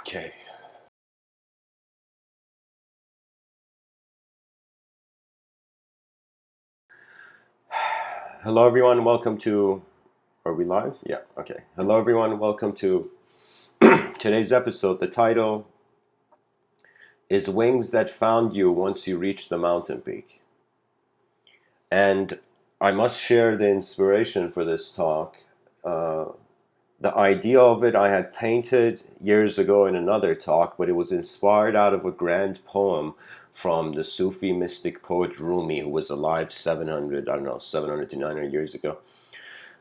Okay. Hello, everyone. Welcome to. Are we live? Yeah. Okay. Hello, everyone. Welcome to today's episode. The title is Wings That Found You Once You Reached the Mountain Peak. And I must share the inspiration for this talk. Uh, the idea of it I had painted years ago in another talk, but it was inspired out of a grand poem from the Sufi mystic poet Rumi, who was alive 700 to 900 years ago.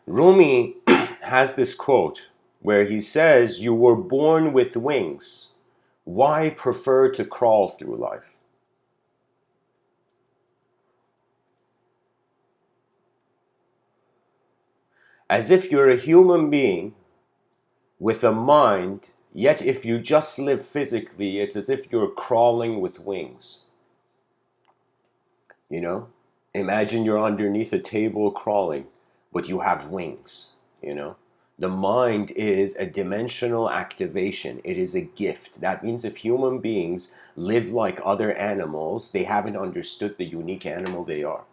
Rumi has this quote where he says, "You were born with wings. Why prefer to crawl through life?" As if you're a human being with a mind, yet if you just live physically, it's as if you're crawling with wings. You know? Imagine you're underneath a table crawling, but you have wings, you know? The mind is a dimensional activation. It is a gift. That means if human beings live like other animals, they haven't understood the unique animal they are.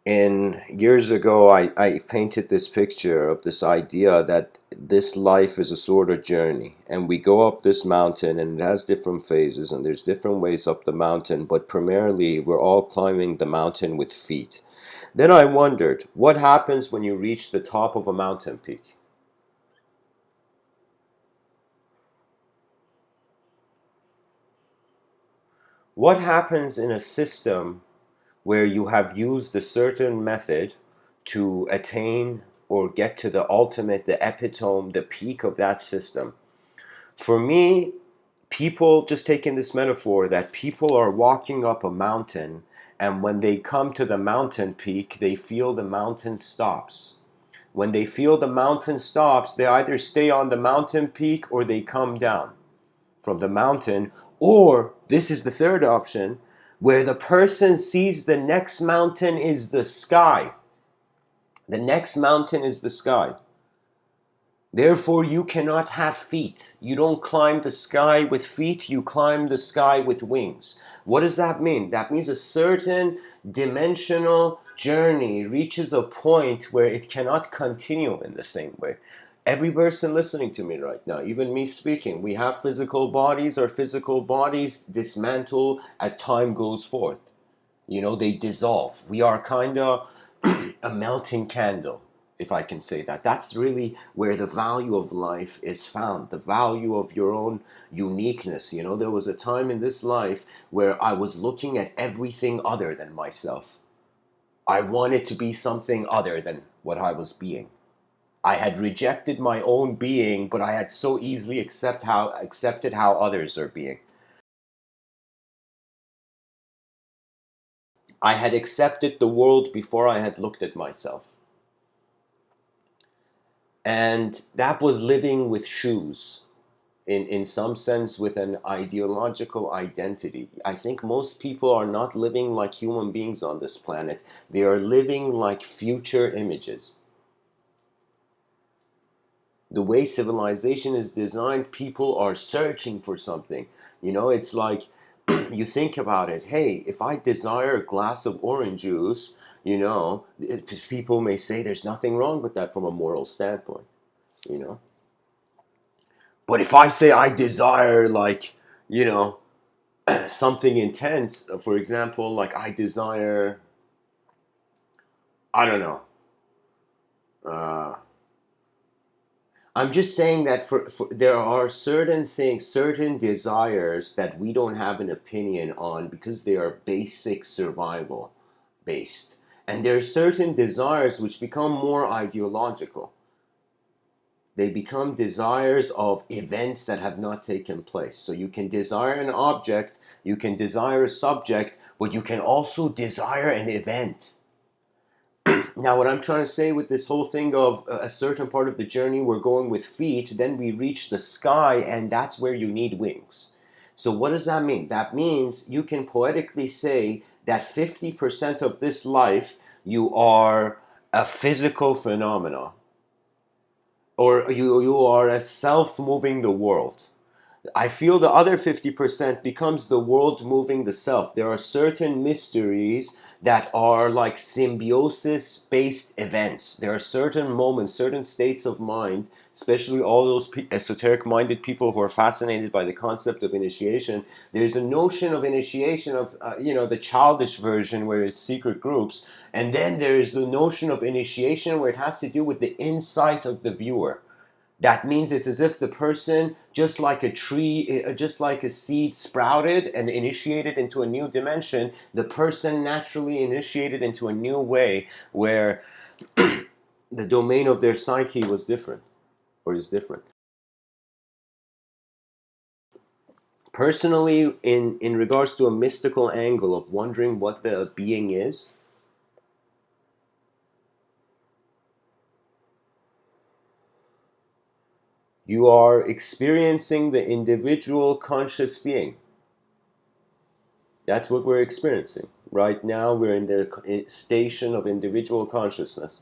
And years ago, I painted this picture of this idea that this life is a sort of journey. And we go up this mountain, and it has different phases, and there's different ways up the mountain, but primarily we're all climbing the mountain with feet. Then I wondered, what happens when you reach the top of a mountain peak? What happens in a system where you have used a certain method to attain or get to the ultimate, the epitome, the peak of that system? For me, people, just taking this metaphor, that people are walking up a mountain, and when they come to the mountain peak, they feel the mountain stops. When they feel the mountain stops, they either stay on the mountain peak or they come down from the mountain. Or this is the third option, where the person sees the next mountain is the sky. The next mountain is the sky. Therefore, you cannot have feet. You don't climb the sky with feet, you climb the sky with wings. What does that mean? That means a certain dimensional journey reaches a point where it cannot continue in the same way. Every person listening to me right now, even me speaking, we have physical bodies. Our physical bodies dismantle as time goes forth. You know, they dissolve. We are kind of a melting candle, if I can say that. That's really where the value of life is found, the value of your own uniqueness. You know, there was a time in this life where I was looking at everything other than myself. I wanted to be something other than what I was being. I had rejected my own being, but I had so easily accepted how others are being. I had accepted the world before I had looked at myself. And that was living with shoes, in some sense, with an ideological identity. I think most people are not living like human beings on this planet. They are living like future images. The way civilization is designed, people are searching for something. You know, it's like you think about it. Hey, if I desire a glass of orange juice, you know, people may say there's nothing wrong with that from a moral standpoint, you know. But if I say I desire, like, you know, something intense, for example, like I desire, I don't know, uh, I'm just saying that for there are certain things, certain desires that we don't have an opinion on because they are basic survival based. And there are certain desires which become more ideological. They become desires of events that have not taken place. So you can desire an object, you can desire a subject, but you can also desire an event. Now, what I'm trying to say with this whole thing of a certain part of the journey, we're going with feet, then we reach the sky, and that's where you need wings. So what does that mean? That means you can poetically say that 50% of this life, you are a physical phenomenon, or you are a self moving the world. I feel the other 50% becomes the world moving the self. There are certain mysteries that are like symbiosis based events. There are certain moments, certain states of mind, especially all those esoteric minded people who are fascinated by the concept of initiation. There's a notion of initiation of, the childish version where it's secret groups. And then there's the notion of initiation where it has to do with the insight of the viewer. That means it's as if the person, just like a tree, just like a seed sprouted and initiated into a new dimension, the person naturally initiated into a new way where the domain of their psyche was different or is different. Personally, in regards to a mystical angle of wondering what the being is, you are experiencing the individual conscious being. That's what we're experiencing. Right now, we're in the station of individual consciousness.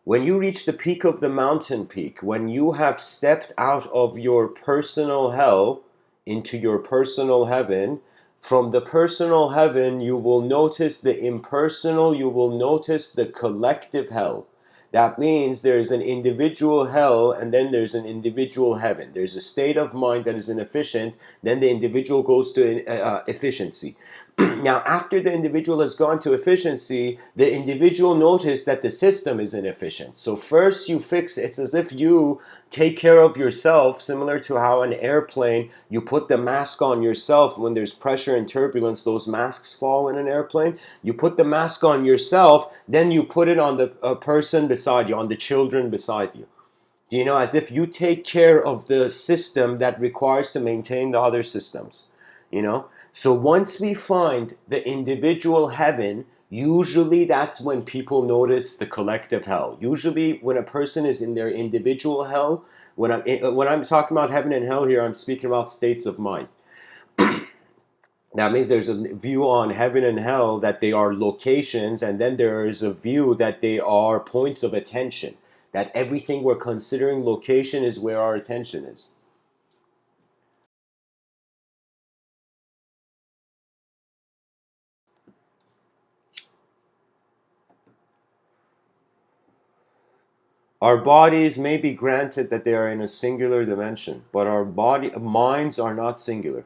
When you reach the peak of the mountain peak, when you have stepped out of your personal hell into your personal heaven, from the personal heaven, you will notice the impersonal, you will notice the collective hell. That means there's an individual hell and then there's an individual heaven. There's a state of mind that is inefficient, then the individual goes to efficiency. Now, after the individual has gone to efficiency, the individual noticed that the system is inefficient. So first you fix it. It's as if you take care of yourself, similar to how an airplane, you put the mask on yourself when there's pressure and turbulence, those masks fall in an airplane. You put the mask on yourself, then you put it on the person beside you, on the children beside you. As if you take care of the system that requires to maintain the other systems, So once we find the individual heaven, usually that's when people notice the collective hell. Usually when a person is in their individual hell, when I'm talking about heaven and hell here, I'm speaking about states of mind. That means there's a view on heaven and hell that they are locations, and then there is a view that they are points of attention. That everything we're considering location is where our attention is. Our bodies may be granted that they are in a singular dimension, but our minds are not singular.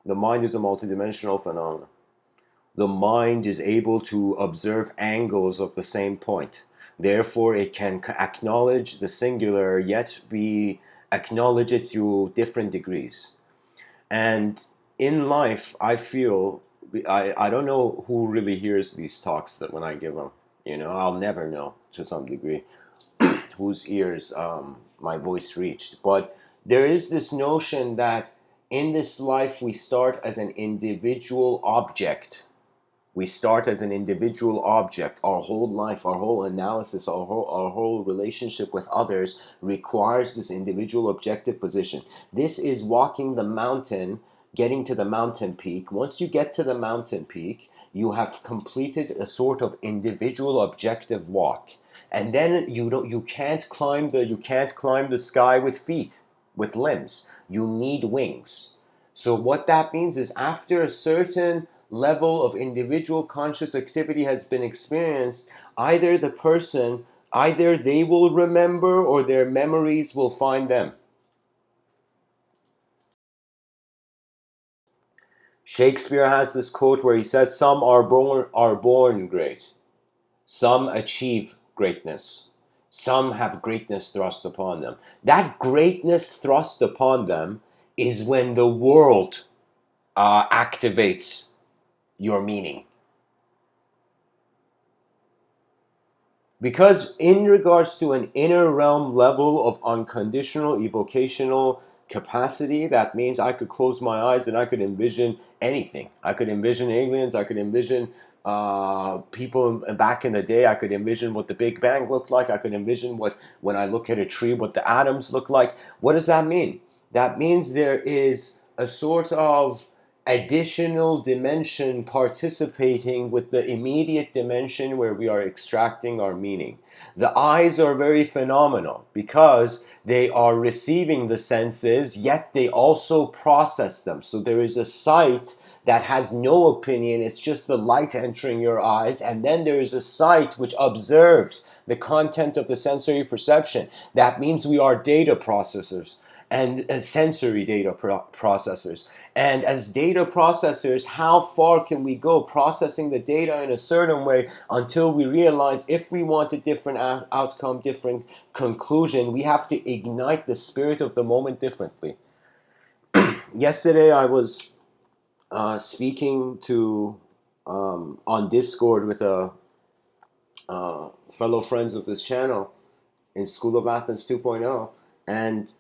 The mind is a multidimensional phenomenon. The mind is able to observe angles of the same point. Therefore, it can acknowledge the singular, yet we acknowledge it through different degrees. And in life, I feel, I don't know who really hears these talks that when I give them. I'll never know to some degree whose ears my voice reached. But there is this notion that in this life we start as an individual object. We start as an individual object. Our whole life, our whole analysis, our whole relationship with others requires this individual objective position. This is walking the mountain, getting to the mountain peak. Once you get to the mountain peak, you have completed a sort of individual objective walk. And then you can't climb the sky with feet, with limbs. You need wings. So what that means is after a certain level of individual conscious activity has been experienced, either they will remember or their memories will find them. Shakespeare has this quote where he says, "Some are born great. Some achieve greatness. Some have greatness thrust upon them." That greatness thrust upon them is when the world activates your meaning. Because in regards to an inner realm level of unconditional evocational capacity, that means I could close my eyes and I could envision anything. I could envision aliens. I could envision people back in the day. I could envision what the Big Bang looked like. I could envision what, when I look at a tree, what the atoms look like. What does that mean? That means there is a sort of additional dimension participating with the immediate dimension where we are extracting our meaning. The eyes are very phenomenal because they are receiving the senses, yet they also process them. So there is a sight that has no opinion, it's just the light entering your eyes, and then there is a sight which observes the content of the sensory perception. That means we are data processors and sensory data processors. And as data processors, how far can we go processing the data in a certain way until we realize if we want a different outcome, different conclusion, we have to ignite the spirit of the moment differently. Yesterday, I was speaking to on Discord with a fellow friends of this channel in School of Athens 2.0, and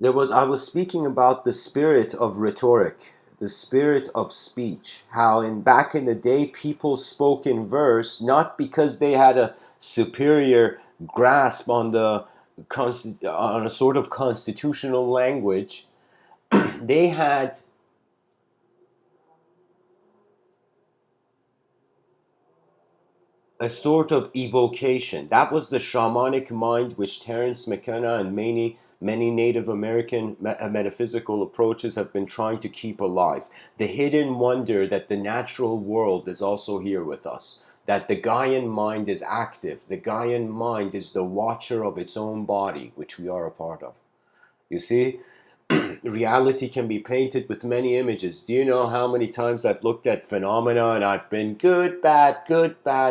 I was speaking about the spirit of rhetoric, the spirit of speech, how in back in the day people spoke in verse not because they had a superior grasp on the on a sort of constitutional language. They had a sort of evocation. That was the shamanic mind which Terence McKenna and many Native American metaphysical approaches have been trying to keep alive. The hidden wonder that the natural world is also here with us. That the Gaian mind is active. The Gaian mind is the watcher of its own body, which we are a part of. You see? Reality can be painted with many images. Do you know how many times I've looked at phenomena and I've been good, bad,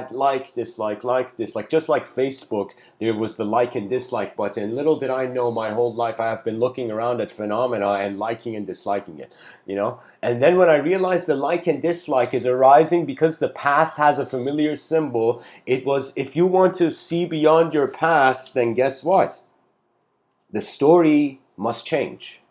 like, dislike, like just like Facebook, there was the like and dislike button. Little did I know my whole life I have been looking around at phenomena and liking and disliking it, you know? And then when I realized the like and dislike is arising because the past has a familiar symbol, it was, if you want to see beyond your past, then guess what? The story must change.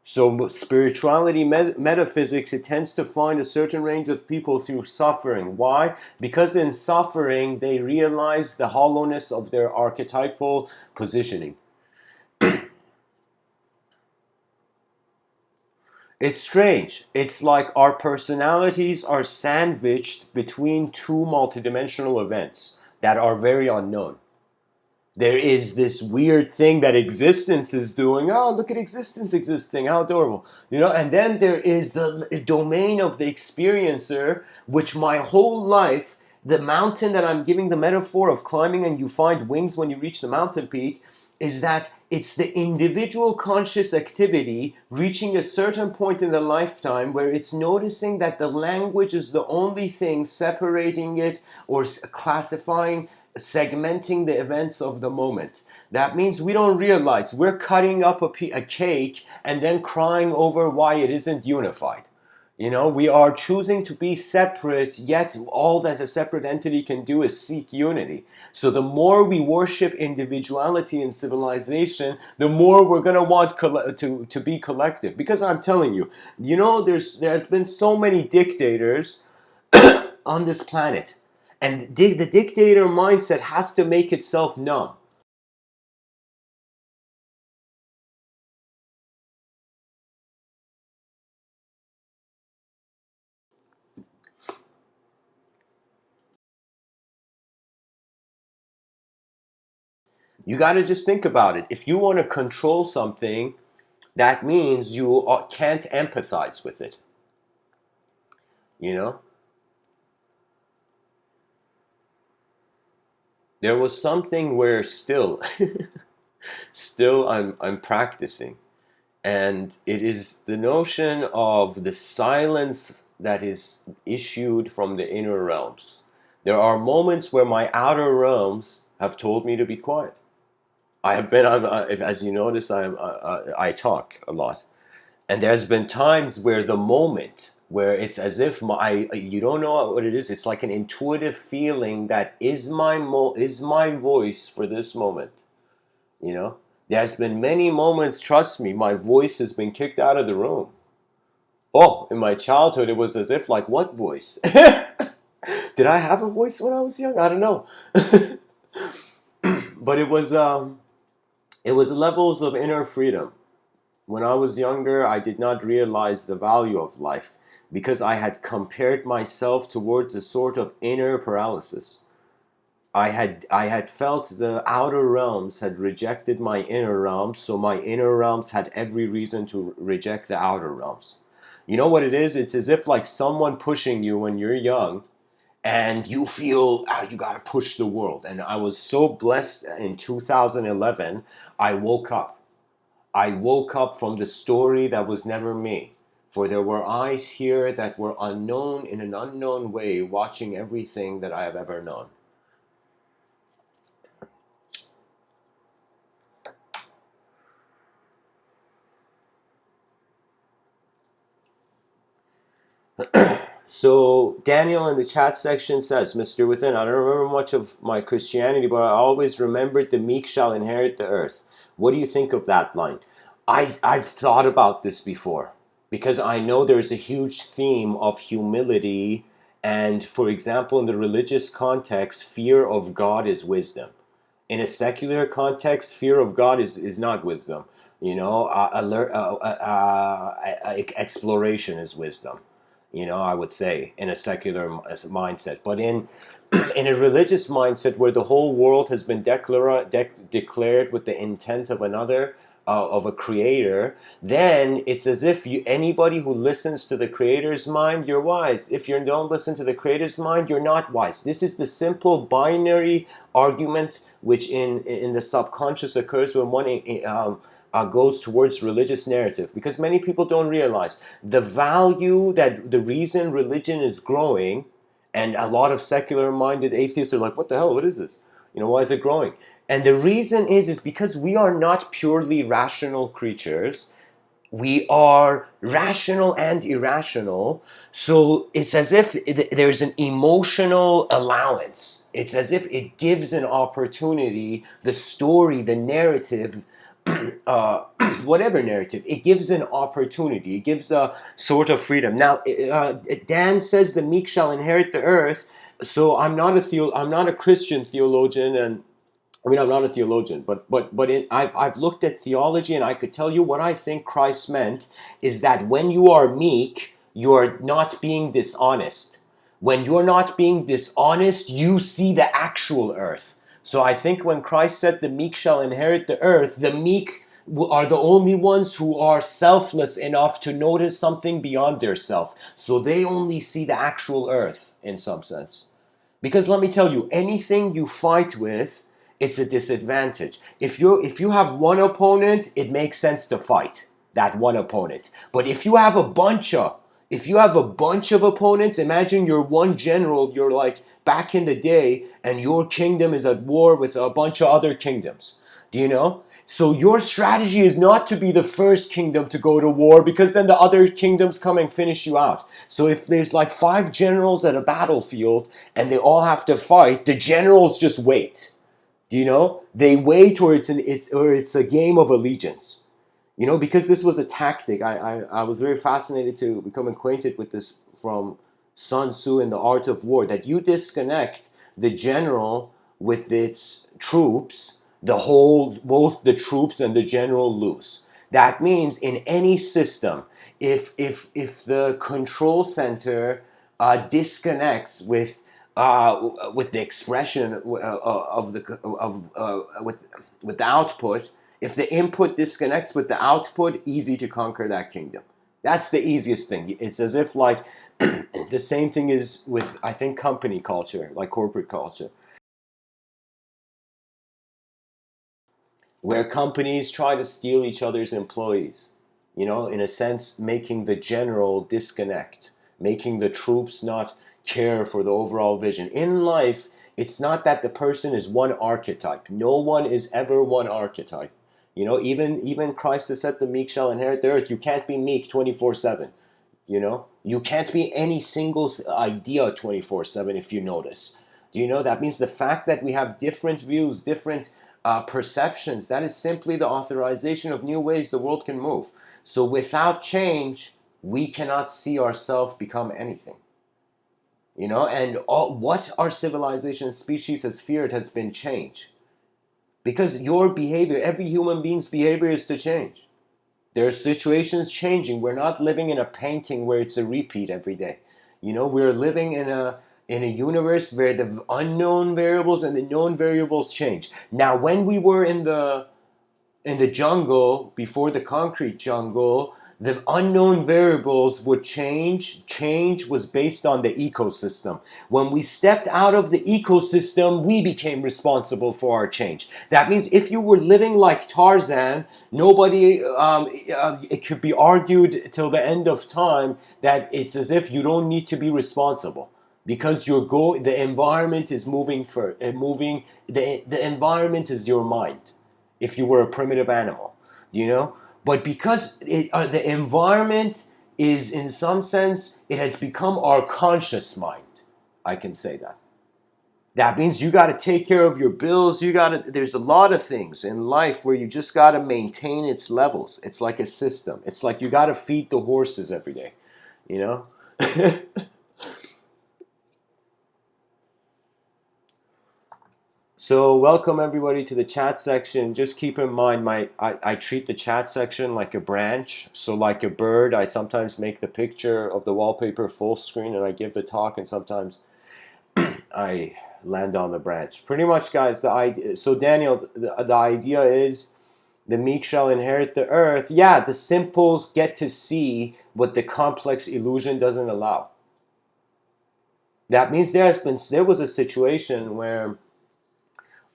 So spirituality, metaphysics, it tends to find a certain range of people through suffering. Why? Because in suffering, they realize the hollowness of their archetypal positioning. It's strange. It's like our personalities are sandwiched between two multidimensional events that are very unknown. There is this weird thing that existence is doing. Oh, look at existence existing. How adorable. You know, and then there is the domain of the experiencer, which my whole life, the mountain that I'm giving the metaphor of climbing and you find wings when you reach the mountain peak, is that it's the individual conscious activity reaching a certain point in the lifetime where it's noticing that the language is the only thing separating it or classifying, segmenting the events of the moment. That means we don't realize we're cutting up a cake and then crying over why it isn't unified. You know, we are choosing to be separate, yet all that a separate entity can do is seek unity. So the more we worship individuality in civilization, the more we're going to want to be collective. Because I'm telling you, you know, there's been so many dictators on this planet. And the dictator mindset has to make itself numb. You got to just think about it. If you want to control something, that means you can't empathize with it. You know? There was something where still, still I'm practicing. And it is the notion of the silence that is issued from the inner realms. There are moments where my outer realms have told me to be quiet. I have been, as you notice, I talk a lot. And there's been times where the moment where it's as if you don't know what it is. It's like an intuitive feeling that is my voice for this moment. You know, there's been many moments, trust me, my voice has been kicked out of the room. Oh, in my childhood, it was as if like, what voice? Did I have a voice when I was young? I don't know. But it was levels of inner freedom. When I was younger, I did not realize the value of life because I had compared myself towards a sort of inner paralysis. I had felt the outer realms had rejected my inner realms, so my inner realms had every reason to reject the outer realms. You know what it is? It's as if like someone pushing you when you're young and you feel you got to push the world. And I was so blessed in 2011, I woke up. I woke up from the story that was never me. For there were eyes here that were unknown in an unknown way, watching everything that I have ever known. So Daniel in the chat section says, Mr. Within, I don't remember much of my Christianity, but I always remembered the meek shall inherit the earth. What do you think of that line? I've thought about this before because I know there's a huge theme of humility. And for example, in the religious context, fear of God is wisdom. In a secular context, fear of God is not wisdom. You know, exploration is wisdom. You know, I would say in a secular mindset, but in in a religious mindset where the whole world has been declared with the intent of another, of a creator, then it's as if anybody who listens to the creator's mind, you're wise. If you don't listen to the creator's mind, you're not wise. This is the simple binary argument which in the subconscious occurs when one goes towards religious narrative, because many people don't realize the value, that the reason religion is growing, and a lot of secular minded atheists are like, what the hell, what is this, you know, why is it growing? And the reason is because we are not purely rational creatures. We are rational and irrational. So it's as if there's an emotional allowance. It's as if it gives an opportunity, the story, the narrative, uh, whatever narrative, it gives an opportunity. It gives a sort of freedom. Now, Dan says the meek shall inherit the earth. So I'm not a Christian theologian, and I mean, I'm not a theologian, but I've looked at theology, and I could tell you what I think Christ meant is that when you are meek, you're not being dishonest. When you're not being dishonest, you see the actual earth. So I think when Christ said the meek shall inherit the earth, the meek are the only ones who are selfless enough to notice something beyond their self. So they only see the actual earth in some sense. Because let me tell you, anything you fight with, it's a disadvantage. If you have one opponent, it makes sense to fight that one opponent. But if you have a bunch of opponents, imagine you're one general, you're like back in the day, and your kingdom is at war with a bunch of other kingdoms. Do you know? So your strategy is not to be the first kingdom to go to war, because then the other kingdoms come and finish you out. So if there's like 5 generals at a battlefield and they all have to fight, the generals just wait. Do you know? They wait, or it's a game of allegiance. You know, because this was a tactic. I was very fascinated to become acquainted with this from Sun Tzu in The Art of War, that you disconnect the general with its troops, both the troops and the general lose. That means in any system, if the control center disconnects with the expression of the of with the output, if the input disconnects with the output, easy to conquer that kingdom. That's the easiest thing. It's as if like the same thing is with, I think, company culture, like corporate culture, where companies try to steal each other's employees. You know, in a sense, making the general disconnect, making the troops not care for the overall vision. In life, it's not that the person is one archetype. No one is ever one archetype. You know, even Christ has said the meek shall inherit the earth. You can't be meek 24/7. You know, you can't be any single idea 24/7 if you notice. Do you know that means the fact that we have different views, different perceptions, that is simply the authorization of new ways the world can move. So without change, we cannot see ourselves become anything. You know, and what our civilization and species has feared has been change. Because your behavior, every human being's behavior is to change. There are situations changing. We're not living in a painting where it's a repeat every day. You know, we're living in a universe where the unknown variables and the known variables change. Now, when we were in the jungle, before the concrete jungle, the unknown variables would change. Change was based on the ecosystem. When we stepped out of the ecosystem, we became responsible for our change. That means if you were living like Tarzan, nobody, it could be argued till the end of time that it's as if you don't need to be responsible because the environment is the environment is your mind if you were a primitive animal, you know? But because the environment is, in some sense, it has become our conscious mind. I can say that. That means you got to take care of your bills. There's a lot of things in life where you just got to maintain its levels. It's like a system. It's like you got to feed the horses every day, you know? So welcome everybody to the chat section. Just keep in mind I treat the chat section like a branch. So like a bird, I sometimes make the picture of the wallpaper full screen and I give the talk, and sometimes I land on the branch. Pretty much, guys, the idea. So Daniel, the idea is the meek shall inherit the earth. Yeah, the simple get to see what the complex illusion doesn't allow. That means there was a situation where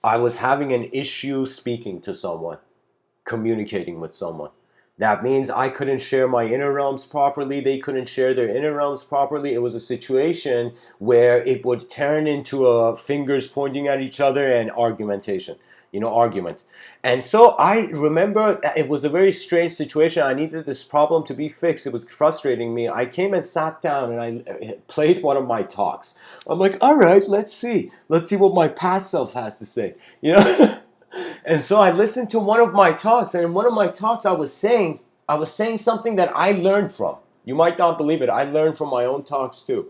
I was having an issue speaking to someone, communicating with someone. That means I couldn't share my inner realms properly. They couldn't share their inner realms properly. It was a situation where it would turn into fingers pointing at each other and argumentation, argument. And so I remember it was a very strange situation. I needed this problem to be fixed. It was frustrating me. I came and sat down and I played one of my talks. I'm like, all right, let's see. Let's see what my past self has to say. And so I listened to one of my talks, and in one of my talks I was saying something that I learned from. You might not believe it. I learned from my own talks too.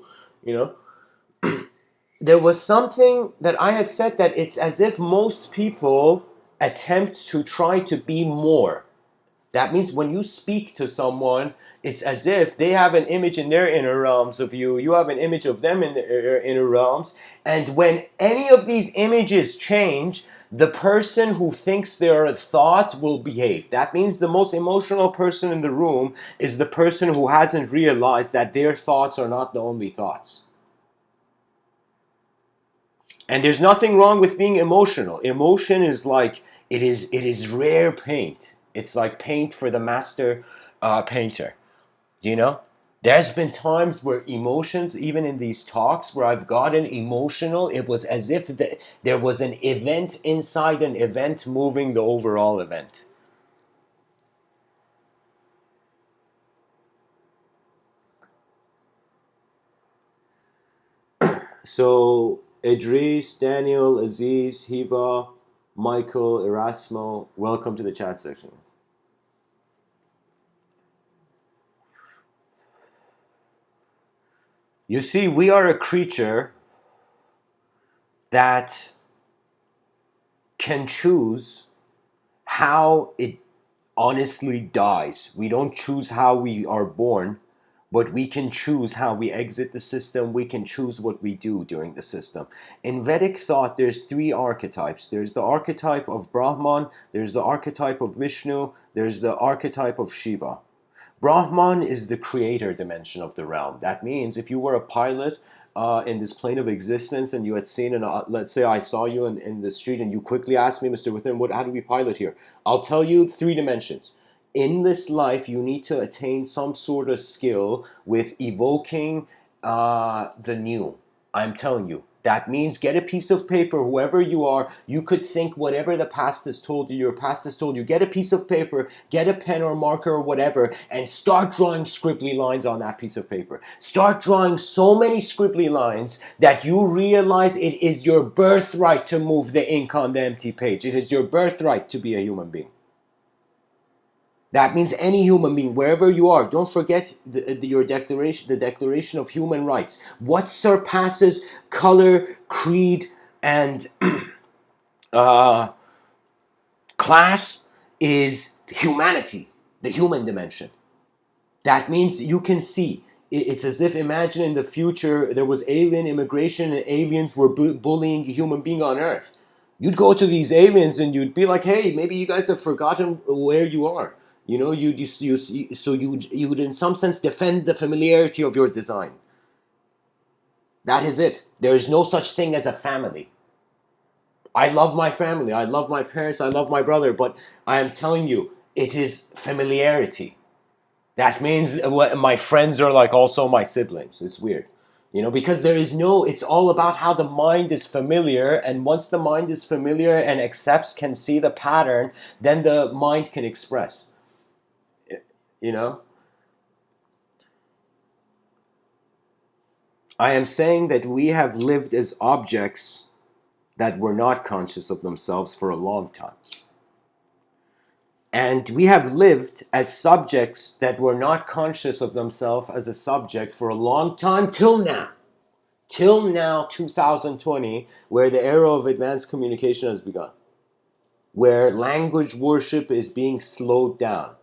There was something that I had said that it's as if most people attempt to try to be more. That means when you speak to someone, it's as if they have an image in their inner realms of you, you have an image of them in their inner realms, and when any of these images change, the person who thinks they're a thought will behave. That means the most emotional person in the room is the person who hasn't realized that their thoughts are not the only thoughts. And there's nothing wrong with being emotional. Emotion is like, it is rare paint. It's like paint for the master painter. You know? There's been times where emotions, even in these talks, where I've gotten emotional, it was as if there was an event inside an event moving the overall event. So, Idris, Daniel, Aziz, Hiva, Michael, Erasmo, welcome to the chat section. You see, we are a creature that can choose how it honestly dies. We don't choose how we are born, but we can choose how we exit the system. We can choose what we do during the system. In Vedic thought, there's three archetypes. There's the archetype of Brahman, there's the archetype of Vishnu, there's the archetype of Shiva. Brahman is the creator dimension of the realm. That means if you were a pilot in this plane of existence and you had seen, let's say I saw you in the street and you quickly asked me, Mr. Within, how do we pilot here? I'll tell you three dimensions. In this life, you need to attain some sort of skill with evoking the new. I'm telling you, That means get a piece of paper, whoever you are, you could think whatever the past has told you, your past has told you. Get a piece of paper, get a pen or marker or whatever, and start drawing scribbly lines on that piece of paper. Start drawing so many scribbly lines that you realize it is your birthright to move the ink on the empty page. It is your birthright to be a human being. That means any human being, wherever you are, don't forget your declaration, the Declaration of Human Rights. What surpasses color, creed, and class is humanity, the human dimension. That means you can see. It's as if, imagine in the future, there was alien immigration and aliens were bullying a human being on Earth. You'd go to these aliens and you'd be like, hey, maybe you guys have forgotten where you are. You know, so you'd in some sense defend the familiarity of your design. That is it. There is no such thing as a family. I love my family. I love my parents. I love my brother. But I am telling you, it is familiarity. That means my friends are like also my siblings. It's weird. You know, because there is no, it's all about how the mind is familiar. And once the mind is familiar and accepts, can see the pattern, then the mind can express. You know? I am saying that we have lived as objects that were not conscious of themselves for a long time. And we have lived as subjects that were not conscious of themselves as a subject for a long time till now. Till now, 2020, where the era of advanced communication has begun. Where language worship is being slowed down.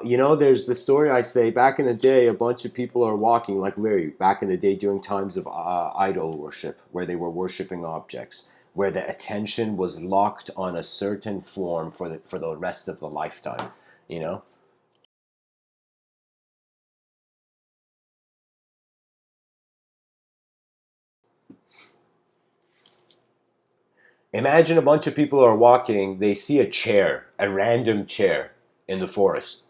You know, there's the story I say, back in the day, a bunch of people are walking, like very back in the day during times of idol worship, where they were worshiping objects, where the attention was locked on a certain form for the rest of the lifetime, you know? Imagine a bunch of people are walking, they see a chair, a random chair in the forest.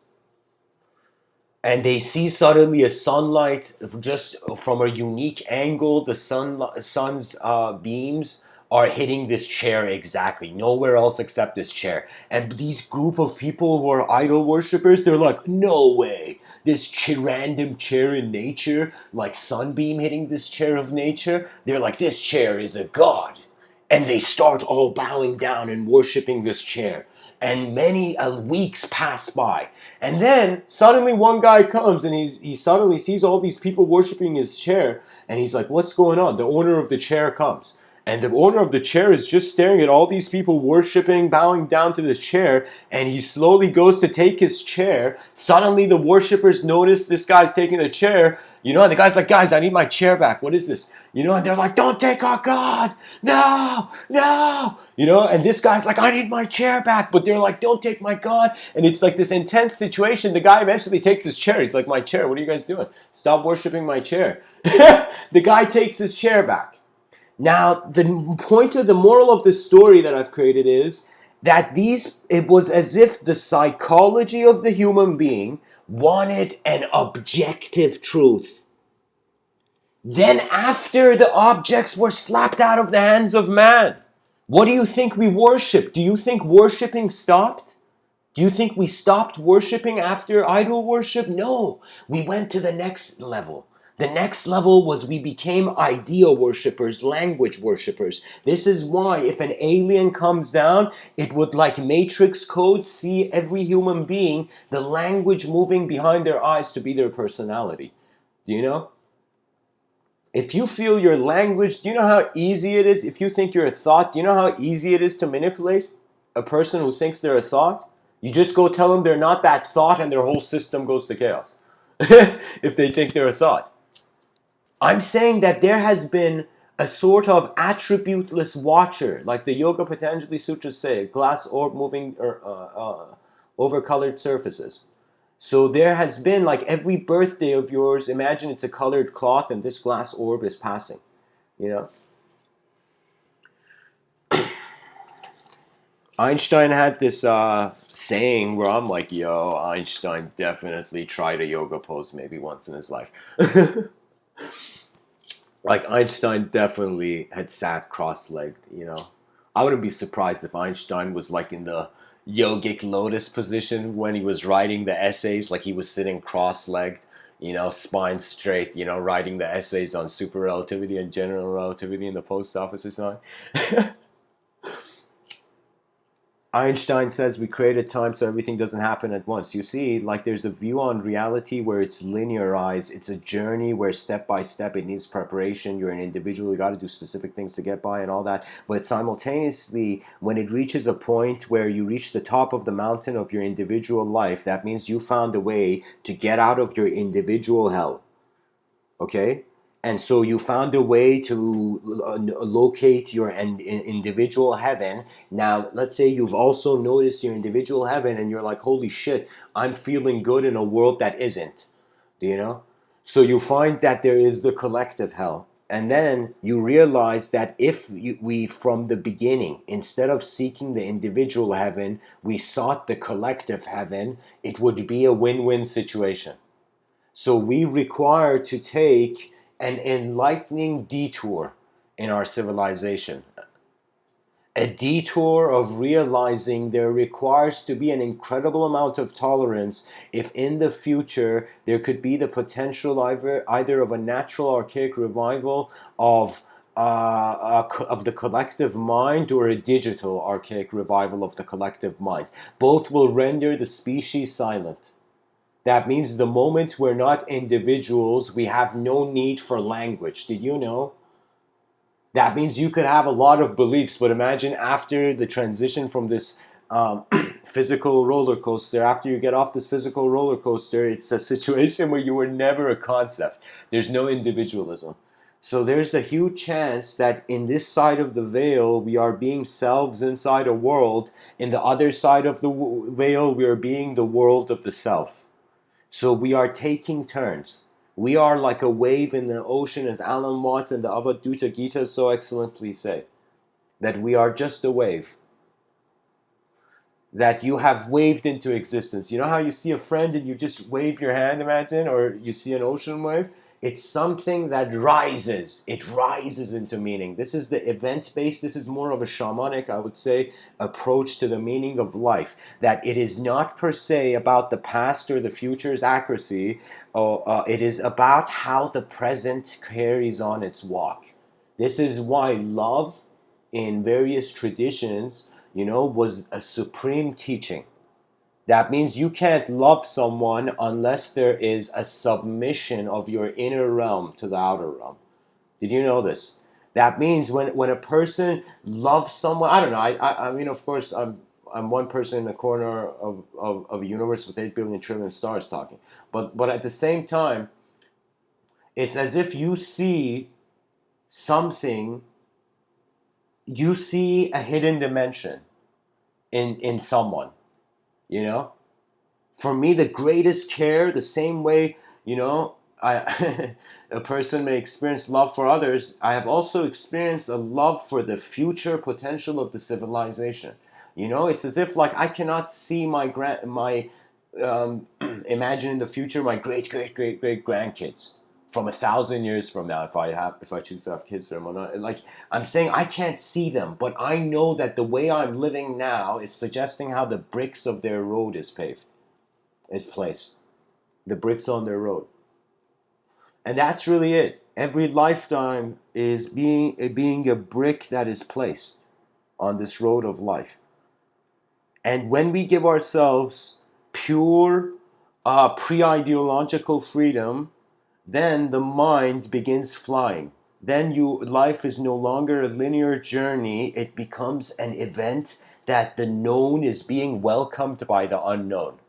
And they see suddenly a sunlight just from a unique angle. The sun's beams are hitting this chair exactly. Nowhere else except this chair. And these group of people who are idol worshippers, they're like, no way. This random chair in nature, like sunbeam hitting this chair of nature, they're like, this chair is a god. And they start all bowing down and worshiping this chair. And many weeks pass by. And then suddenly one guy comes and he suddenly sees all these people worshiping his chair. And he's like, what's going on? The owner of the chair comes. And the owner of the chair is just staring at all these people worshiping, bowing down to this chair. And he slowly goes to take his chair. Suddenly the worshippers notice this guy's taking the chair. You know, and the guy's like, guys, I need my chair back. What is this? You know, and they're like, don't take our God. No, no. You know, and this guy's like, I need my chair back. But they're like, don't take my God. And it's like this intense situation. The guy eventually takes his chair. He's like, my chair, what are you guys doing? Stop worshiping my chair. The guy takes his chair back. Now, the moral of the story that I've created is that it was as if the psychology of the human being wanted an objective truth. Then after the objects were slapped out of the hands of man, what do you think we worship? Do you think worshiping stopped? Do you think we stopped worshiping after idol worship? No, we went to the next level. The next level was we became idea worshippers, language worshippers. This is why if an alien comes down, it would, like matrix code, see every human being, the language moving behind their eyes to be their personality. Do you know? If you feel your language, do you know how easy it is? If you think you're a thought, do you know how easy it is to manipulate a person who thinks they're a thought? You just go tell them they're not that thought and their whole system goes to chaos. If they think they're a thought. I'm saying that there has been a sort of attributeless watcher, like the Yoga Patanjali Sutras say, a glass orb moving over colored surfaces. So there has been, like every birthday of yours, imagine it's a colored cloth and this glass orb is passing, you know? Einstein had this saying where I'm like, yo, Einstein definitely tried a yoga pose maybe once in his life. Like Einstein definitely had sat cross-legged. I wouldn't be surprised if Einstein was like in the yogic lotus position when he was writing the essays, like he was sitting cross-legged, spine straight, writing the essays on super relativity and general relativity in the post office or something. Einstein says we created time so everything doesn't happen at once. You see, like there's a view on reality where it's linearized. It's a journey where step by step it needs preparation. You're an individual. You got to do specific things to get by and all that. But simultaneously, when it reaches a point where you reach the top of the mountain of your individual life, that means you found a way to get out of your individual hell. Okay? And so you found a way to locate your individual heaven. Now, let's say you've also noticed your individual heaven and you're like, holy shit, I'm feeling good in a world that isn't. Do you know? So you find that there is the collective hell. And then you realize that if we, from the beginning, instead of seeking the individual heaven, we sought the collective heaven, it would be a win-win situation. So we require to take an enlightening detour in our civilization. A detour of realizing there requires to be an incredible amount of tolerance if in the future there could be the potential either of a natural archaic revival of the collective mind or a digital archaic revival of the collective mind. Both will render the species silent. That means the moment we're not individuals, we have no need for language. Did you know? That means you could have a lot of beliefs, but imagine after the transition from this physical roller coaster, after you get off this physical roller coaster, it's a situation where you were never a concept. There's no individualism. So there's a huge chance that in this side of the veil, we are being selves inside a world. In the other side of the veil, we are being the world of the self. So we are taking turns. We are like a wave in the ocean, as Alan Watts and the Avadhuta Gita so excellently say, that we are just a wave that you have waved into existence. You know how you see a friend and you just wave your hand, imagine, or you see an ocean wave? It's something that rises. It rises into meaning. This is the event-based, this is more of a shamanic, I would say, approach to the meaning of life. That it is not per se about the past or the future's accuracy. It is about how the present carries on its walk. This is why love in various traditions, was a supreme teaching. That means you can't love someone unless there is a submission of your inner realm to the outer realm. Did you know this? That means when a person loves someone, I don't know. I mean, of course, I'm one person in the corner of a universe with 8 billion trillion stars talking. But at the same time, it's as if you see something, you see a hidden dimension in someone, you know? For me, the greatest care, the same way, I a person may experience love for others, I have also experienced a love for the future potential of the civilization. It's as if like I cannot see imagine in the future my great great great great grandkids from 1,000 years from now, if I choose to have kids or not. Like I'm saying, I can't see them, but I know that the way I'm living now is suggesting how the bricks of their road is placed, the bricks on their road. And that's really it. Every lifetime is being a brick that is placed on this road of life. And when we give ourselves pure pre-ideological freedom, then the mind begins flying. Then life is no longer a linear journey. It becomes an event that the known is being welcomed by the unknown.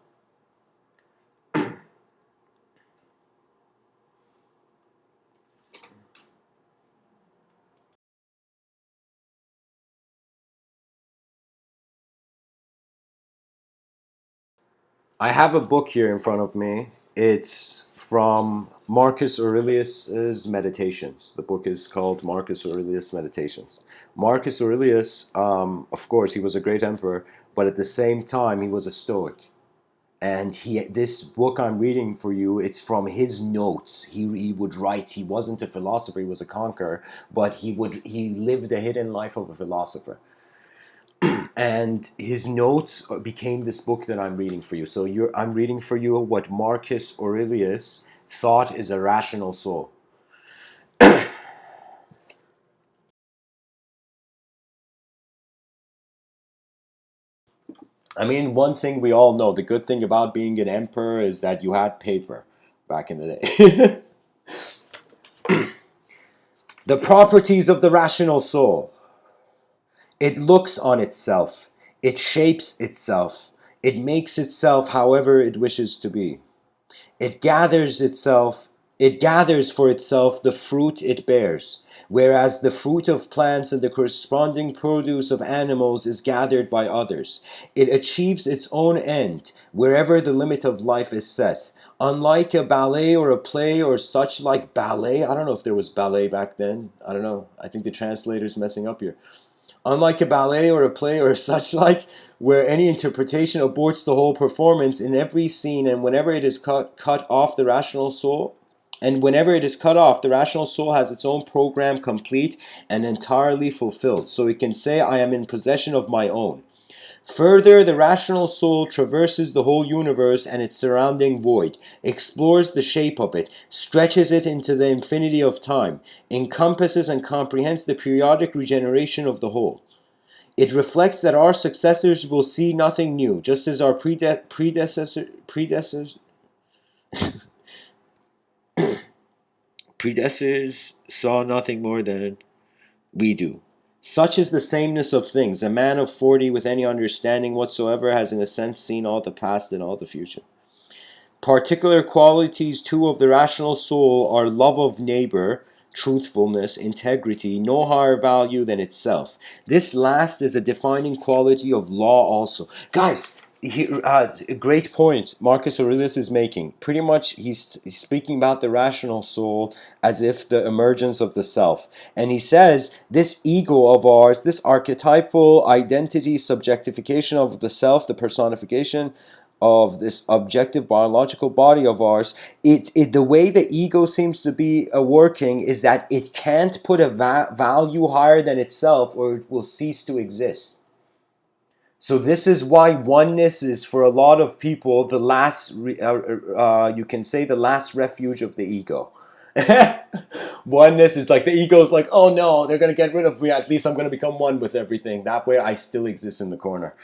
I have a book here in front of me. It's from Marcus Aurelius's Meditations. The book is called Marcus Aurelius Meditations. Marcus Aurelius, of course, he was a great emperor, but at the same time, he was a Stoic. And this book I'm reading for you, it's from his notes. He would write. He wasn't a philosopher, he was a conqueror, but he lived a hidden life of a philosopher. And his notes became this book that I'm reading for you. So I'm reading for you what Marcus Aurelius thought is a rational soul. I mean, one thing we all know, the good thing about being an emperor is that you had paper back in the day. The properties of the rational soul. It looks on itself. It shapes itself. It makes itself however it wishes to be. It gathers itself, it gathers for itself the fruit it bears, whereas the fruit of plants and the corresponding produce of animals is gathered by others. It achieves its own end, wherever the limit of life is set. Unlike a ballet or a play or such like ballet, I don't know if there was ballet back then. I don't know. I think the translator's messing up here. Unlike a ballet or a play or such like, where any interpretation aborts the whole performance in every scene, and whenever it is cut off the rational soul, and whenever it is cut off, the rational soul has its own program complete and entirely fulfilled, so it can say, I am in possession of my own. Further, the rational soul traverses the whole universe and its surrounding void, explores the shape of it, stretches it into the infinity of time, encompasses and comprehends the periodic regeneration of the whole. It reflects that our successors will see nothing new, just as our predecessors saw nothing more than we do. Such is the sameness of things. A man of 40 with any understanding whatsoever has in a sense seen all the past and all the future. Particular qualities too of the rational soul are love of neighbor, truthfulness, integrity, no higher value than itself. This last is a defining quality of law also. Guys, a great point Marcus Aurelius is making. Pretty much he's speaking about the rational soul as if the emergence of the self. And he says this ego of ours, this archetypal identity subjectification of the self, the personification of this objective biological body of ours, the way the ego seems to be working is that it can't put a value higher than itself or it will cease to exist. So this is why oneness is for a lot of people the last, you can say the last refuge of the ego. Oneness is like the ego is like, oh no, they're going to get rid of me. At least I'm going to become one with everything. That way I still exist in the corner.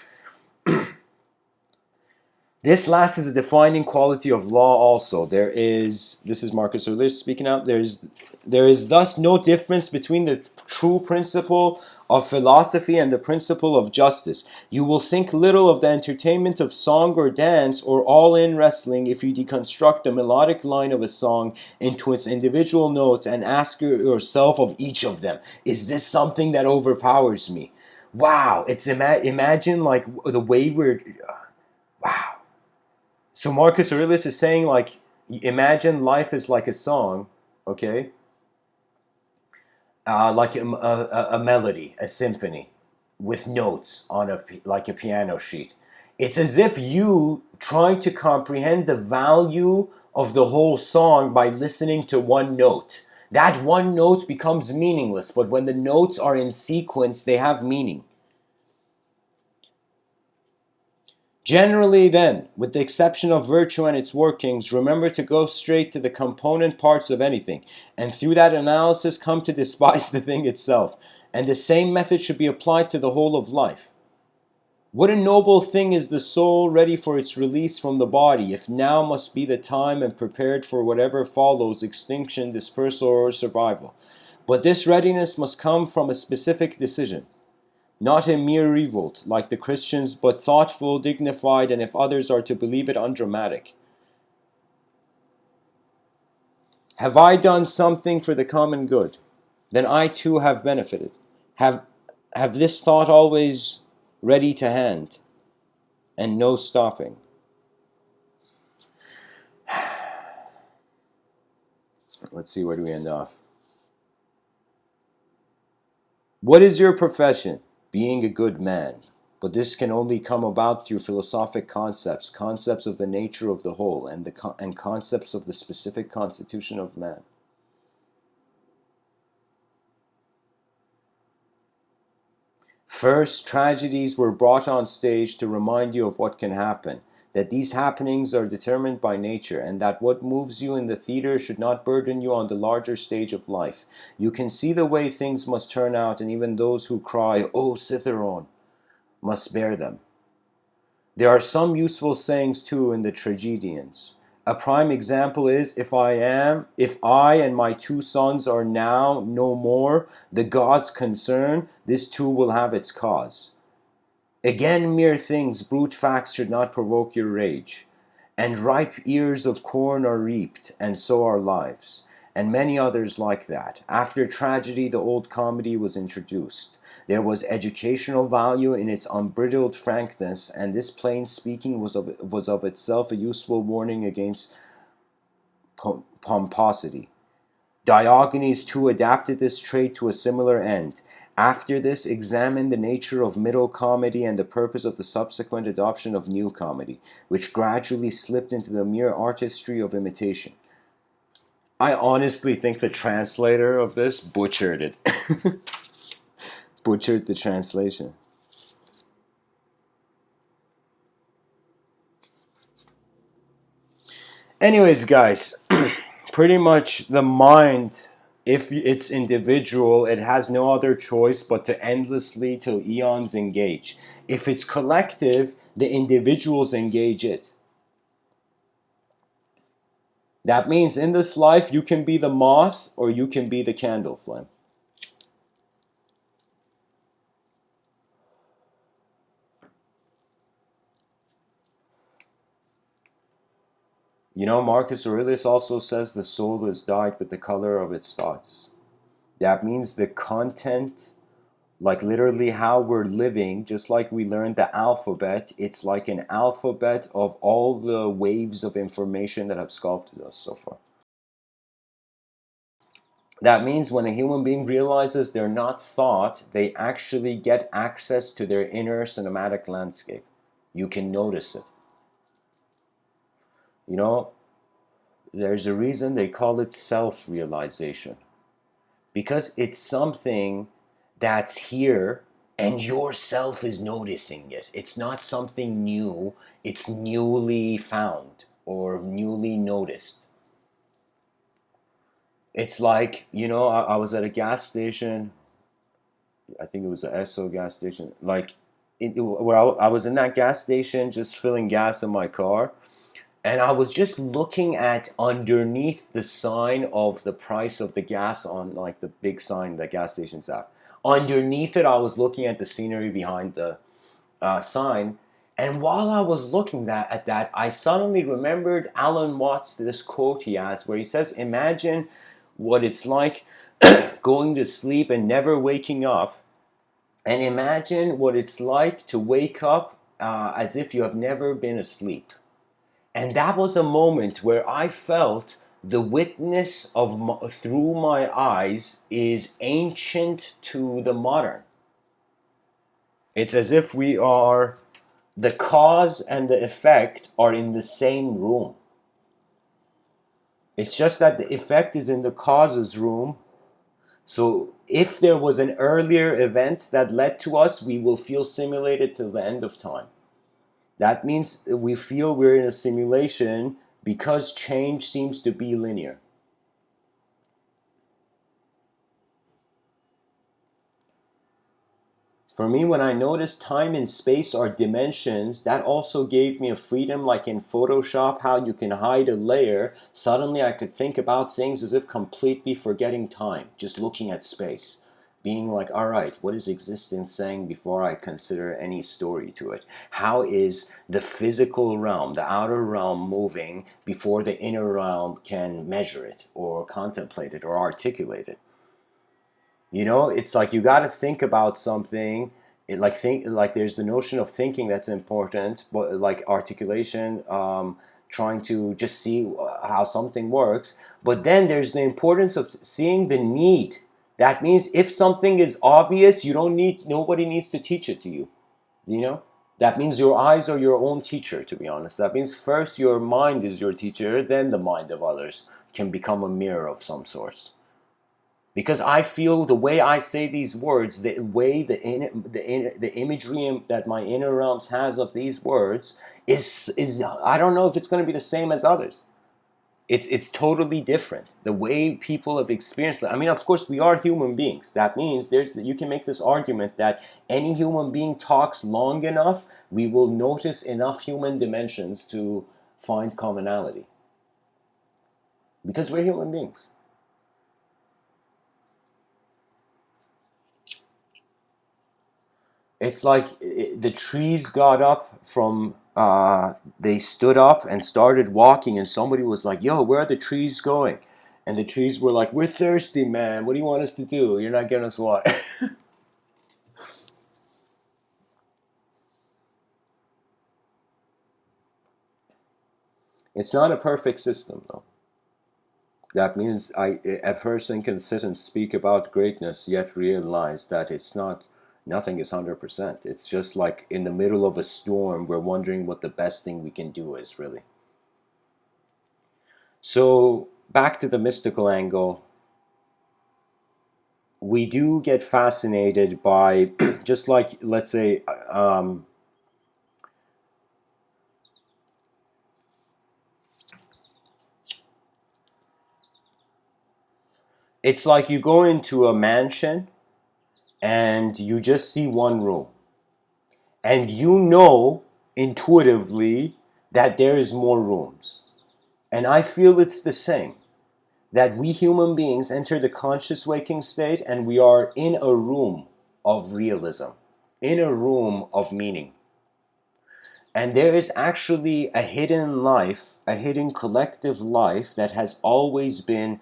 This last is a defining quality of law also. This is Marcus Aurelius speaking out, there is thus no difference between the true principle of philosophy and the principle of justice. You will think little of the entertainment of song or dance or all-in wrestling if you deconstruct the melodic line of a song into its individual notes and ask yourself of each of them, is this something that overpowers me? Wow, it's imagine like the way wow. So Marcus Aurelius is saying, like, imagine life is like a song, okay? Like a melody, a symphony, with notes on like a piano sheet. It's as if you trying to comprehend the value of the whole song by listening to one note. That one note becomes meaningless, but when the notes are in sequence, they have meaning. Generally, then, with the exception of virtue and its workings, remember to go straight to the component parts of anything, and through that analysis come to despise the thing itself. And the same method should be applied to the whole of life. What a noble thing is the soul ready for its release from the body, if now must be the time and prepared for whatever follows, extinction, dispersal, or survival. But this readiness must come from a specific decision. Not a mere revolt, like the Christians, but thoughtful, dignified, and if others are to believe it, undramatic. Have I done something for the common good? Then I too have benefited. Have this thought always ready to hand, and no stopping. Let's see, where do we end off? What is your profession? Being a good man. But this can only come about through philosophic concepts, concepts of the nature of the whole, and concepts of the specific constitution of man. First, tragedies were brought on stage to remind you of what can happen, that these happenings are determined by nature, and that what moves you in the theater should not burden you on the larger stage of life. You can see the way things must turn out, and even those who cry, "Oh, Citharon," must bear them. There are some useful sayings too in the tragedians. A prime example is, if I and my two sons are now no more, the gods concern, this too will have its cause. Again, mere things, brute facts should not provoke your rage. And ripe ears of corn are reaped, and so are lives. And many others like that. After tragedy, the old comedy was introduced. There was educational value in its unbridled frankness, and this plain speaking was of itself a useful warning against pomposity. Diogenes too adapted this trait to a similar end. After this, examine the nature of middle comedy and the purpose of the subsequent adoption of new comedy, which gradually slipped into the mere artistry of imitation. I honestly think the translator of this butchered it. Butchered the translation. Anyways, guys, pretty much the mind, if it's individual, it has no other choice but to endlessly till eons engage. If it's collective, the individuals engage it. That means in this life you can be the moth or you can be the candle flame. You know, Marcus Aurelius also says the soul is dyed with the color of its thoughts. That means the content, like literally how we're living, just like we learned the alphabet, it's like an alphabet of all the waves of information that have sculpted us so far. That means when a human being realizes they're not thought, they actually get access to their inner cinematic landscape. You can notice it. You know, there's a reason they call it self-realization. Because it's something that's here and yourself is noticing it. It's not something new, it's newly found or newly noticed. It's like, you know, I was at a gas station. I think it was a Esso gas station. Like, where I was in that gas station just filling gas in my car. And I was just looking at underneath the sign of the price of the gas on like the big sign that gas stations have. Underneath it, I was looking at the scenery behind the sign. And while I was looking at that, I suddenly remembered Alan Watts, this quote he has, where he says, imagine what it's like going to sleep and never waking up. And imagine what it's like to wake up as if you have never been asleep. And that was a moment where I felt the witness of through my eyes is ancient to the modern. It's as if we are, the cause and the effect are in the same room. It's just that the effect is in the cause's room. So if there was an earlier event that led to us, we will feel simulated till the end of time. That means we feel we're in a simulation because change seems to be linear. For me, when I noticed time and space are dimensions, that also gave me a freedom, like in Photoshop, how you can hide a layer. Suddenly I could think about things as if completely forgetting time, just looking at space. Being like, all right, what is existence saying before I consider any story to it? How is the physical realm, the outer realm, moving before the inner realm can measure it or contemplate it or articulate it? You know, it's like you got to think about something. Like there's the notion of thinking that's important, but like articulation, trying to just see how something works. But then there's the importance of seeing the need. That means if something is obvious, you don't need nobody needs to teach it to you. You know? That means your eyes are your own teacher, to be honest. That means first your mind is your teacher, then the mind of others can become a mirror of some sort. Because I feel the way I say these words, the way the imagery that my inner realms has of these words is I don't know if it's going to be the same as others. It's totally different. The way people have experienced it. I mean, of course, we are human beings. That means you can make this argument that any human being talks long enough, we will notice enough human dimensions to find commonality. Because we're human beings. It's like the trees got up from they stood up and started walking, and somebody was like, yo, where are the trees going? And the trees were like, we're thirsty, man, what do you want us to do? You're not getting us water. It's not a perfect system, though. That means a person can sit and speak about greatness, yet realize that it's not, nothing is 100%. It's just like in the middle of a storm, we're wondering what the best thing we can do is, really. So, back to the mystical angle, we do get fascinated by, just like, let's say, it's like you go into a mansion and you just see one room. And you know intuitively that there is more rooms. And I feel it's the same. That we human beings enter the conscious waking state and we are in a room of realism, in a room of meaning. And there is actually a hidden life, a hidden collective life that has always been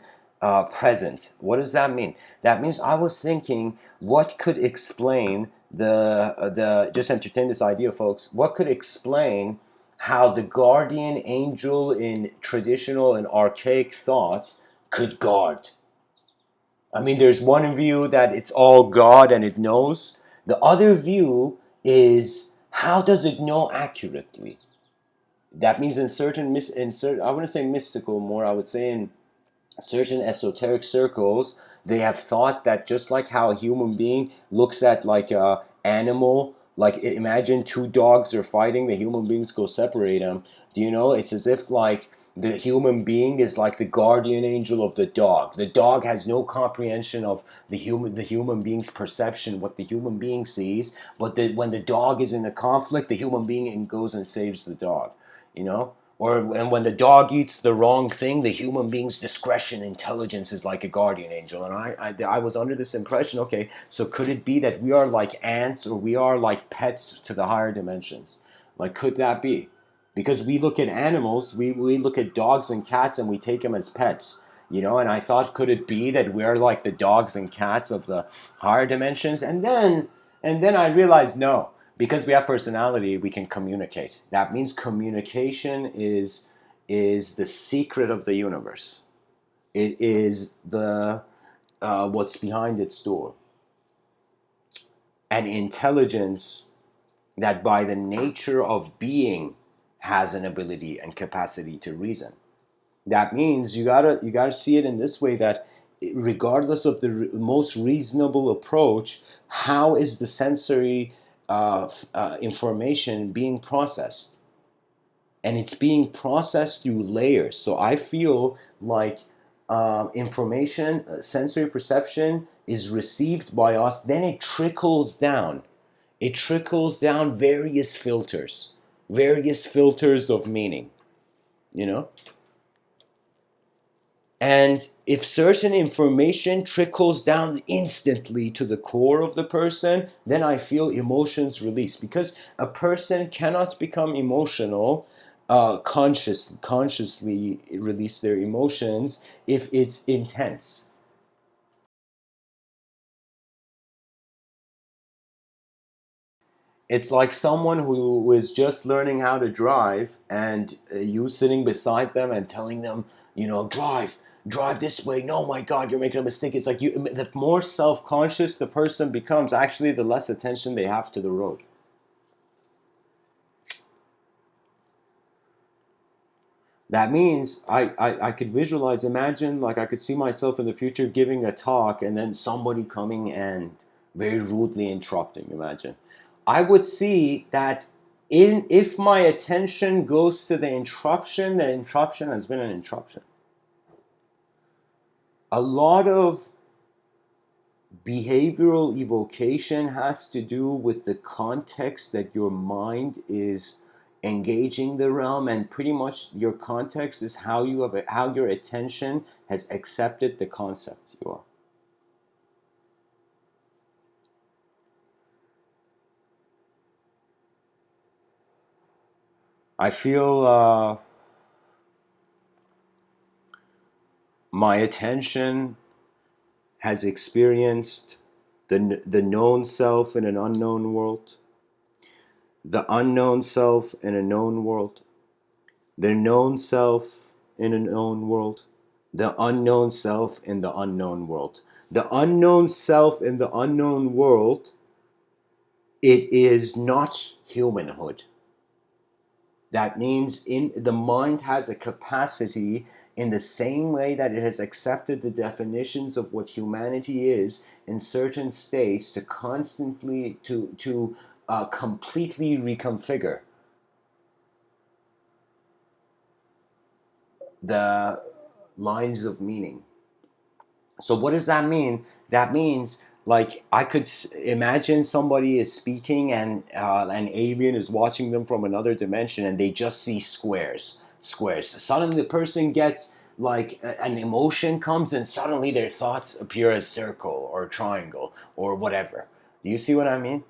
present. What does that mean? That means I was thinking, what could explain just entertain this idea, folks. What could explain how the guardian angel in traditional and archaic thought could guard? I mean, there's one view that it's all God and it knows. The other view is, how does it know accurately? That means in I wouldn't say mystical more, I would say in certain esoteric circles, they have thought that just like how a human being looks at like a animal, like imagine two dogs are fighting, the human beings go separate them. Do you know? It's as if like the human being is like the guardian angel of the dog. The dog has no comprehension of the human being's perception, what the human being sees. But when the dog is in a conflict, the human being goes and saves the dog. You know? And when the dog eats the wrong thing, the human being's discretion, intelligence is like a guardian angel. And I was under this impression, okay, so could it be that we are like ants or we are like pets to the higher dimensions? Like, could that be? Because we look at animals, we look at dogs and cats and we take them as pets. And I thought, could it be that we're like the dogs and cats of the higher dimensions? And then I realized no, because we have personality, we can communicate. That means communication is the secret of the universe. It is the what's behind its door. An intelligence that by the nature of being has an ability and capacity to reason. That means you gotta see it in this way, that regardless of the most reasonable approach, how is the sensory information being processed? And it's being processed through layers. So I feel like information, sensory perception is received by us, then it trickles down. It trickles down various filters of meaning, you know? And if certain information trickles down instantly to the core of the person, then I feel emotions release. Because a person cannot become emotional, consciously release their emotions if it's intense. It's like someone who is just learning how to drive, and you sitting beside them and telling them, drive this way. No, my God, you're making a mistake. It's like the more self-conscious the person becomes, actually, the less attention they have to the road. That means I could visualize, imagine, like I could see myself in the future giving a talk and then somebody coming and very rudely interrupting, imagine. I would see that if my attention goes to the interruption has been an interruption. A lot of behavioral evocation has to do with the context that your mind is engaging the realm, and pretty much your context is how how your attention has accepted the concept you are. I feel my attention has experienced the known self in an unknown world, the unknown self in a known world, the known self in a known world, the unknown self in the unknown world. The unknown self in the unknown world, it is not humanhood. That means in the mind has a capacity, in the same way that it has accepted the definitions of what humanity is in certain states, to constantly to completely reconfigure the lines of meaning. So what does that mean? That means, like, I could imagine somebody is speaking and an alien is watching them from another dimension, and they just see squares. Suddenly the person gets, like, an emotion comes, and suddenly their thoughts appear as circle or triangle or whatever. Do you see what I mean?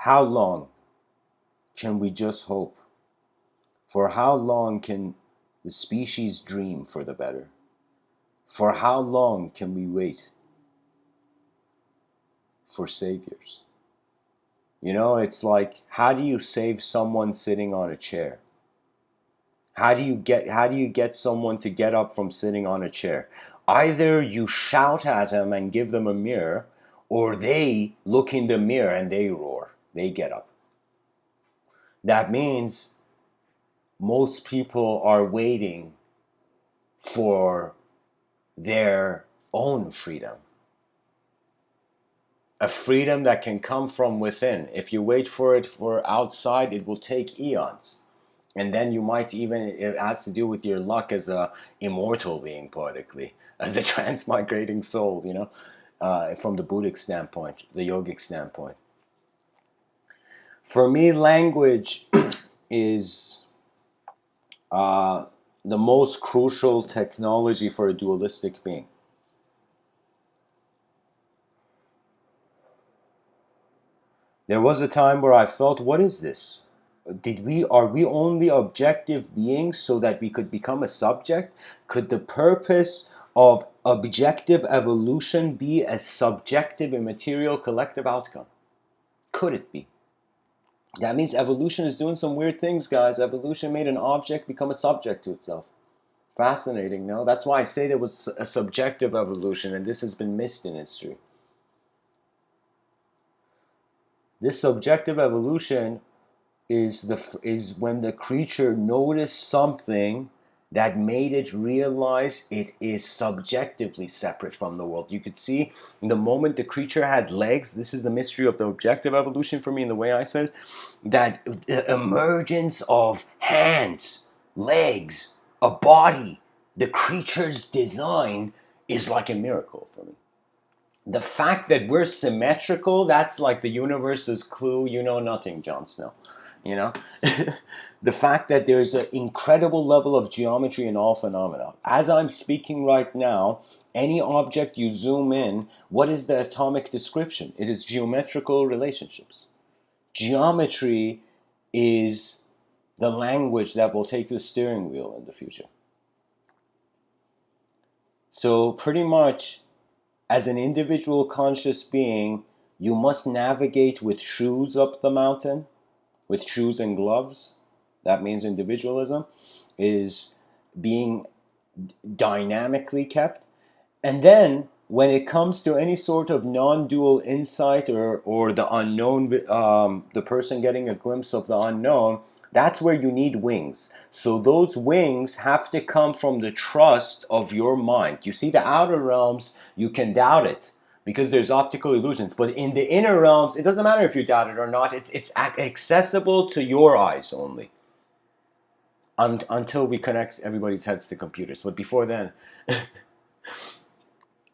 How long can we just hope? For how long can the species dream for the better? For how long can we wait for saviors? You know, it's like, how do you save someone sitting on a chair? How do you get someone to get up from sitting on a chair? Either you shout at them and give them a mirror, or they look in the mirror and they roar. They get up. That means most people are waiting for their own freedom. A freedom that can come from within. If you wait for it for outside, it will take eons. And then you might even, it has to do with your luck as a immortal being, poetically, as a transmigrating soul, from the Buddhic standpoint, the yogic standpoint. For me, language is the most crucial technology for a dualistic being. There was a time where I felt, what is this? Are we only objective beings so that we could become a subject? Could the purpose of objective evolution be a subjective immaterial collective outcome? Could it be? That means evolution is doing some weird things, guys. Evolution made an object become a subject to itself. Fascinating, no? That's why I say there was a subjective evolution, and this has been missed in history. This subjective evolution is when the creature noticed something that made it realize it is subjectively separate from the world. You could see in the moment the creature had legs, this is the mystery of the objective evolution for me in the way I said, that the emergence of hands, legs, a body, the creature's design is like a miracle for me. The fact that we're symmetrical, that's like the universe's clue. You know nothing, Jon Snow. You know? The fact that there's an incredible level of geometry in all phenomena. As I'm speaking right now, any object you zoom in, what is the atomic description? It is geometrical relationships. Geometry is the language that will take the steering wheel in the future. So pretty much, as an individual conscious being, you must navigate with shoes up the mountain, with shoes and gloves. That means individualism is being dynamically kept. And then when it comes to any sort of non-dual insight, or the unknown, the person getting a glimpse of the unknown, that's where you need wings. So those wings have to come from the trust of your mind. You see, the outer realms, you can doubt it because there's optical illusions. But in the inner realms, it doesn't matter if you doubt it or not. It's accessible to your eyes only. Until we connect everybody's heads to computers. But before then,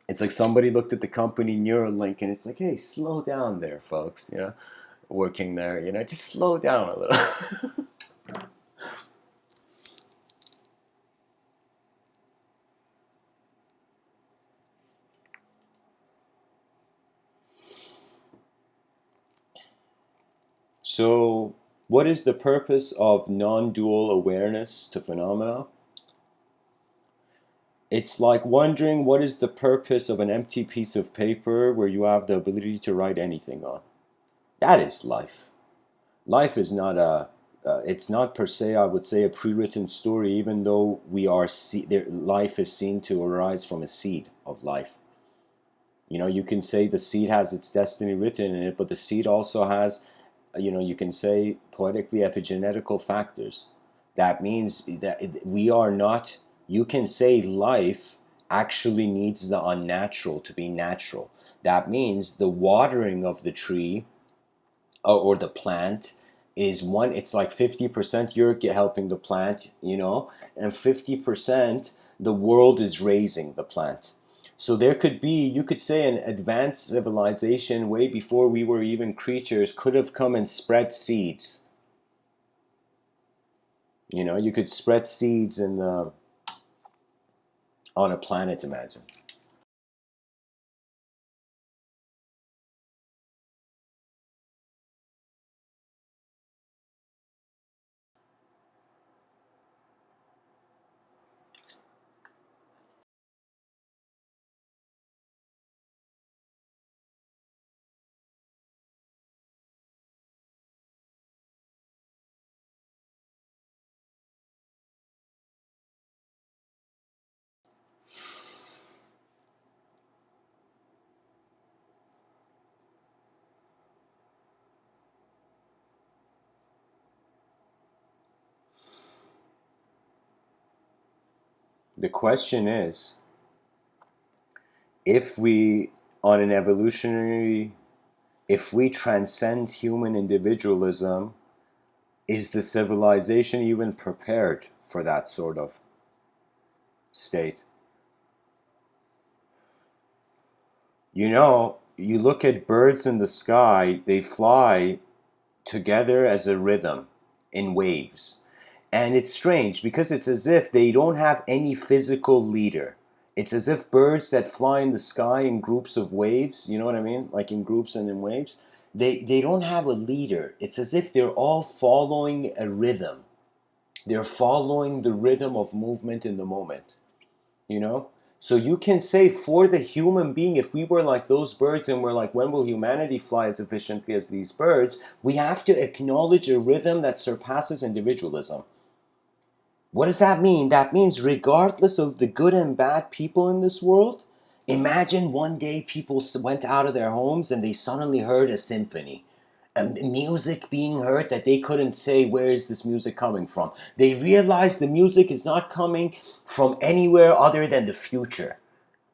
it's like somebody looked at the company Neuralink and it's like, hey, slow down there, folks, working there, just slow down a little. So, what is the purpose of non-dual awareness to phenomena? It's like wondering what is the purpose of an empty piece of paper where you have the ability to write anything on. That is life. Life is not it's not per se, I would say, a pre-written story, even though life is seen to arise from a seed of life. You can say the seed has its destiny written in it, but the seed also has, you can say poetically, epigenetical factors. That means that we are not, you can say life actually needs the unnatural to be natural. That means the watering of the tree or the plant it's like 50% you're helping the plant, and 50% the world is raising the plant. So there could be, you could say, an advanced civilization way before we were even creatures could have come and spread seeds. You could spread seeds on a planet, imagine. The question is, if we, on an evolutionary, if we transcend human individualism, is the civilization even prepared for that sort of state? You look at birds in the sky, they fly together as a rhythm in waves. And it's strange because it's as if they don't have any physical leader. It's as if birds that fly in the sky in groups of waves, you know what I mean? Like in groups and in waves, they don't have a leader. It's as if they're all following a rhythm. They're following the rhythm of movement in the moment, you know? So you can say, for the human being, if we were like those birds and we're like, when will humanity fly as efficiently as these birds? We have to acknowledge a rhythm that surpasses individualism. What does that mean? That means regardless of the good and bad people in this world, imagine one day people went out of their homes and they suddenly heard a symphony. Music being heard that they couldn't say, where is this music coming from? They realized the music is not coming from anywhere other than the future.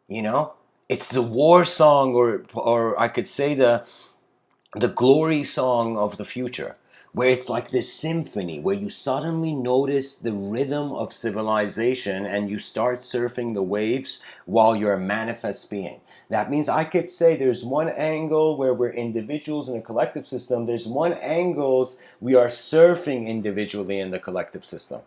It's the war song, or I could say the glory song of the future, where it's like this symphony where you suddenly notice the rhythm of civilization and you start surfing the waves while you're a manifest being. That means I could say there's one angle where we're individuals in a collective system. There's one angles we are surfing individually in the collective system.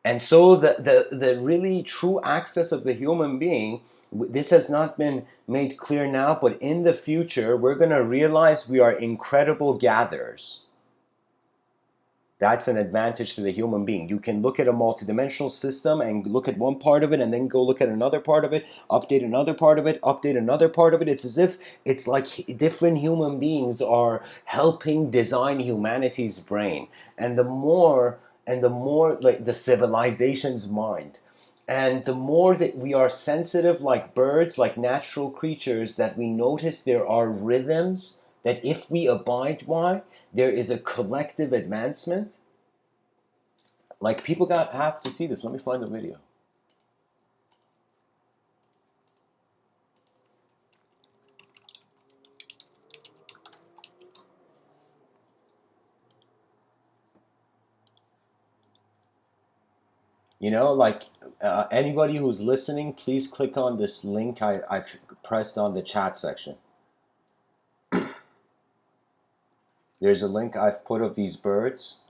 And so the really true access of the human being, this has not been made clear now, but in the future, we're going to realize we are incredible gatherers. That's an advantage to the human being. You can look at a multidimensional system and look at one part of it and then go look at another part of it, update another part of it, update another part of it. It's as if it's like different human beings are helping design humanity's brain. And the more like the civilization's mind. And the more that we are sensitive like birds, like natural creatures, that we notice there are rhythms that if we abide by, there is a collective advancement. Like people have to see this. Let me find the video. You know, like anybody who's listening, please click on this link I've pressed on the chat section. There's a link I've put of these birds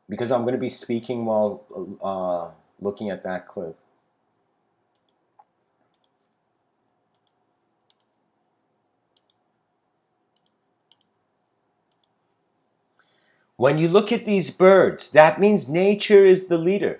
because I'm going to be speaking while looking at that clip. When you look at these birds, that means nature is the leader.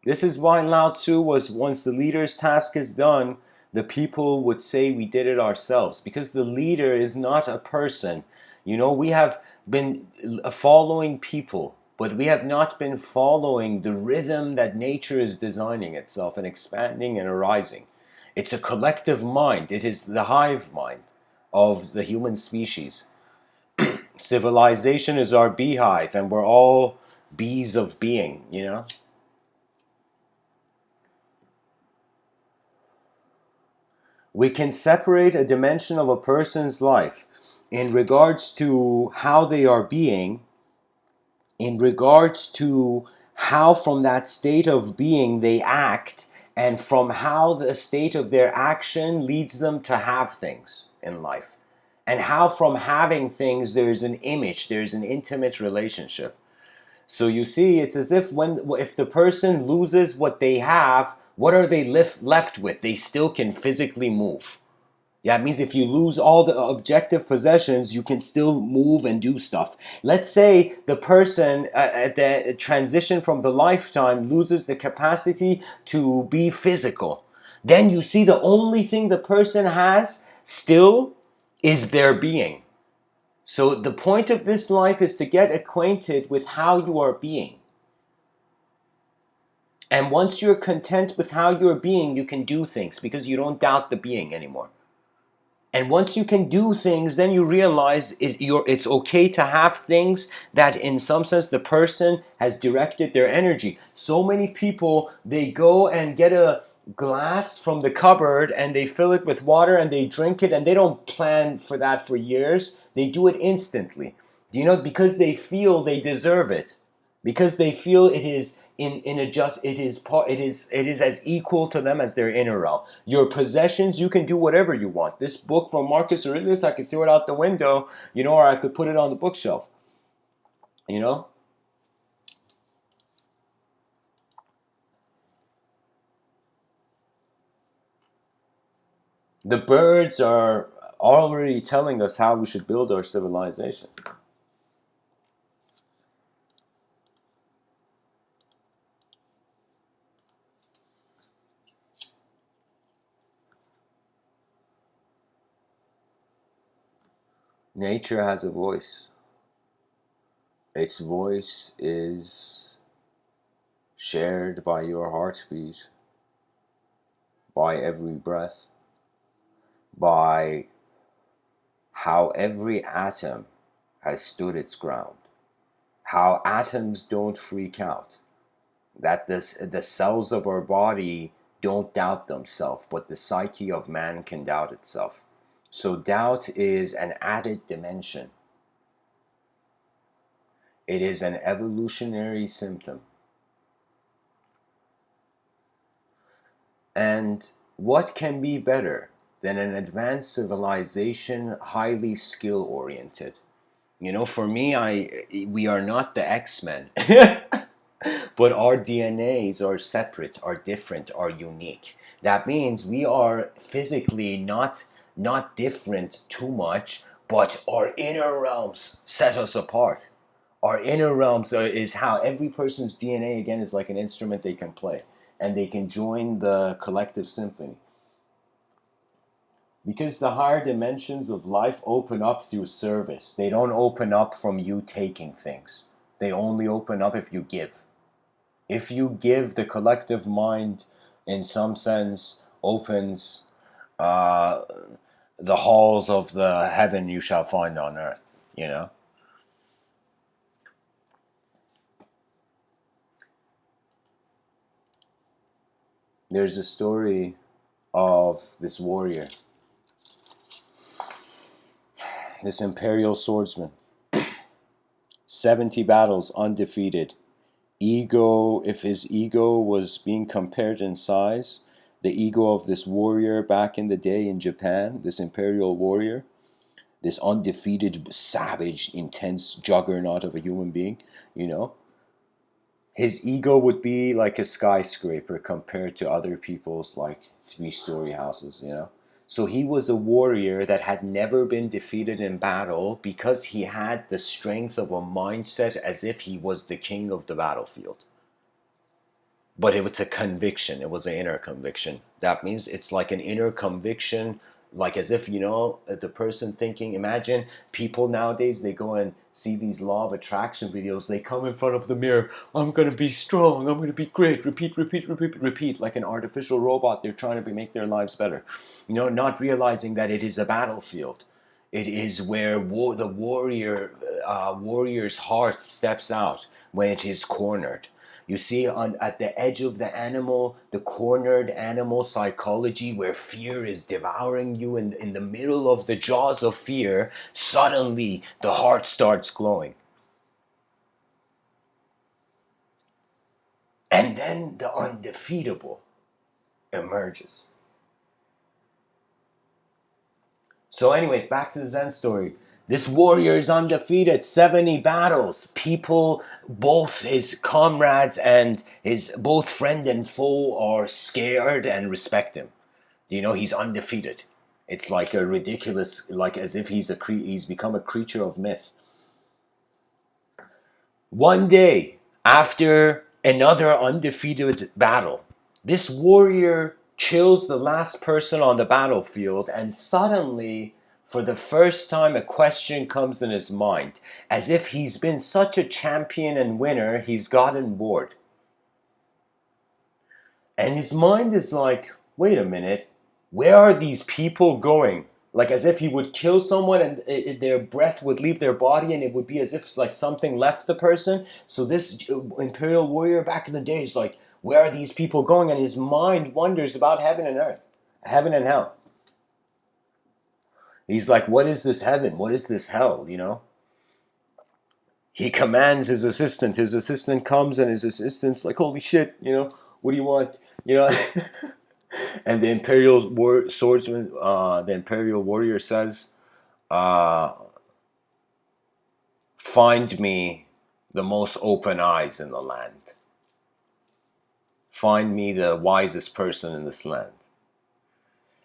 This is why Lao Tzu was, once the leader's task is done, the people would say we did it ourselves, because the leader is not a person. You know, we have been following people, but we have not been following the rhythm that nature is designing itself and expanding and arising. It's a collective mind. It is the hive mind of the human species. Civilization is our beehive, and we're all bees of being, you know? We can separate a dimension of a person's life in regards to how they are being, in regards to how from that state of being they act, and from how the state of their action leads them to have things in life. And how from having things there's an image, there's an intimate relationship. So you see, it's as if the person loses what they have, what are they left with? They still can physically move. Yeah, it means if you lose all the objective possessions, you can still move and do stuff. Let's say the person at the transition from the lifetime loses the capacity to be physical. Then you see the only thing the person has still is their being. So the point of this life is to get acquainted with how you are being. And once you're content with how you're being, you can do things because you don't doubt the being anymore. And once you can do things, then you realize it's okay to have things that in some sense the person has directed their energy. So many people, they go and get a glass from the cupboard and they fill it with water and they drink it, and they don't plan for that for years. They do it instantly. Do you know? Because they feel they deserve it. Because they feel it is it is as equal to them as their inner realm. Your possessions, you can do whatever you want. This book from Marcus Aurelius, I could throw it out the window, you know, or I could put it on the bookshelf. You know? The birds are already telling us how we should build our civilization. Nature has a voice. Its voice is shared by your heartbeat, by every breath, by how every atom has stood its ground, how atoms don't freak out, that the cells of our body don't doubt themselves, but the psyche of man can doubt itself. So doubt is an added dimension. It is an evolutionary symptom. And What can be better than an advanced civilization, highly skill oriented? You know, for me, we are not the X-Men, but our DNAs are separate, are different, are unique. That means we are physically not different too much, but our inner realms set us apart. Our inner realms is how every person's DNA again is like an instrument they can play, and they can join the collective symphony. Because the higher dimensions of life open up through service. They don't open up from you taking things. They only open up if you give. If you give, the collective mind, in some sense, opens uh, the halls of the heaven you shall find on earth, you know? There's a story of this warrior, this imperial swordsman, 70 battles undefeated. Ego, if his ego was being compared in size, the ego of this warrior back in the day in Japan, this imperial warrior, this undefeated, savage, intense juggernaut of a human being, you know, his ego would be like a skyscraper compared to other people's like 3-story houses, you know. So he was a warrior that had never been defeated in battle because he had the strength of a mindset as if he was the king of the battlefield. But it was a conviction. It was an inner conviction. That means it's like an inner conviction, like as if, you know, the person thinking, imagine people nowadays, they go and see these law of attraction videos. They come in front of the mirror. I'm going to be strong. I'm going to be great. Repeat, repeat, repeat, repeat, like an artificial robot. They're trying to make their lives better. You know, not realizing that it is a battlefield. It is where the warrior's heart steps out when it is cornered. You see, at the edge of the animal, the cornered animal psychology, where fear is devouring you, in the middle of the jaws of fear, suddenly the heart starts glowing. And then the undefeatable emerges. So, anyways, back to the Zen story. This warrior is undefeated, 70 battles. People, both his comrades and his both friend and foe, are scared and respect him. You know, he's undefeated. It's like a ridiculous, like as if he's become a creature of myth. One day, after another undefeated battle, this warrior kills the last person on the battlefield, and suddenly, for the first time, a question comes in his mind. As if he's been such a champion and winner, he's gotten bored. And his mind is like, wait a minute, where are these people going? Like as if he would kill someone and their breath would leave their body and it would be as if like something left the person. So this imperial warrior back in the day is like, where are these people going? And his mind wonders about heaven and earth, heaven and hell. He's like, what is this heaven? What is this hell? You know? He commands his assistant. His assistant comes and his assistant's like, holy shit, you know, what do you want? You know? And the swordsman, the imperial warrior says, uh, "Find me the most open eyes in the land. Find me the wisest person in this land."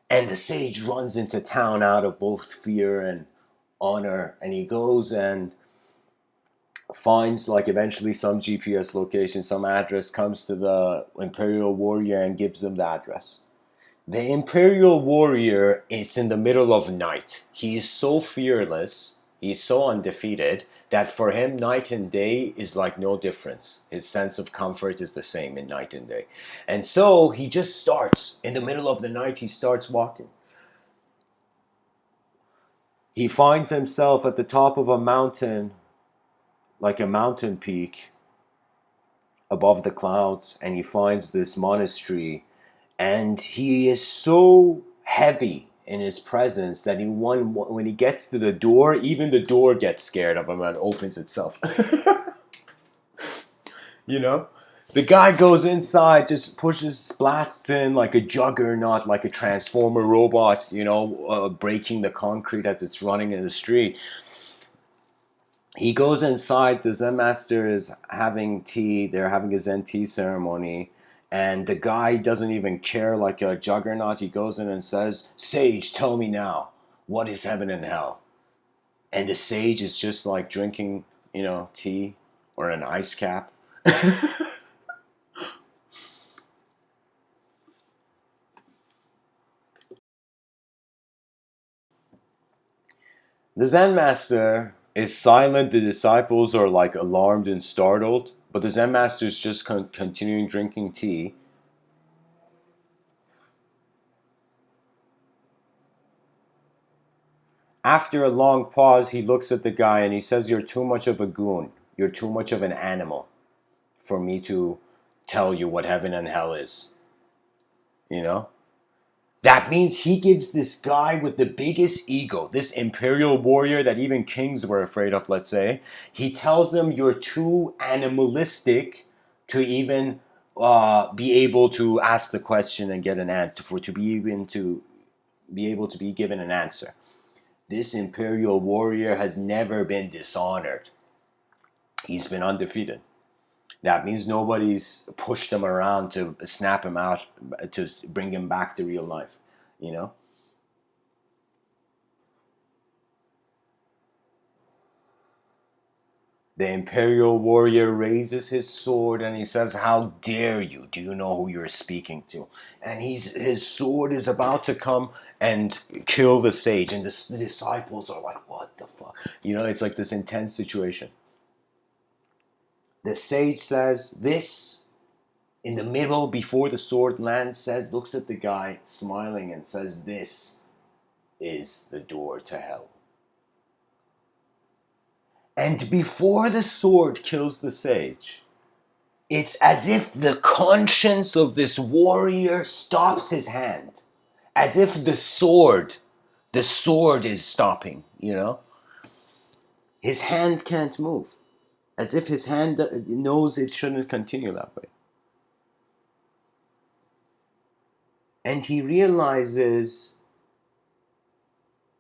And the sage runs into town out of both fear and honor, and he goes and finds like eventually some GPS location, some address, comes to the imperial warrior and gives him the address. The imperial warrior, it's in the middle of night. He is so fearless, he's so undefeated, that for him night and day is like no difference. His sense of comfort is the same in night and day. And so he just starts, in the middle of the night, he starts walking. He finds himself at the top of a mountain, like a mountain peak above the clouds, and he finds this monastery, and he is so heavy in his presence that when he gets to the door, even the door gets scared of him and opens itself. You know? The guy goes inside, just pushes, blasts in like a juggernaut, like a transformer robot, breaking the concrete as it's running in the street. He goes inside. The Zen master is having tea. They're having a Zen tea ceremony. And the guy doesn't even care, like a juggernaut. He goes in and says, "Sage, tell me now, what is heaven and hell?" And the sage is just like drinking, tea or an ice cap. The Zen master is silent. The disciples are like alarmed and startled. But the Zen master is just continuing drinking tea. After a long pause, he looks at the guy and he says, "You're too much of a goon. You're too much of an animal for me to tell you what heaven and hell is." You know? That means he gives this guy with the biggest ego, this imperial warrior that even kings were afraid of, let's say, he tells him, "You're too animalistic to even be able to ask the question and get an answer, for to be even to be able to be given an answer. This imperial warrior has never been dishonored. He's been undefeated. That means nobody's pushed him around to snap him out, to bring him back to real life, you know?" The imperial warrior raises his sword and he says, "How dare you? Do you know who you're speaking to?" And his sword is about to come and kill the sage. And the disciples are like, "What the fuck?" It's like this intense situation. The sage says this in the middle before the sword lands, looks at the guy smiling and says, "This is the door to hell." And before the sword kills the sage, it's as if the conscience of this warrior stops his hand. As if the sword is stopping. His hand can't move. As if his hand knows it shouldn't continue that way. And he realizes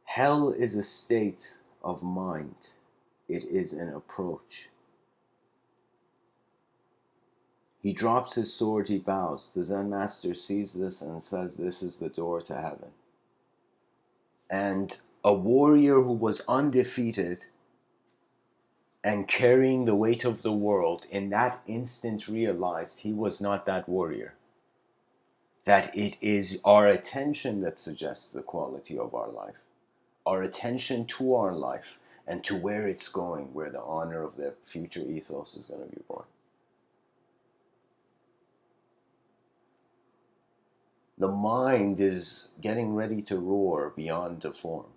hell is a state of mind. It is an approach. He drops his sword, he bows. The Zen master sees this and says, "This is the door to heaven." And a warrior who was undefeated and carrying the weight of the world in that instant realized he was not that warrior. That it is our attention that suggests the quality of our life. Our attention to our life and to where it's going, where the honor of the future ethos is going to be born. The mind is getting ready to roar beyond the form.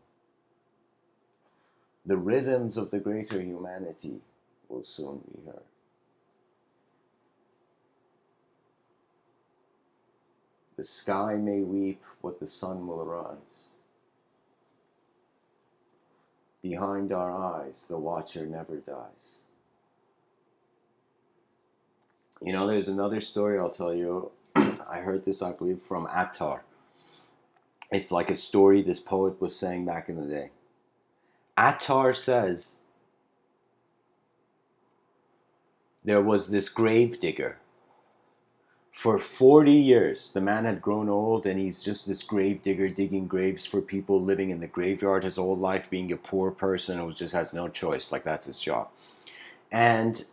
The rhythms of the greater humanity will soon be heard. The sky may weep, but the sun will rise. Behind our eyes, the watcher never dies. There's another story I'll tell you. I heard this, I believe, from Attar. It's like a story this poet was saying back in the day. Attar says there was this grave digger. For 40 years, the man had grown old and he's just this grave digger digging graves for people living in the graveyard his whole life, being a poor person who just has no choice. Like, that's his job. And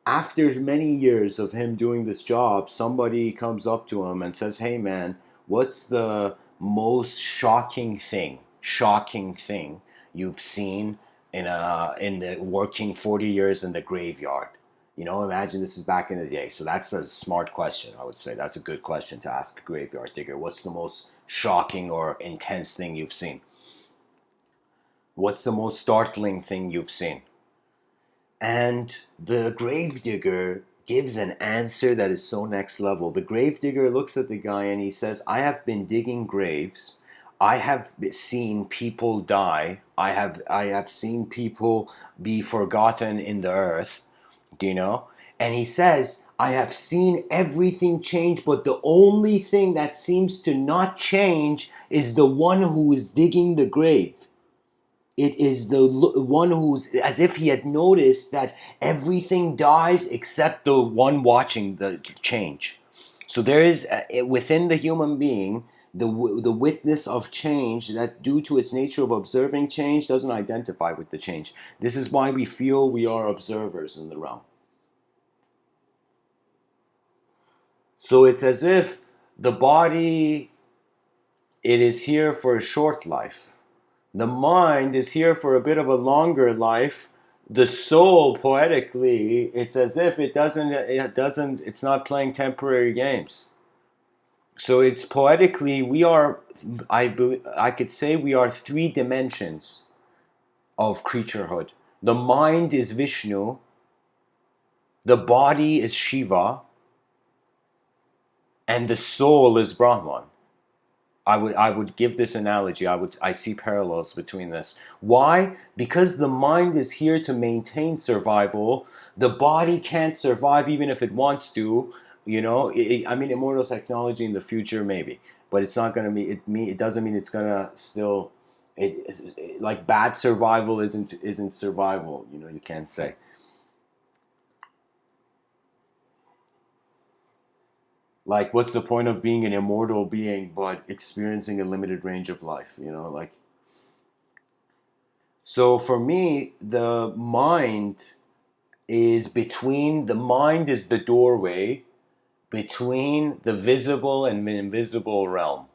after many years of him doing this job, somebody comes up to him and says, "Hey man, what's the most shocking thing you've seen in the working 40 years in the graveyard?" Imagine this is back in the day. So that's a smart question, I would say. That's a good question to ask a graveyard digger. What's the most shocking or intense thing you've seen? What's the most startling thing you've seen? And the gravedigger gives an answer that is so next level. The gravedigger looks at the guy and he says, "I have been digging graves. I have seen people die. I have seen people be forgotten in the earth, do you know? And he says, I have seen everything change, but the only thing that seems to not change is the one who is digging the grave. It is the one who's, as if he had noticed that everything dies except the one watching the change. So there is within the human being the witness of change that, due to its nature of observing change, doesn't identify with the change. This is why we feel we are observers in the realm. So it's as if the body, it is here for a short life. The mind is here for a bit of a longer life. The soul, poetically, it's as if it's not playing temporary games. So it's poetically, I could say we are three dimensions of creaturehood. The mind is Vishnu, the body is Shiva, and the soul is Brahman. I would give this analogy. I see parallels between this. Why? Because the mind is here to maintain survival. The body can't survive even if it wants to. I mean, immortal technology in the future maybe, but it's not gonna be. It doesn't mean it's gonna still. Like bad survival isn't survival. You can't say. Like, what's the point of being an immortal being but experiencing a limited range of life? Like. So for me, the mind is the doorway between the visible and invisible realm.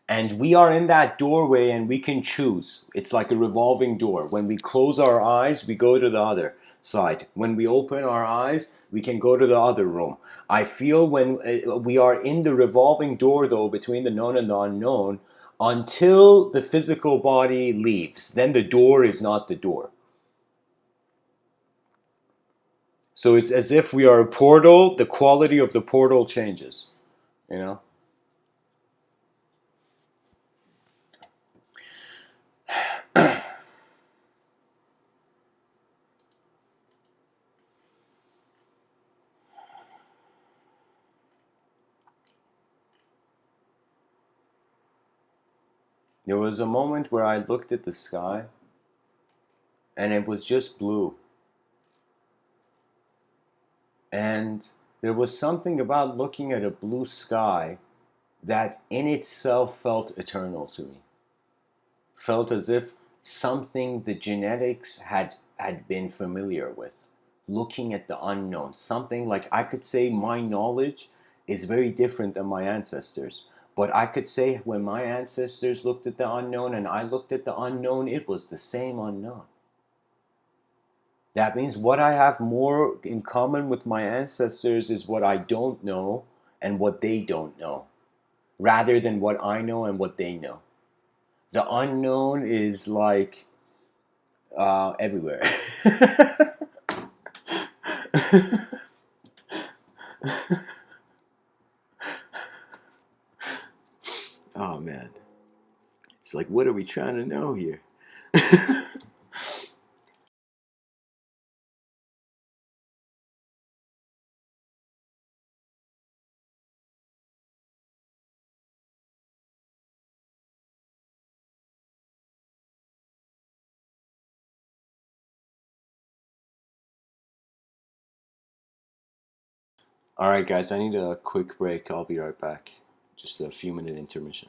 And we are in that doorway and we can choose. It's like a revolving door. When we close our eyes, we go to the other side. When we open our eyes, we can go to the other room. I feel when we are in the revolving door, though, between the known and the unknown, until the physical body leaves, then the door is not the door. So it's as if we are a portal, the quality of the portal changes, you know? There was a moment where I looked at the sky and it was just blue. And there was something about looking at a blue sky that in itself felt eternal to me. Felt as if something the genetics had been familiar with. Looking at the unknown. Something like, I could say my knowledge is very different than my ancestors. But I could say when my ancestors looked at the unknown and I looked at the unknown, it was the same unknown. That means what I have more in common with my ancestors is what I don't know and what they don't know, rather than what I know and what they know. The unknown is like everywhere. Oh man. It's like, what are we trying to know here? All right, guys, I need a quick break. I'll be right back. Just a few minute intermission.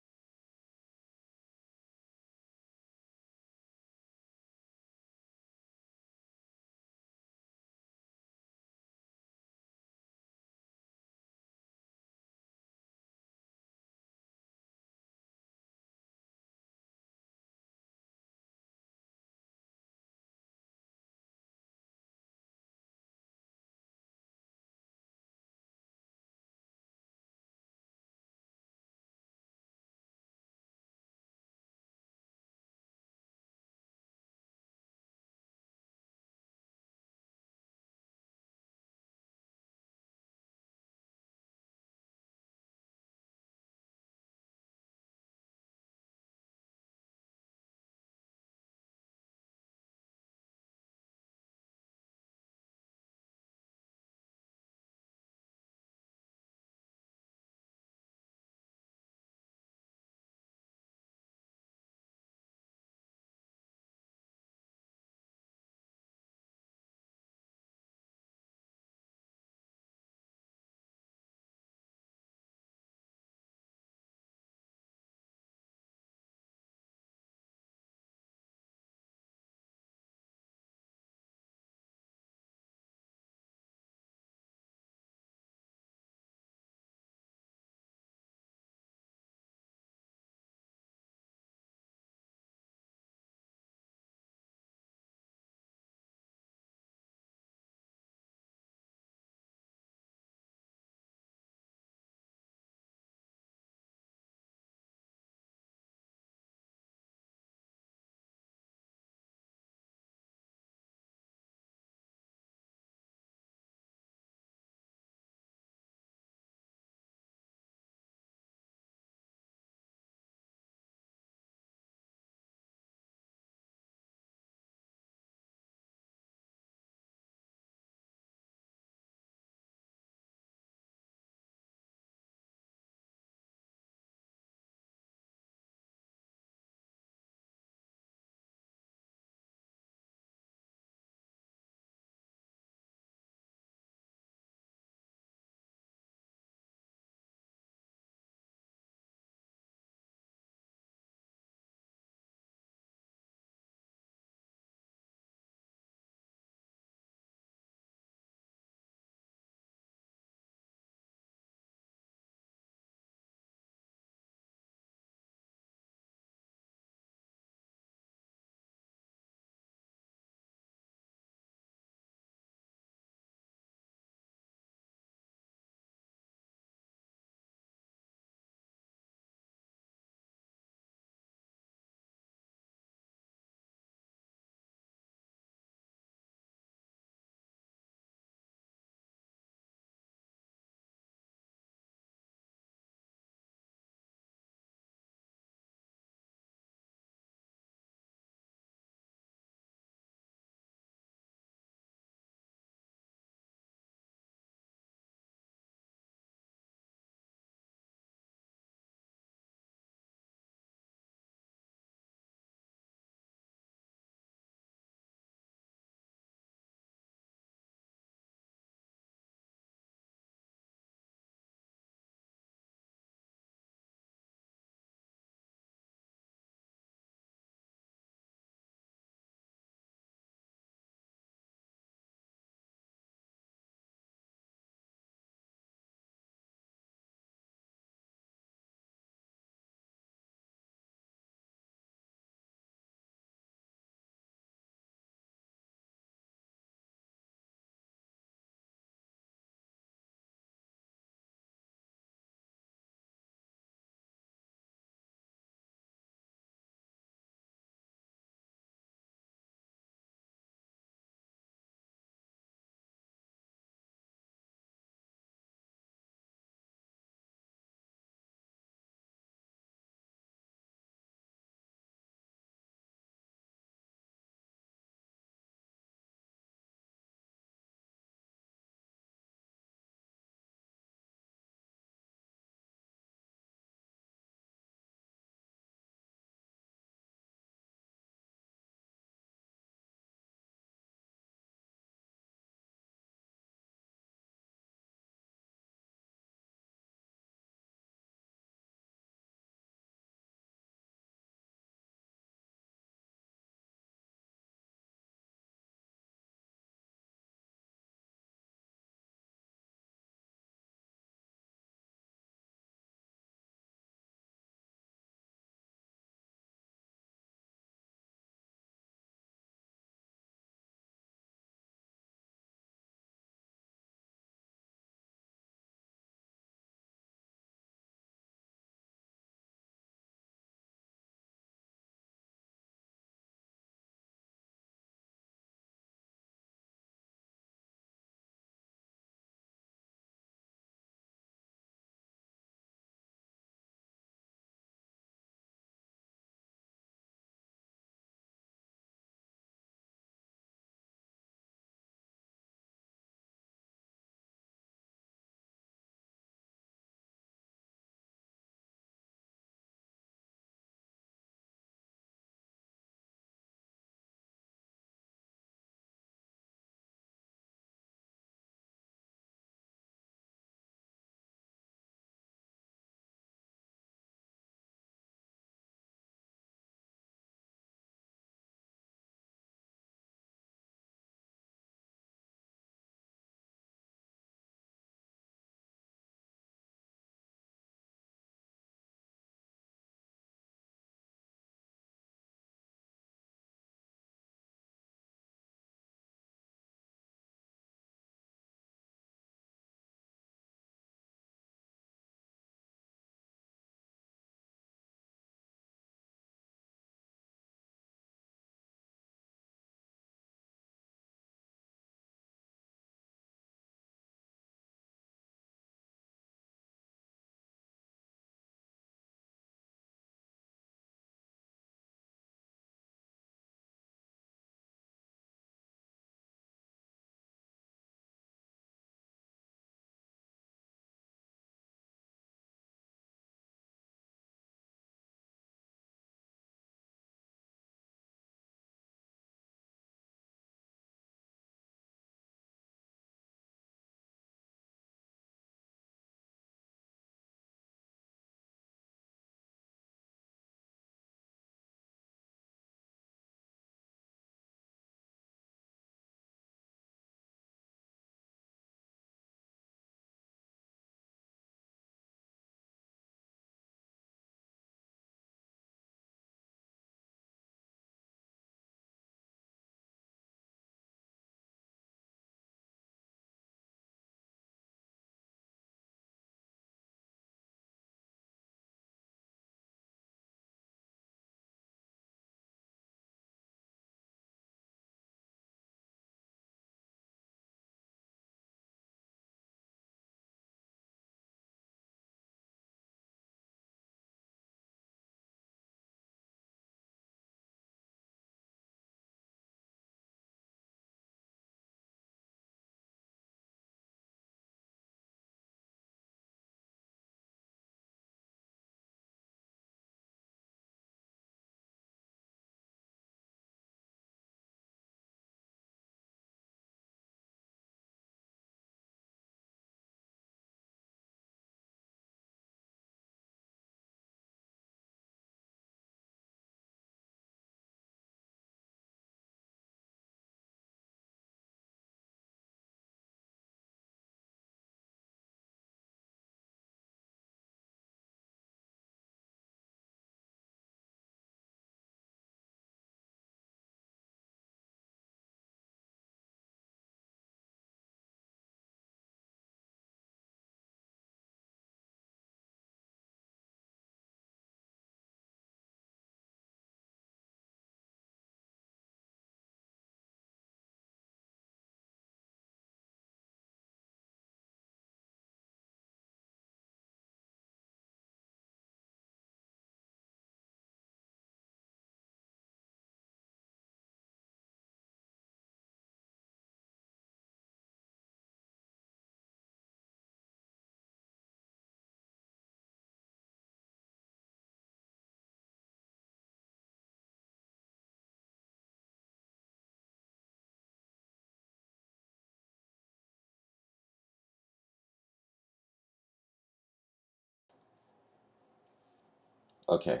Okay.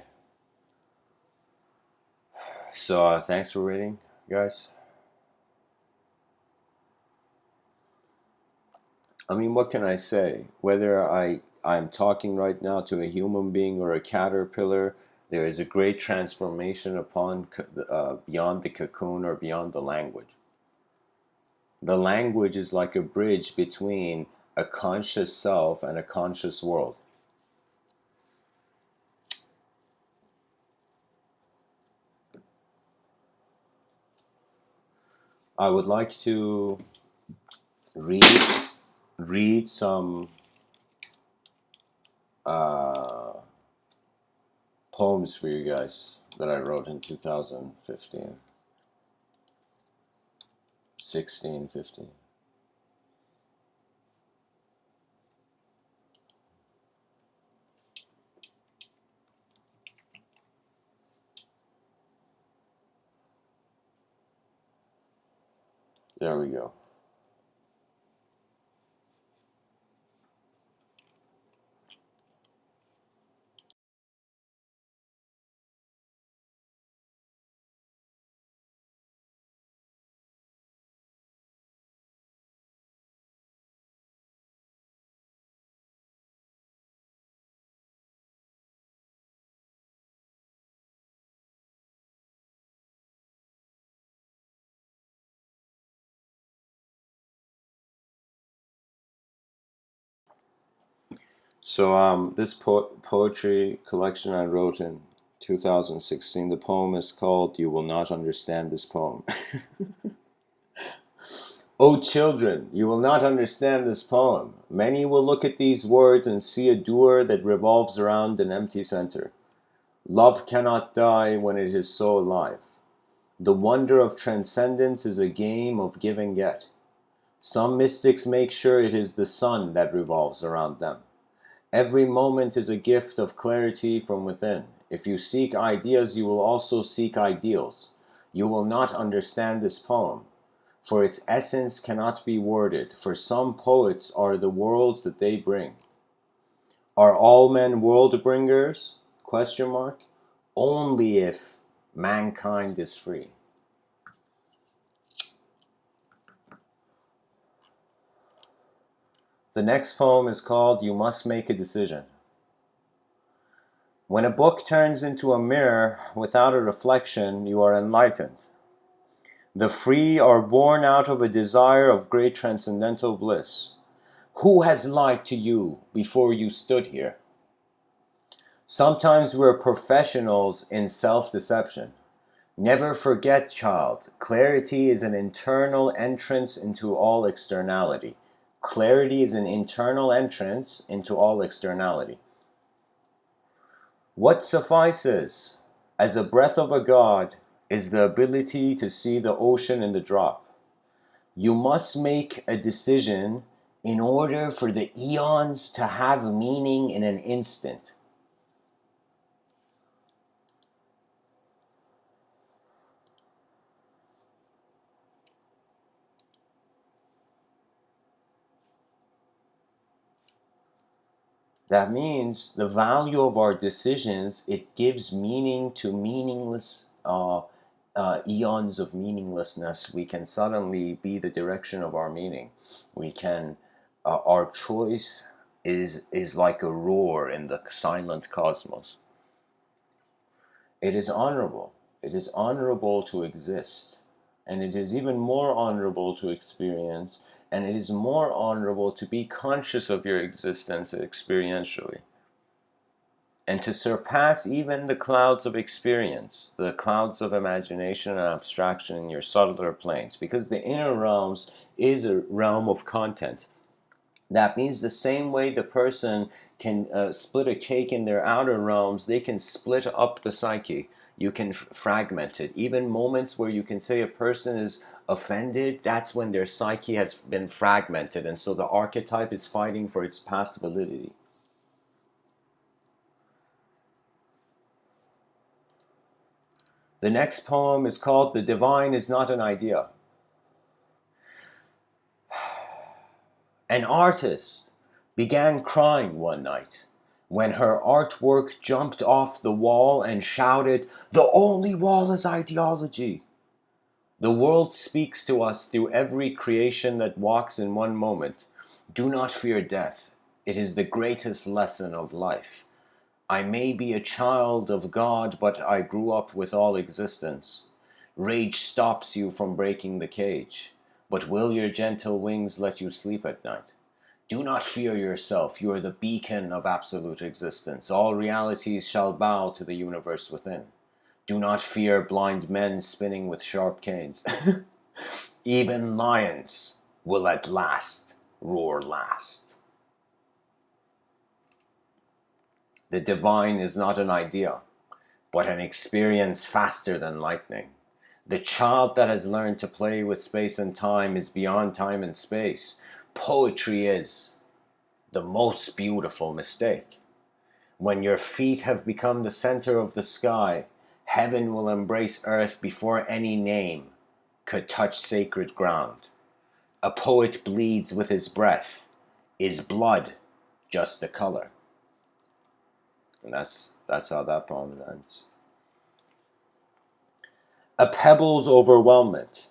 So thanks for reading, guys. I mean, what can I say? Whether I'm talking right now to a human being or a caterpillar, there is a great transformation upon beyond the cocoon or beyond the language. The language is like a bridge between a conscious self and a conscious world. I would like to read some uh, poems for you guys that I wrote in 2015, 16, 15. There we go. So this poetry collection I wrote in 2016. The poem is called "You Will Not Understand This Poem." O children, you will not understand this poem. Many will look at these words and see a doer that revolves around an empty center. Love cannot die when it is so alive. The wonder of transcendence is a game of give and get. Some mystics make sure it is the sun that revolves around them. Every moment is a gift of clarity from within. If you seek ideas, you will also seek ideals. You will not understand this poem, for its essence cannot be worded, for some poets are the worlds that they bring. Are all men world bringers? Question mark. Only if mankind is free. The next poem is called You Must Make a Decision. When a book turns into a mirror without a reflection, you are enlightened. The free are born out of a desire of great transcendental bliss. Who has lied to you before you stood here? Sometimes we're professionals in self-deception. Never forget, child, clarity is an internal entrance into all externality. Clarity is an internal entrance into all externality. What suffices as a breath of a god is the ability to see the ocean in the drop. You must make a decision in order for the eons to have meaning in an instant. That means the value of our decisions, it gives meaning to meaningless eons of meaninglessness. We can suddenly be the direction of our meaning. We can, our choice is like a roar in the silent cosmos. It is honorable. It is honorable to exist. And it is even more honorable to experience. And it is more honorable to be conscious of your existence experientially. And to surpass even the clouds of experience, the clouds of imagination and abstraction in your subtler planes. Because the inner realms is a realm of content. That means the same way the person can split a cake in their outer realms, they can split up the psyche. You can fragment it. Even moments where you can say a person is offended, that's when their psyche has been fragmented. And so the archetype is fighting for its past validity. The next poem is called The Divine is Not an Idea. An artist began crying one night when her artwork jumped off the wall and shouted, "The only wall is ideology." The world speaks to us through every creation that walks in one moment. Do not fear death. It is the greatest lesson of life. I may be a child of God, but I grew up with all existence. Rage stops you from breaking the cage, but will your gentle wings let you sleep at night? Do not fear yourself. You are the beacon of absolute existence. All realities shall bow to the universe within. Do not fear blind men spinning with sharp canes. Even lions will at last roar last. The divine is not an idea, but an experience faster than lightning. The child that has learned to play with space and time is beyond time and space. Poetry is the most beautiful mistake. When your feet have become the center of the sky, heaven will embrace earth before any name could touch sacred ground. A poet bleeds with his breath. Is blood just a color? And that's how that poem ends. A pebble's overwhelmment.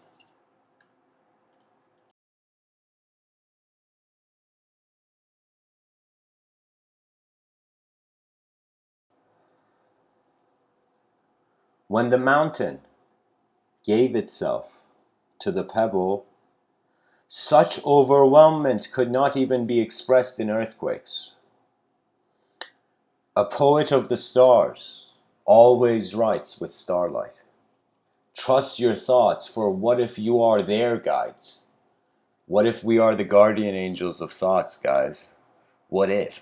When the mountain gave itself to the pebble, such overwhelmment could not even be expressed in earthquakes. A poet of the stars always writes with starlight. Trust your thoughts, for what if you are their guides? What if we are the guardian angels of thoughts, guys? What if?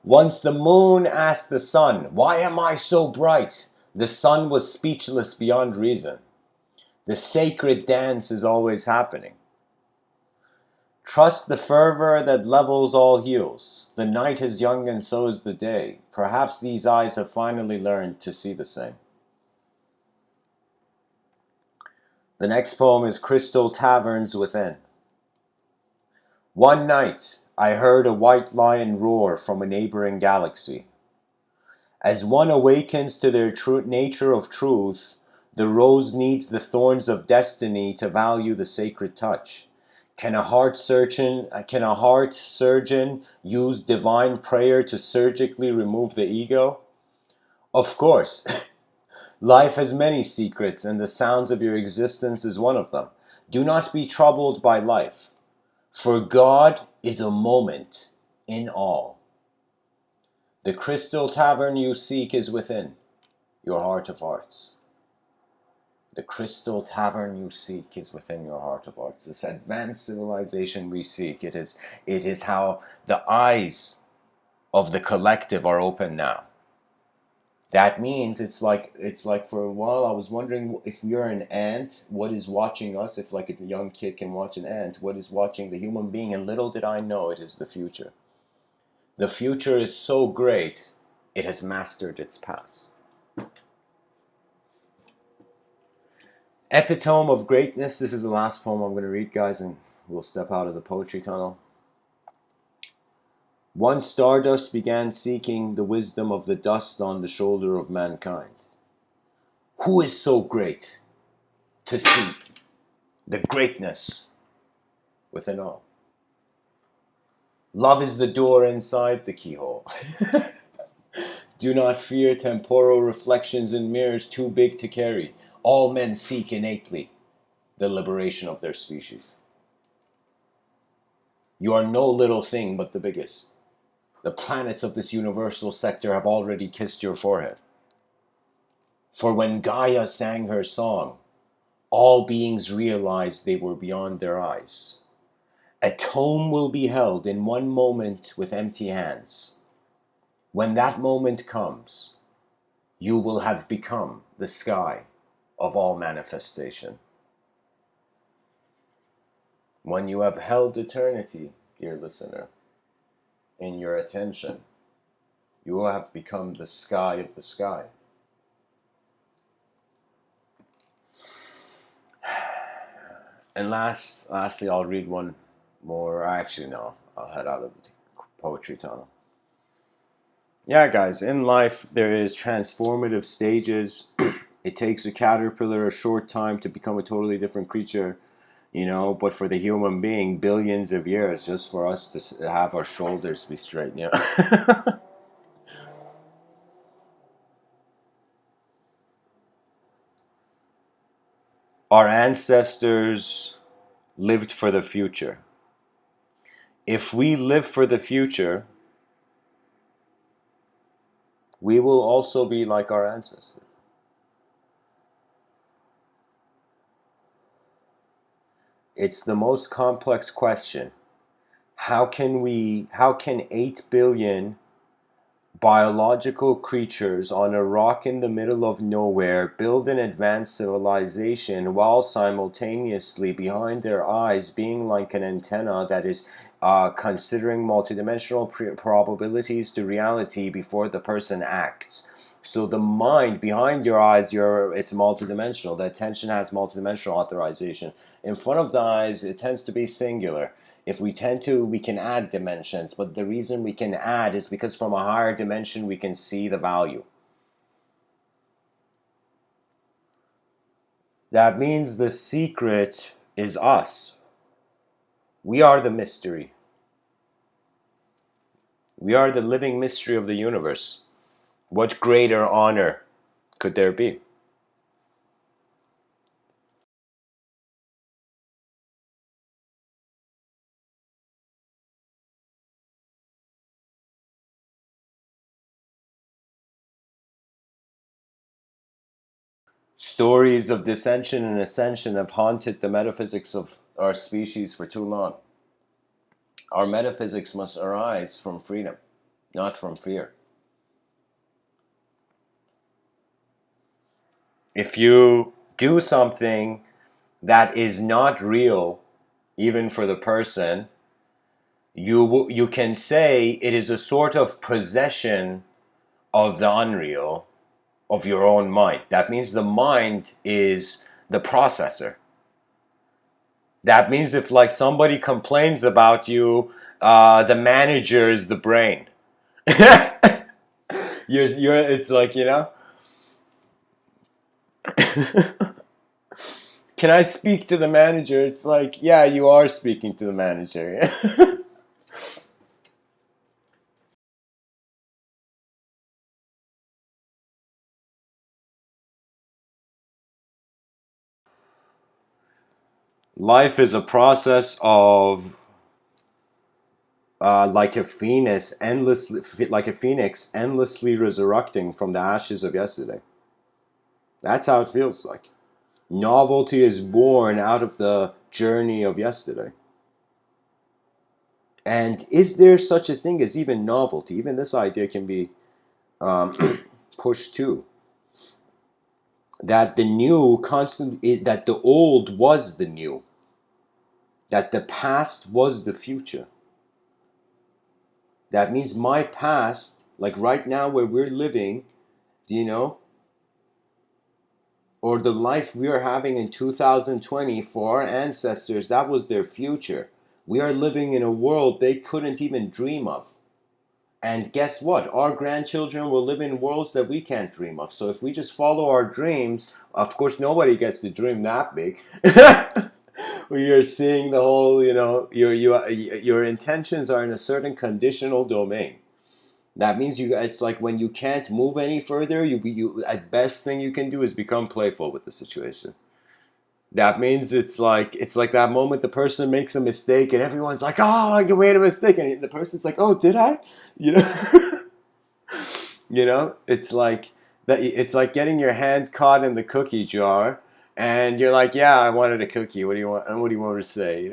Once the moon asked the sun, "Why am I so bright?" The sun was speechless beyond reason. The sacred dance is always happening. Trust the fervor that levels all heals. The night is young and so is the day. Perhaps these eyes have finally learned to see the same. The next poem is Crystal Taverns Within. One night, I heard a white lion roar from a neighboring galaxy. As one awakens to their true nature of truth, the rose needs the thorns of destiny to value the sacred touch. Can a heart surgeon use divine prayer to surgically remove the ego? Of course. Life has many secrets, and the sounds of your existence is one of them. Do not be troubled by life, for God is a moment in all. The crystal tavern you seek is within your heart of hearts. The crystal tavern you seek is within your heart of hearts. This advanced civilization we seek, it is how the eyes of the collective are open now. That means it's like for a while I was wondering if you're an ant, what is watching us? If like a young kid can watch an ant, what is watching the human being? And little did I know it is the future. The future is so great, it has mastered its past. Epitome of greatness. This is the last poem I'm going to read, guys, and we'll step out of the poetry tunnel. One stardust began seeking the wisdom of the dust on the shoulder of mankind. Who is so great to seek the greatness within all? Love is the door inside the keyhole. Do not fear temporal reflections in mirrors too big to carry. All men seek innately the liberation of their species. You are no little thing but the biggest. The planets of this universal sector have already kissed your forehead. For when Gaia sang her song, all beings realized they were beyond their eyes. A tome will be held in one moment with empty hands. When that moment comes, you will have become the sky of all manifestation. When you have held eternity, dear listener, in your attention, you will have become the sky of the sky. And lastly, I'll read one more. Actually, no, I'll head out of the poetry tunnel. Yeah, guys, in life there is transformative stages. It takes a caterpillar a short time to become a totally different creature, but for the human being, billions of years just for us to have our shoulders be straight, Our ancestors lived for the future. If we live for the future, we will also be like our ancestors. It's the most complex question. How can 8 billion biological creatures on a rock in the middle of nowhere build an advanced civilization while simultaneously behind their eyes being like an antenna that is considering multidimensional probabilities to reality before the person acts? So the mind behind your eyes, it's multidimensional. The attention has multidimensional authorization. In front of the eyes, it tends to be singular. If we tend to, we can add dimensions, but the reason we can add is because from a higher dimension we can see the value. That means the secret is us. We are the mystery. We are the living mystery of the universe. What greater honor could there be? Stories of dissension and ascension have haunted the metaphysics of our species for too long. Our metaphysics must arise from freedom, not from fear. If you do something that is not real, even for the person, you can say it is a sort of possession of the unreal of your own mind. That means the mind is the processor. That means if like somebody complains about you, the manager is the brain. It's like, can I speak to the manager? It's like, yeah, you are speaking to the manager. Life is a process of like a phoenix endlessly resurrecting from the ashes of yesterday. That's how it feels like. Novelty is born out of the journey of yesterday. And is there such a thing as even novelty? Even this idea can be pushed too. That the new constantly, that the old was the new, that the past was the future. That means my past, like right now where we're living, you know, or the life we are having in 2020 for our ancestors, that was their future. We are living in a world they couldn't even dream of. And guess what? Our grandchildren will live in worlds that we can't dream of. So if we just follow our dreams, of course, nobody gets to dream that big. We are seeing the whole, your intentions are in a certain conditional domain. That means it's like when you can't move any further, you at best thing you can do is become playful with the situation. That means it's like that moment the person makes a mistake and everyone's like, "Oh, you made a mistake," and the person's like, "Oh, did I?" You know, it's like that. It's like getting your hand caught in the cookie jar, and you're like, "Yeah, I wanted a cookie. What do you want? And what do you want me to say?"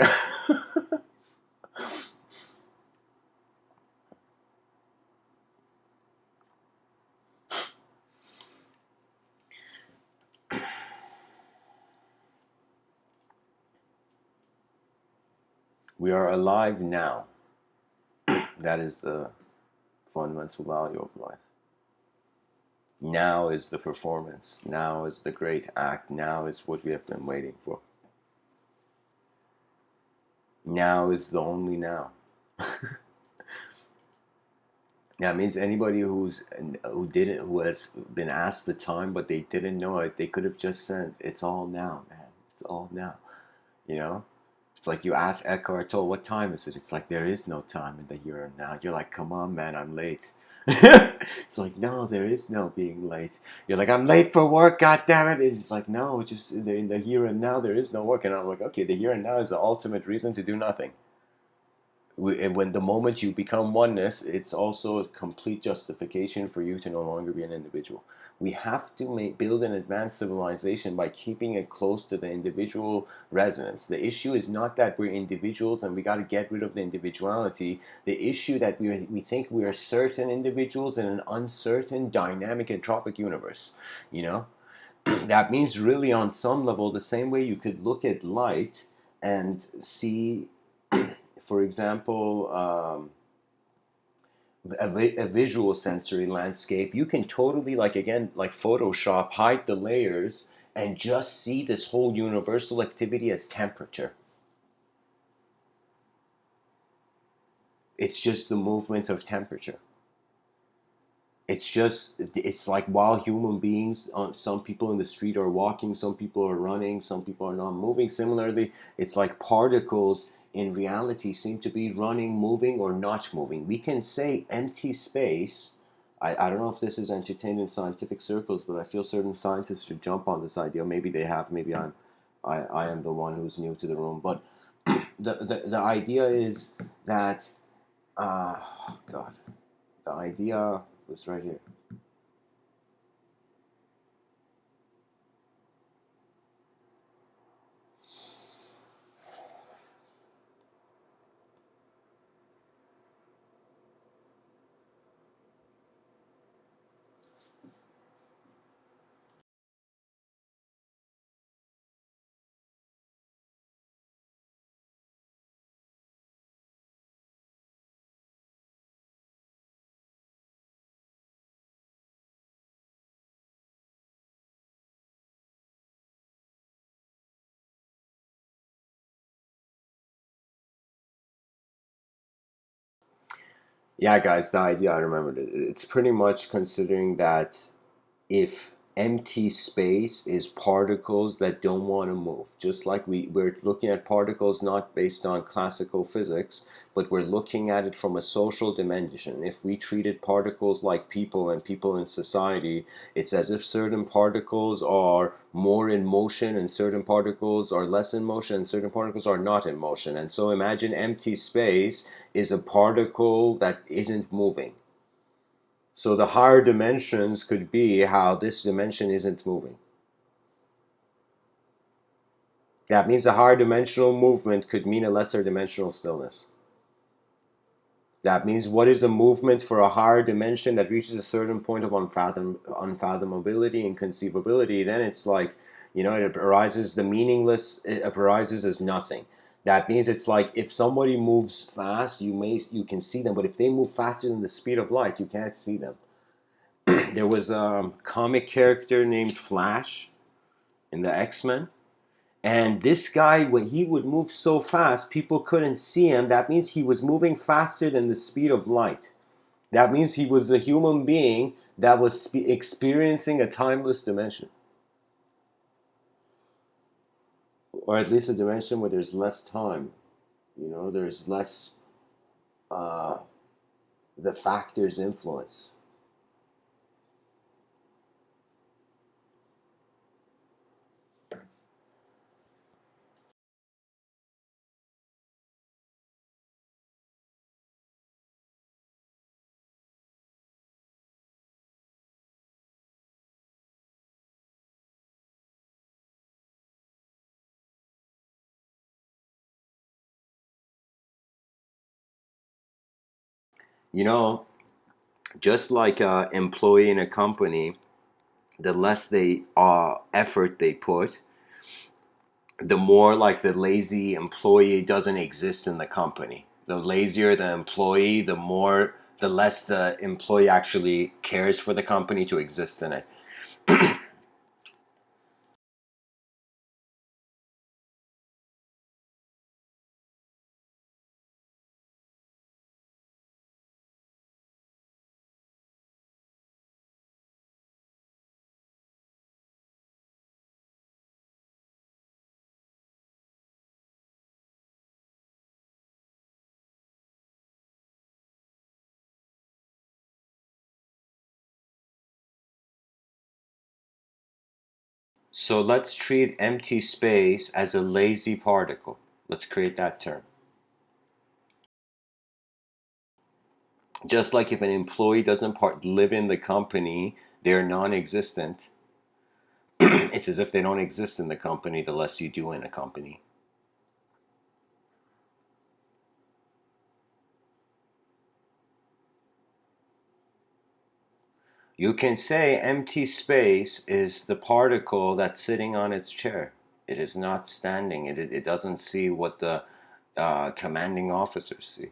We are alive now. That is the fundamental value of life. Now is the performance. Now is the great act. Now is what we have been waiting for. Now is the only now. Yeah, it means anybody who has been asked the time but they didn't know it, they could have just said, "It's all now, man. It's all now." You know, it's like you ask Eckhart Tolle, "What time is it?" It's like there is no time in the here and now. You're like, "Come on, man, I'm late." It's like, no, there is no being late. You're like, "I'm late for work, god damn it." It's like, no, it's just in the here and now there is no work. And I'm like, okay, the here and now is the ultimate reason to do nothing. And when the moment you become oneness, it's also a complete justification for you to no longer be an individual. We have to build an advanced civilization by keeping it close to the individual resonance. The issue is not that we're individuals and we got to get rid of the individuality. The issue that we think we are certain individuals in an uncertain, dynamic, entropic universe. You know, that means really on some level, the same way you could look at light and see, for example, a visual sensory landscape, you can totally, like, again, like Photoshop, hide the layers and just see this whole universal activity as temperature. It's just the movement of temperature. It's like while human beings, some people in the street are walking, some people are running, some people are not moving. Similarly, it's like particles in reality seem to be running, moving, or not moving. We can say empty space. I don't know if this is entertained in scientific circles, but I feel certain scientists should jump on this idea. Maybe they have, maybe I am the one who's new to the room. But the idea is that, God, the idea was right here. Yeah, guys, the idea, I remembered it. It's pretty much considering that if empty space is particles that don't want to move, just like we're looking at particles not based on classical physics, but we're looking at it from a social dimension. If we treated particles like people and people in society, it's as if certain particles are more in motion and certain particles are less in motion and certain particles are not in motion. And so imagine empty space is a particle that isn't moving. So the higher dimensions could be how this dimension isn't moving. That means a higher dimensional movement could mean a lesser dimensional stillness. That means what is a movement for a higher dimension that reaches a certain point of unfathomability and conceivability? Then it's like, it arises the meaningless, it arises as nothing. That means it's like if somebody moves fast, you can see them, but if they move faster than the speed of light, you can't see them. There was a comic character named Flash in the X-Men. And this guy, when he would move so fast, people couldn't see him. That means he was moving faster than the speed of light. That means he was a human being that was experiencing a timeless dimension. Or at least a dimension where there's less time. There's less uh, the factors influence. You know, just like an employee in a company, the less they effort they put, the more like the lazy employee doesn't exist in the company. The lazier the employee, the less the employee actually cares for the company to exist in it. So let's treat empty space as a lazy particle. Let's create that term. Just like if an employee doesn't live in the company, they're non-existent. It's as if they don't exist in the company the less you do in a company. You can say empty space is the particle that's sitting on its chair. It is not standing. It doesn't see what the commanding officers see.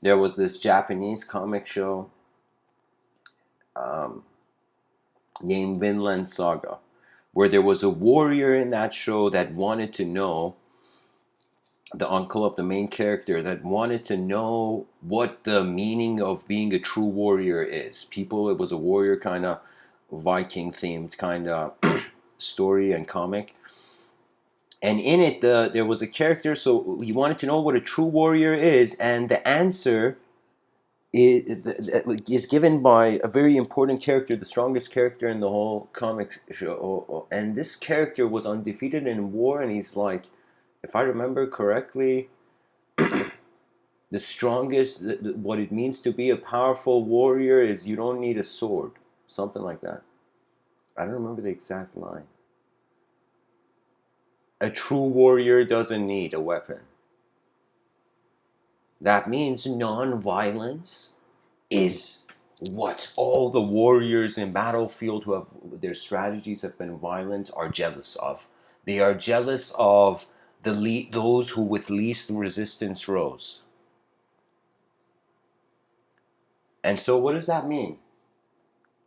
There was this Japanese comic show um, named Vinland Saga, where there was a warrior in that show that wanted to know, the uncle of the main character, that wanted to know what the meaning of being a true warrior is. It was a warrior kind of Viking themed kind of story and comic. And in it, there was a character, so he wanted to know what a true warrior is, and the answer is given by a very important character, the strongest character in the whole comic show. And this character was undefeated in war, and he's like, if I remember correctly, the strongest, what it means to be a powerful warrior is you don't need a sword, something like that. I don't remember the exact line. A true warrior doesn't need a weapon. That means non-violence is what all the warriors in battlefield who have their strategies have been violent are jealous of. They are jealous of those who with least resistance rose. And so what does that mean?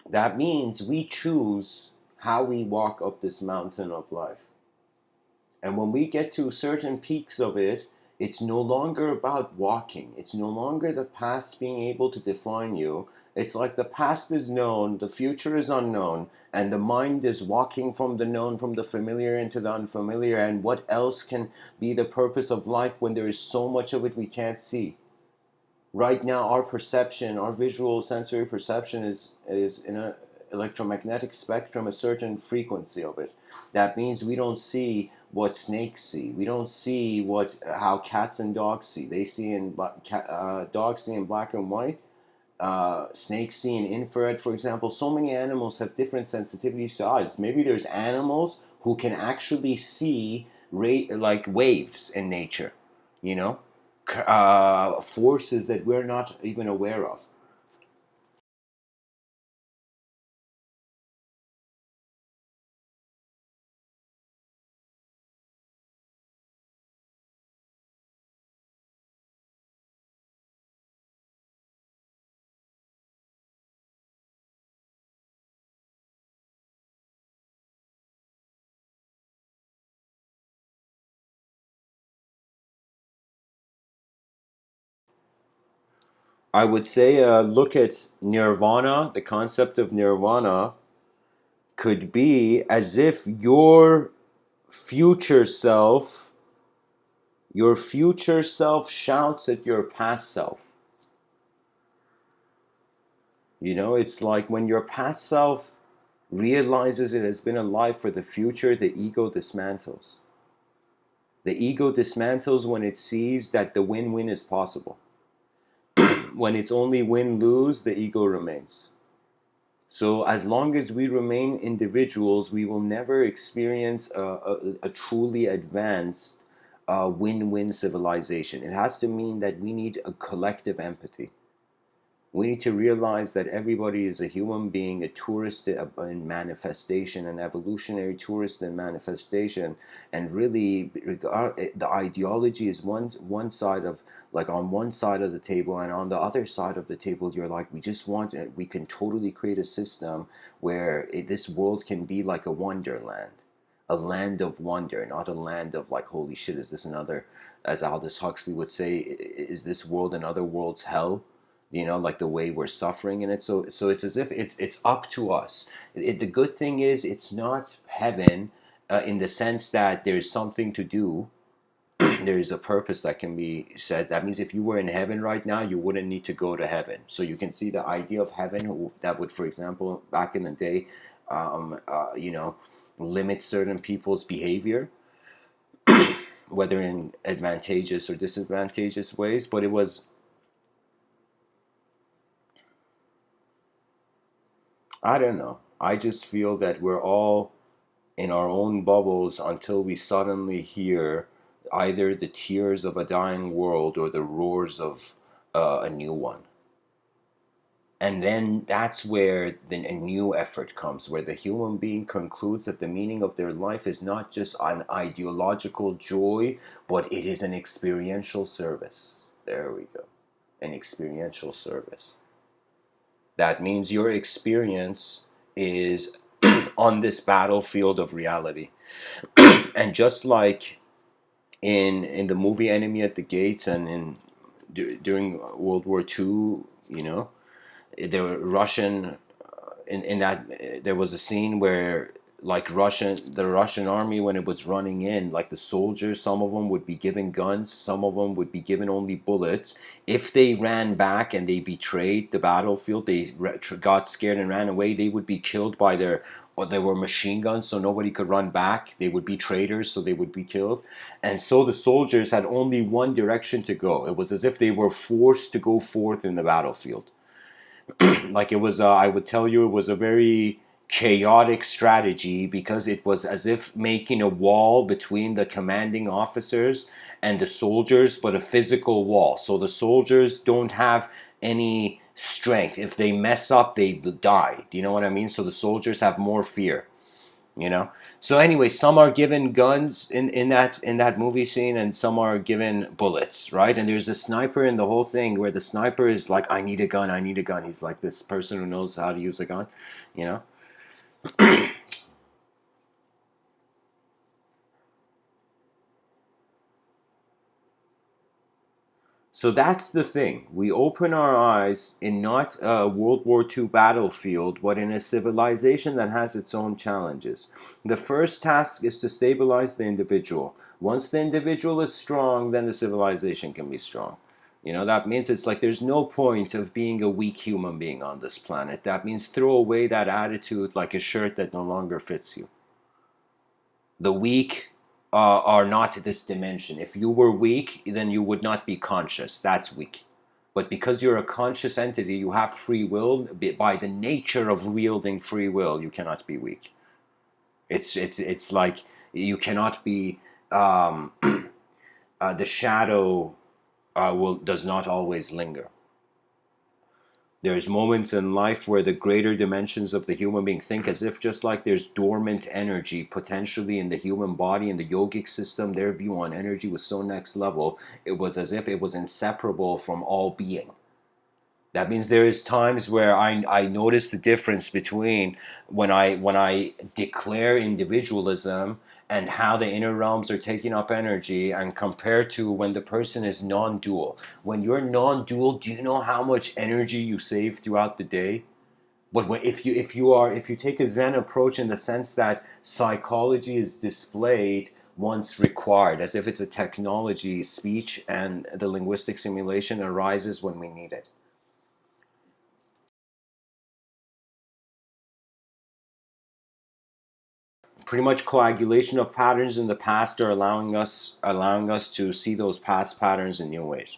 That means we choose how we walk up this mountain of life. And when we get to certain peaks of it, it's no longer about walking. It's no longer the past being able to define you. It's like the past is known, the future is unknown, and the mind is walking from the known, from the familiar into the unfamiliar. And what else can be the purpose of life when there is so much of it we can't see? Right now, our perception, our visual sensory perception is in an electromagnetic spectrum, a certain frequency of it. That means we don't see what snakes see. We don't see what how cats and dogs see. They see in dogs see in black and white. Snakes see in infrared, for example. So many animals have different sensitivities to eyes. Maybe there's animals who can actually see like waves in nature, you know, forces that we're not even aware of. I would say look at nirvana. The concept of nirvana could be as if future self, your future self shouts at your past self. You know, it's like when your past self realizes it has been alive for the future, the ego dismantles. The ego dismantles when it sees that the win-win is possible. When it's only win-lose, the ego remains. So as long as we remain individuals, we will never experience a truly advanced win-win civilization. It has to mean that we need a collective empathy. We need to realize that everybody is a human being, a tourist in manifestation, an evolutionary tourist in manifestation, and really, the ideology is one side of, like on one side of the table, and on the other side of the table, you're like, we just want, we can totally create a system where this world can be like a wonderland, a land of wonder, not a land of like, holy shit, is this another, as Aldous Huxley would say, is this world another world's hell? like the way we're suffering in it. So it's as if it's up to us. The good thing is it's not heaven, in the sense that there's something to do. There is a purpose that can be said. That means if you were in heaven right now, you wouldn't need to go to heaven. So you can see the idea of heaven that would, for example, back in the day, limit certain people's behavior, whether in advantageous or disadvantageous ways. But it was, I don't know. I just feel that we're all in our own bubbles until we suddenly hear either the tears of a dying world or the roars of a new one. And then that's where a new effort comes, where the human being concludes that the meaning of their life is not just an ideological joy, but it is an experiential service. There we go. An experiential service. That means your experience is on this battlefield of reality. And just like in the movie Enemy at the Gates, and during World War II, the Russian in that there was a scene where, like, the Russian army, when it was running in, like, the soldiers, some of them would be given guns, some of them would be given only bullets. If they ran back and they betrayed the battlefield, they got scared and ran away, they would be killed by their, or there were machine guns, so nobody could run back. They would be traitors, so they would be killed. And so the soldiers had only one direction to go. It was as if they were forced to go forth in the battlefield. Like, it was, I would tell you, it was a very chaotic strategy, because it was as if making a wall between the commanding officers and the soldiers, but a physical wall. So the soldiers don't have any strength. If they mess up, they die. Do you know what I mean? So the soldiers have more fear, you know. So anyway, some are given guns in that movie scene, and some are given bullets, right? And there's a sniper in the whole thing, where the sniper is like, I need a gun, I need a gun. He's like this person who knows how to use a gun, you know. So that's the thing. We open our eyes in not a World War II battlefield, but in a civilization that has its own challenges. The first task is to stabilize the individual. Once the individual is strong, then the civilization can be strong. That means it's like there's no point of being a weak human being on this planet. That means throw away that attitude like a shirt that no longer fits you. The weak are not this dimension. If you were weak, then you would not be conscious. That's weak. But because you're a conscious entity, you have free will. By the nature of wielding free will, you cannot be weak. It's like you cannot be. The shadow will does not always linger. There's moments in life where the greater dimensions of the human being think as if, just like there's dormant energy potentially in the human body, in the yogic system, their view on energy was so next level, it was as if it was inseparable from all being. That means there is times where I notice the difference between when I declare individualism and how the inner realms are taking up energy, and compared to when the person is non-dual. When you're non-dual, do you know how much energy you save throughout the day? But if you take a Zen approach, in the sense that psychology is displayed once required, as if it's a technology, speech and the linguistic simulation arises when we need it. Pretty much coagulation of patterns in the past are allowing us to see those past patterns in new ways.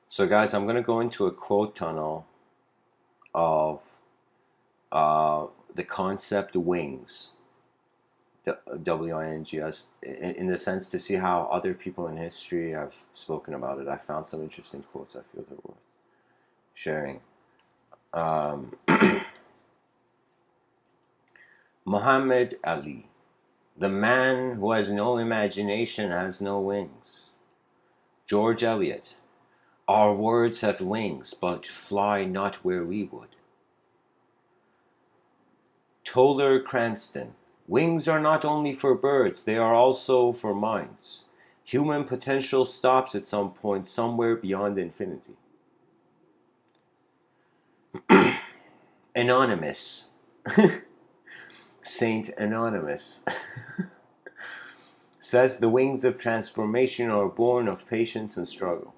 So, guys, I'm going to go into a quote tunnel of uh, the concept wings, the WINGS, in the sense to see how other people in history have spoken about it. I found some interesting quotes I feel they're worth sharing. Um, Muhammad Ali, the man who has no imagination has no wings. George Eliot, our words have wings, but fly not where we would. Toller Cranston, wings are not only for birds, they are also for minds. Human potential stops at some point somewhere beyond infinity. Anonymous, Saint Anonymous, says the wings of transformation are born of patience and struggle.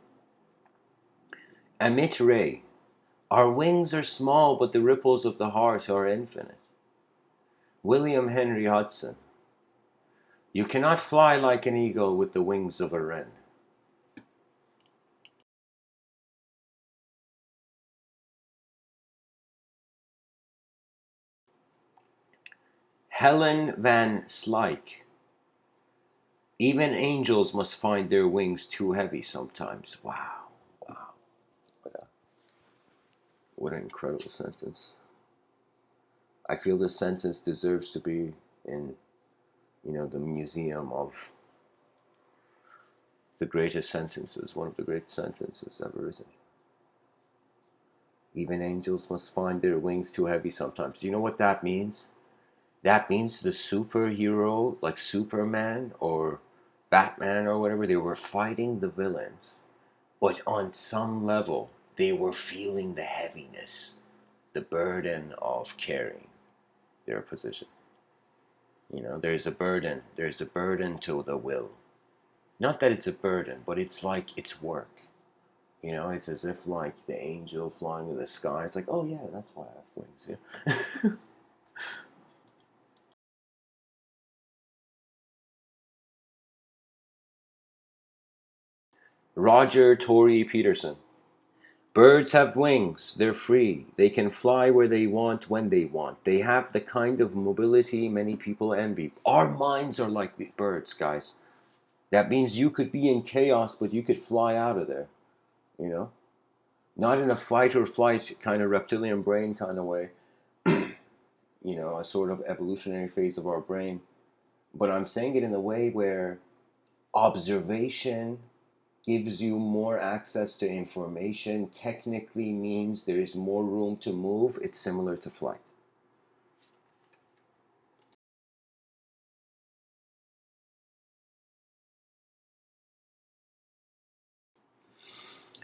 Amit Ray, our wings are small, but the ripples of the heart are infinite. William Henry Hudson, you cannot fly like an eagle with the wings of a wren. Helen Van Slyke, even angels must find their wings too heavy sometimes. Wow, wow, what an incredible sentence. I feel this sentence deserves to be in, the museum of the greatest sentences, one of the greatest sentences ever written. Even angels must find their wings too heavy sometimes. Do you know what that means? That means the superhero, like Superman or Batman or whatever, they were fighting the villains, but on some level, they were feeling the heaviness, the burden of carrying their position. There's a burden to the will. Not that it's a burden, but it's like it's work. It's as if like the angel flying in the sky. It's like, oh yeah, that's why I have wings. Yeah. Roger Tory Peterson. Birds have wings. They're free. They can fly where they want when they want. They have the kind of mobility many people envy. Our minds are like birds, guys. That means you could be in chaos, but you could fly out of there. You know, not in a fight or flight kind of reptilian brain kind of way. A sort of evolutionary phase of our brain. But I'm saying it in a way where observation gives you more access to information, technically means there is more room to move. It's similar to flight.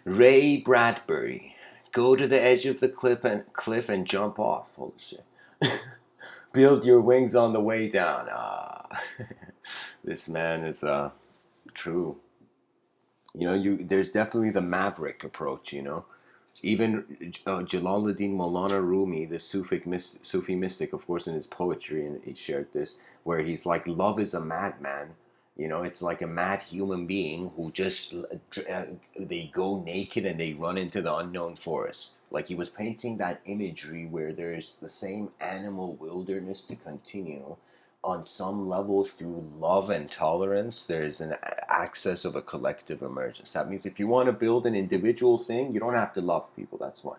Ray Bradbury, go to the edge of the cliff and jump off. Holy shit. Build your wings on the way down. This man is true. There's definitely the maverick approach. Even Jalaluddin Maulana Rumi, the Sufi mystic, of course, in his poetry, and he shared this, where he's like, love is a madman. It's like a mad human being who just, they go naked and they run into the unknown forest. Like he was painting that imagery where there's the same animal wilderness to continue on some level through love and tolerance. There's an access of a collective emergence. That means if you want to build an individual thing, you don't have to love people. That's why.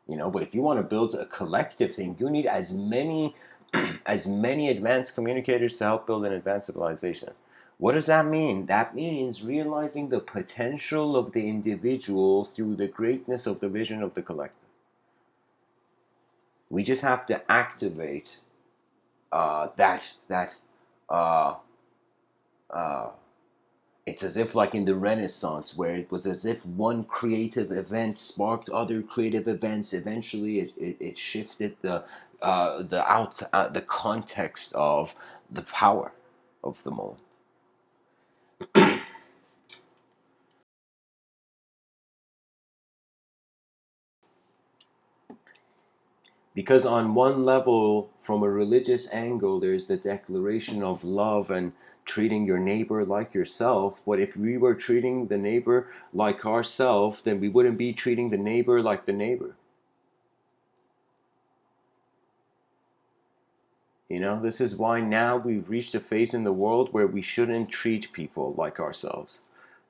But if you want to build a collective thing, you need as many as many advanced communicators to help build an advanced civilization. What does that mean? That means realizing the potential of the individual through the greatness of the vision of the collective. We just have to activate that uh, uh, it's as if like in the Renaissance, where it was as if one creative event sparked other creative events. Eventually it shifted the context of the power of the moment. Because on one level, from a religious angle, there's the declaration of love and treating your neighbor like yourself. But if we were treating the neighbor like ourselves, then we wouldn't be treating the neighbor like the neighbor. You know, this is why now we've reached a phase in the world where we shouldn't treat people like ourselves.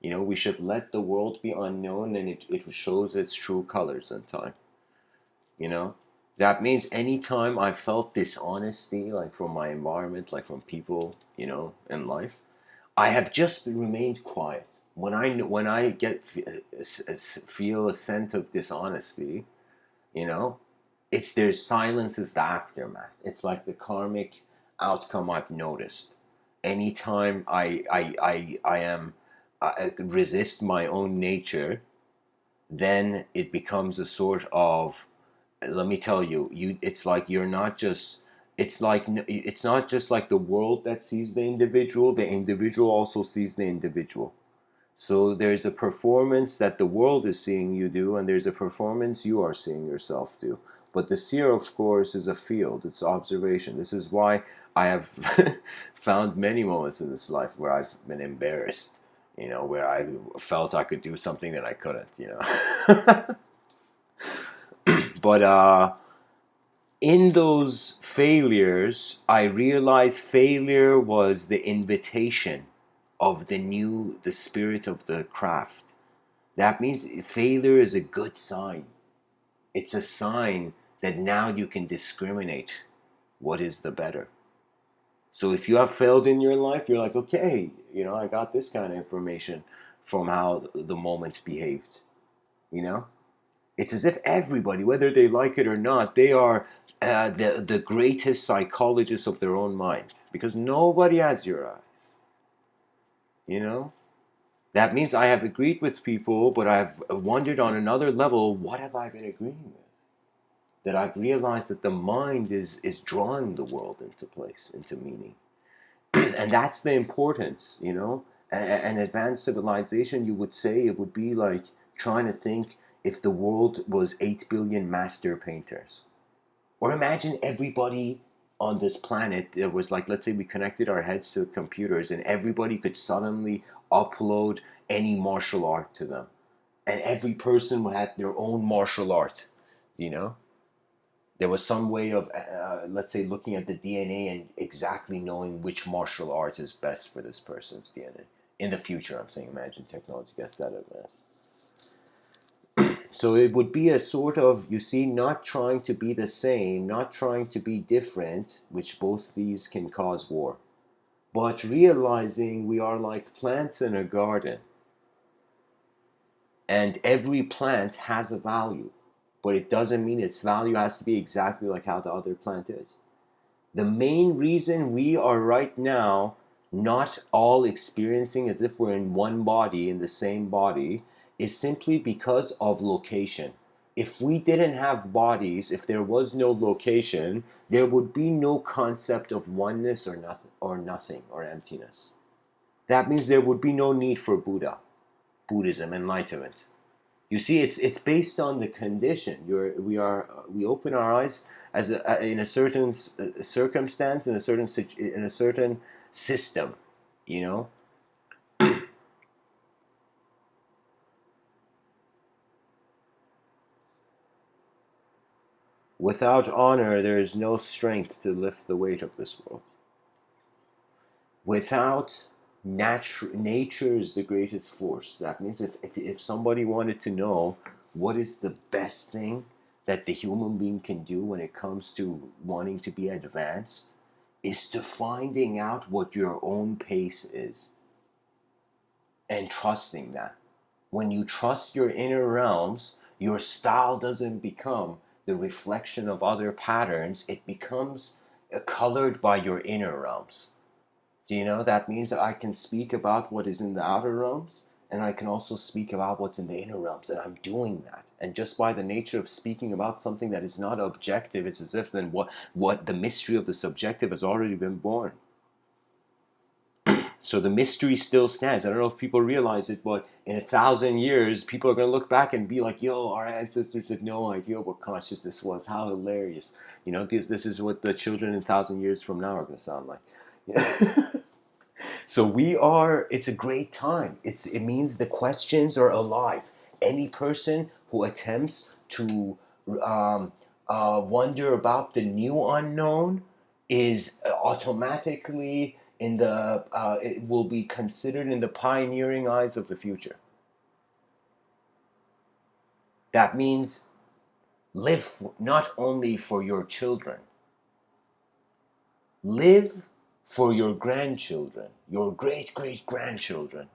You know, we should let the world be unknown, and it shows its true colors in time. You know, that means anytime I felt dishonesty, like from my environment, like from people, you know, in life, I have just remained quiet. When I get feel a sense of dishonesty, you know, it's there's silence is the aftermath. It's like the karmic outcome I've noticed. Anytime I am I resist my own nature, then it becomes a sort of, let me tell you, it's like you're not just, it's not just like the world that sees the individual also sees the individual. So there's a performance that the world is seeing you do, and there's a performance you are seeing yourself do. But the seer, of course, is a field, it's observation. This is why I have found many moments in this life where I've been embarrassed, you know, where I felt I could do something that I couldn't, you know. But in those failures, I realized failure was the invitation of the spirit of the craft. That means failure is a good sign. It's a sign that now you can discriminate what is the better. So if you have failed in your life, you're like, okay, you know, I got this kind of information from how the moment behaved, you know? It's as if everybody, whether they like it or not, they are the greatest psychologists of their own mind, because nobody has your eyes. You know, that means I have agreed with people, but I've wondered on another level, what have I been agreeing with? That I've realized that the mind is drawing the world into place, into meaning, and that's the importance. You know, an advanced civilization, you would say, it would be like trying to think if the world was 8 billion master painters. Or imagine everybody on this planet, it was like, let's say we connected our heads to computers and everybody could suddenly upload any martial art to them. And every person had their own martial art, you know? There was some way of, let's say, looking at the DNA and exactly knowing which martial art is best for this person's DNA. In the future, I'm saying, imagine technology gets that advanced. So it would be a sort of, you see, not trying to be the same, not trying to be different, which both these can cause war, but realizing we are like plants in a garden, and every plant has a value, but it doesn't mean its value has to be exactly like how the other plant is. The main reason we are right now not all experiencing as if we're in one body, in the same body, is simply because of location. If we didn't have bodies, if there was no location, there would be no concept of oneness or nothing or emptiness. That means there would be no need for Buddhism, enlightenment. You see, it's based on the condition. We open our eyes as in a certain circumstance, in a certain system, you know. Without honor, there is no strength to lift the weight of this world. Without nature is the greatest force. That means if somebody wanted to know what is the best thing that the human being can do when it comes to wanting to be advanced, is to finding out what your own pace is and trusting that. When you trust your inner realms, your style doesn't become the reflection of other patterns, it becomes colored by your inner realms. Do you know that means that I can speak about what is in the outer realms, and I can also speak about what's in the inner realms, and I'm doing that. And just by the nature of speaking about something that is not objective, it's as if then what the mystery of the subjective has already been born. So the mystery still stands. I don't know if people realize it, but in 1,000 years, people are going to look back and be like, yo, our ancestors had no idea what consciousness was. How hilarious. This is what the children in 1,000 years from now are going to sound like. So it's a great time. It means the questions are alive. Any person who attempts to um, wonder about the new unknown is automatically it will be considered in the pioneering eyes of the future. That means live not only for your children, live for your grandchildren, your great great grandchildren,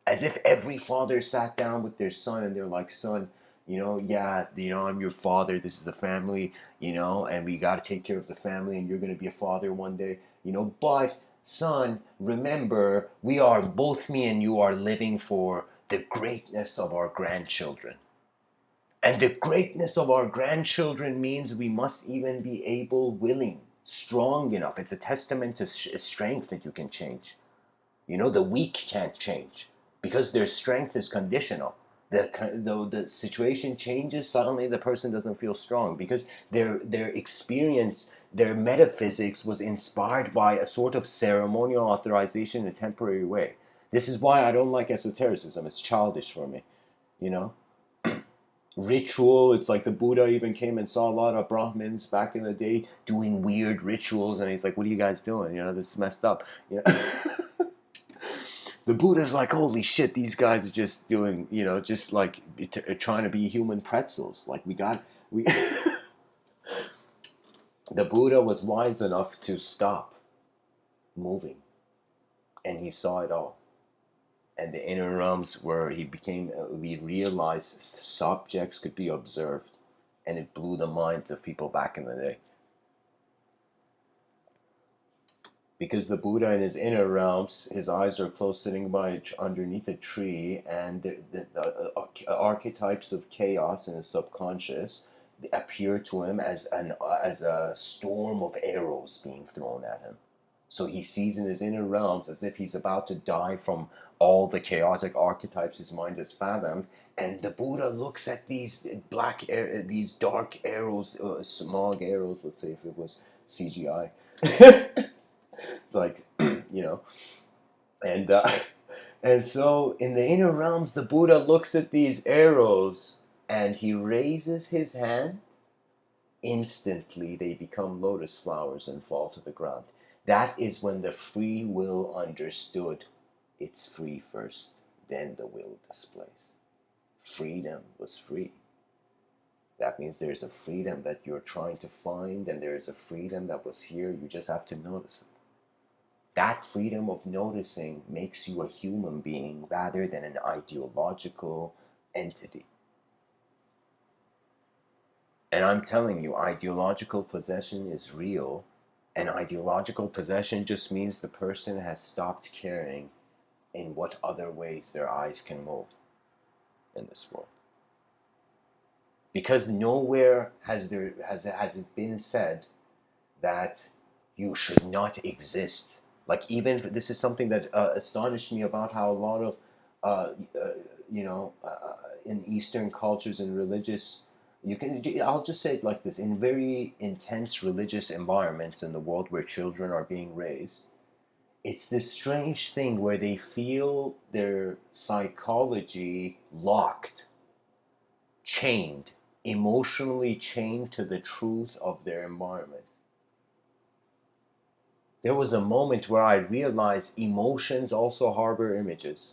as if every father sat down with their son and they're like, son, yeah, I'm your father, this is the family, and we got to take care of the family, and you're going to be a father one day, but son, remember, we are, both me and you are living for the greatness of our grandchildren. And the greatness of our grandchildren means we must even be able, willing, strong enough. It's a testament to strength that you can change. The weak can't change because their strength is conditional. The situation changes, suddenly the person doesn't feel strong because their experience, their metaphysics was inspired by a sort of ceremonial authorization in a temporary way. This is why I don't like esotericism. It's childish for me, you know? Ritual, it's like the Buddha even came and saw a lot of Brahmins back in the day doing weird rituals, and he's like, what are you guys doing? This is messed up. The Buddha's like, holy shit, these guys are just doing, just like trying to be human pretzels. Like we. The Buddha was wise enough to stop moving, and he saw it all. And the inner realms where we realized subjects could be observed, and it blew the minds of people back in the day. Because the Buddha in his inner realms, his eyes are closed, sitting underneath a tree, and the archetypes of chaos in his subconscious appear to him as a storm of arrows being thrown at him. So he sees in his inner realms as if he's about to die from all the chaotic archetypes his mind has fathomed, and the Buddha looks at these these dark arrows, smog arrows. Let's say if it was CGI. Like and and so in the inner realms the Buddha looks at these arrows and he raises his hand. Instantly they become lotus flowers and fall to the ground. That is when the free will understood it's free first, then the will displays. Freedom was free. That means there's a freedom that you're trying to find, and there's a freedom that was here, you just have to notice it. That freedom of noticing makes you a human being rather than an ideological entity. And I'm telling you, ideological possession is real, and ideological possession just means the person has stopped caring in what other ways their eyes can move in this world. Because nowhere has it been said that you should not exist. Like, even this is something that astonished me about how a lot of uh, uh, in Eastern cultures and religious, I'll just say it like this, in very intense religious environments in the world where children are being raised, it's this strange thing where they feel their psychology locked, chained, emotionally chained to the truth of their environment. There was a moment where I realized emotions also harbor images.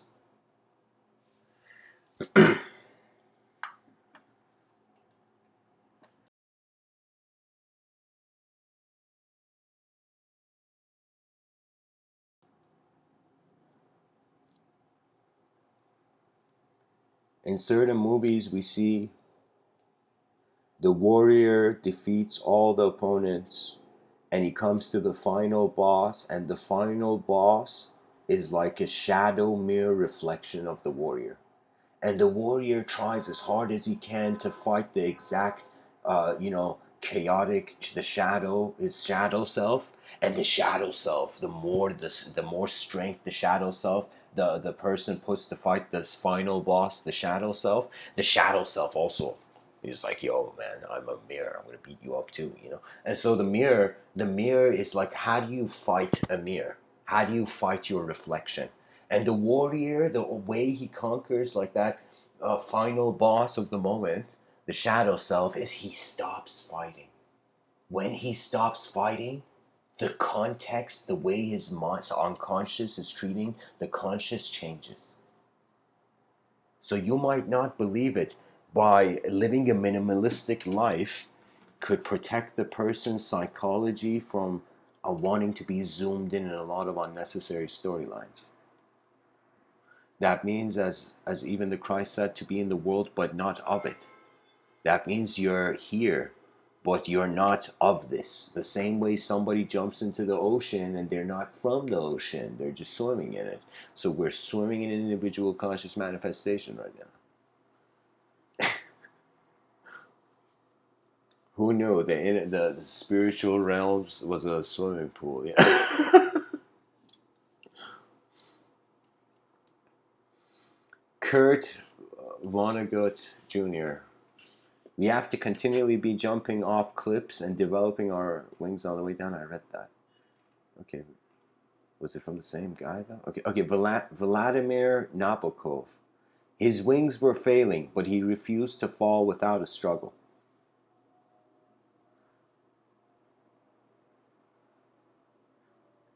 In certain movies, we see the warrior defeats all the opponents and he comes to the final boss, and the final boss is like a shadow mirror reflection of the warrior. And the warrior tries as hard as he can to fight the exact, chaotic, the shadow, his shadow self. And the shadow self, the more strength the shadow self, the person puts to fight this final boss, the shadow self also. He's like, yo, man, I'm a mirror. I'm gonna beat you up too. And so the mirror is like, how do you fight a mirror? How do you fight your reflection? And the warrior, the way he conquers like that final boss of the moment, the shadow self, is he stops fighting. When he stops fighting, the context, the way his unconscious is treating the conscious changes. So you might not believe it, by living a minimalistic life could protect the person's psychology from wanting to be zoomed in a lot of unnecessary storylines. That means, as even the Christ said, to be in the world but not of it. That means you're here, but you're not of this. The same way somebody jumps into the ocean and they're not from the ocean, they're just swimming in it. So we're swimming in an individual conscious manifestation right now. Who knew that in the spiritual realms was a swimming pool? Yeah. Kurt Vonnegut Jr. We have to continually be jumping off cliffs and developing our wings all the way down. I read that. Okay. Was it from the same guy, though? Okay. Vladimir Nabokov. His wings were failing, but he refused to fall without a struggle.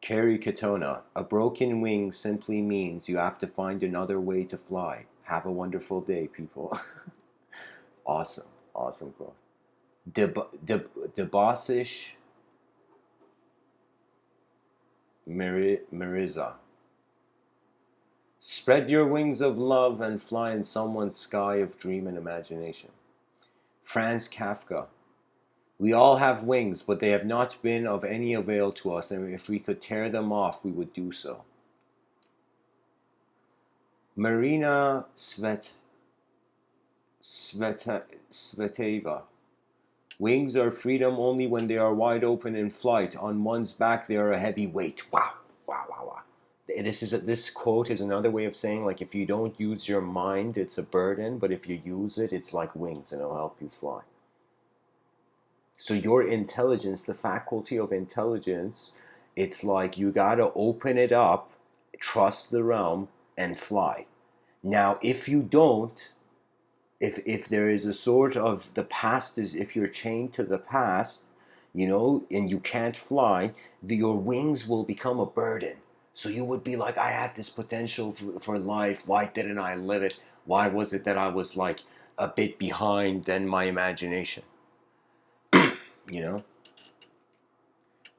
Kerry Katona. A broken wing simply means you have to find another way to fly. Have a wonderful day, people. Awesome. Awesome quote. Debasish Mirza. Spread your wings of love and fly in someone's sky of dream and imagination. Franz Kafka. We all have wings, but they have not been of any avail to us, and if we could tear them off, we would do so. Marina Sveteva. Wings are freedom only when they are wide open in flight. On one's back, they are a heavy weight. Wow. This quote is another way of saying, like, if you don't use your mind, it's a burden, but if you use it, it's like wings and it'll help you fly. So your intelligence, the faculty of intelligence, it's like you gotta open it up, trust the realm, and fly. Now, if you don't, if there is a sort of, the past is, if you're chained to the past, and you can't fly, your wings will become a burden. So you would be like, I had this potential for life. Why didn't I live it? Why was it that I was like a bit behind than my imagination? You know?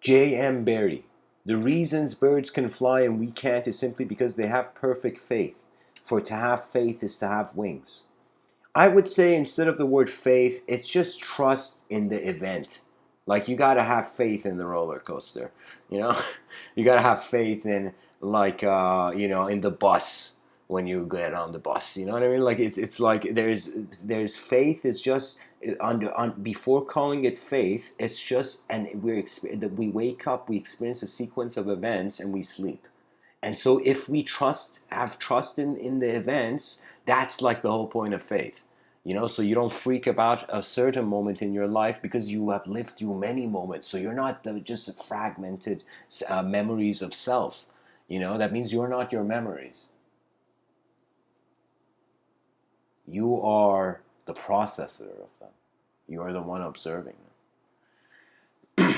J.M. Barrie. The reasons birds can fly and we can't is simply because they have perfect faith. For to have faith is to have wings. I would say, instead of the word faith, it's just trust in the event. Like, you gotta have faith in the roller coaster, You gotta have faith in, like, in the bus when you get on the bus. You know what I mean? Like, it's like there's faith. Is just before calling it faith, it's just, and we wake up, we experience a sequence of events, and we sleep. And so if we have trust in the events, that's like the whole point of faith. So you don't freak about a certain moment in your life because you have lived through many moments. So you're not just fragmented memories of self. That means you're not your memories. You are the processor of them. You are the one observing them.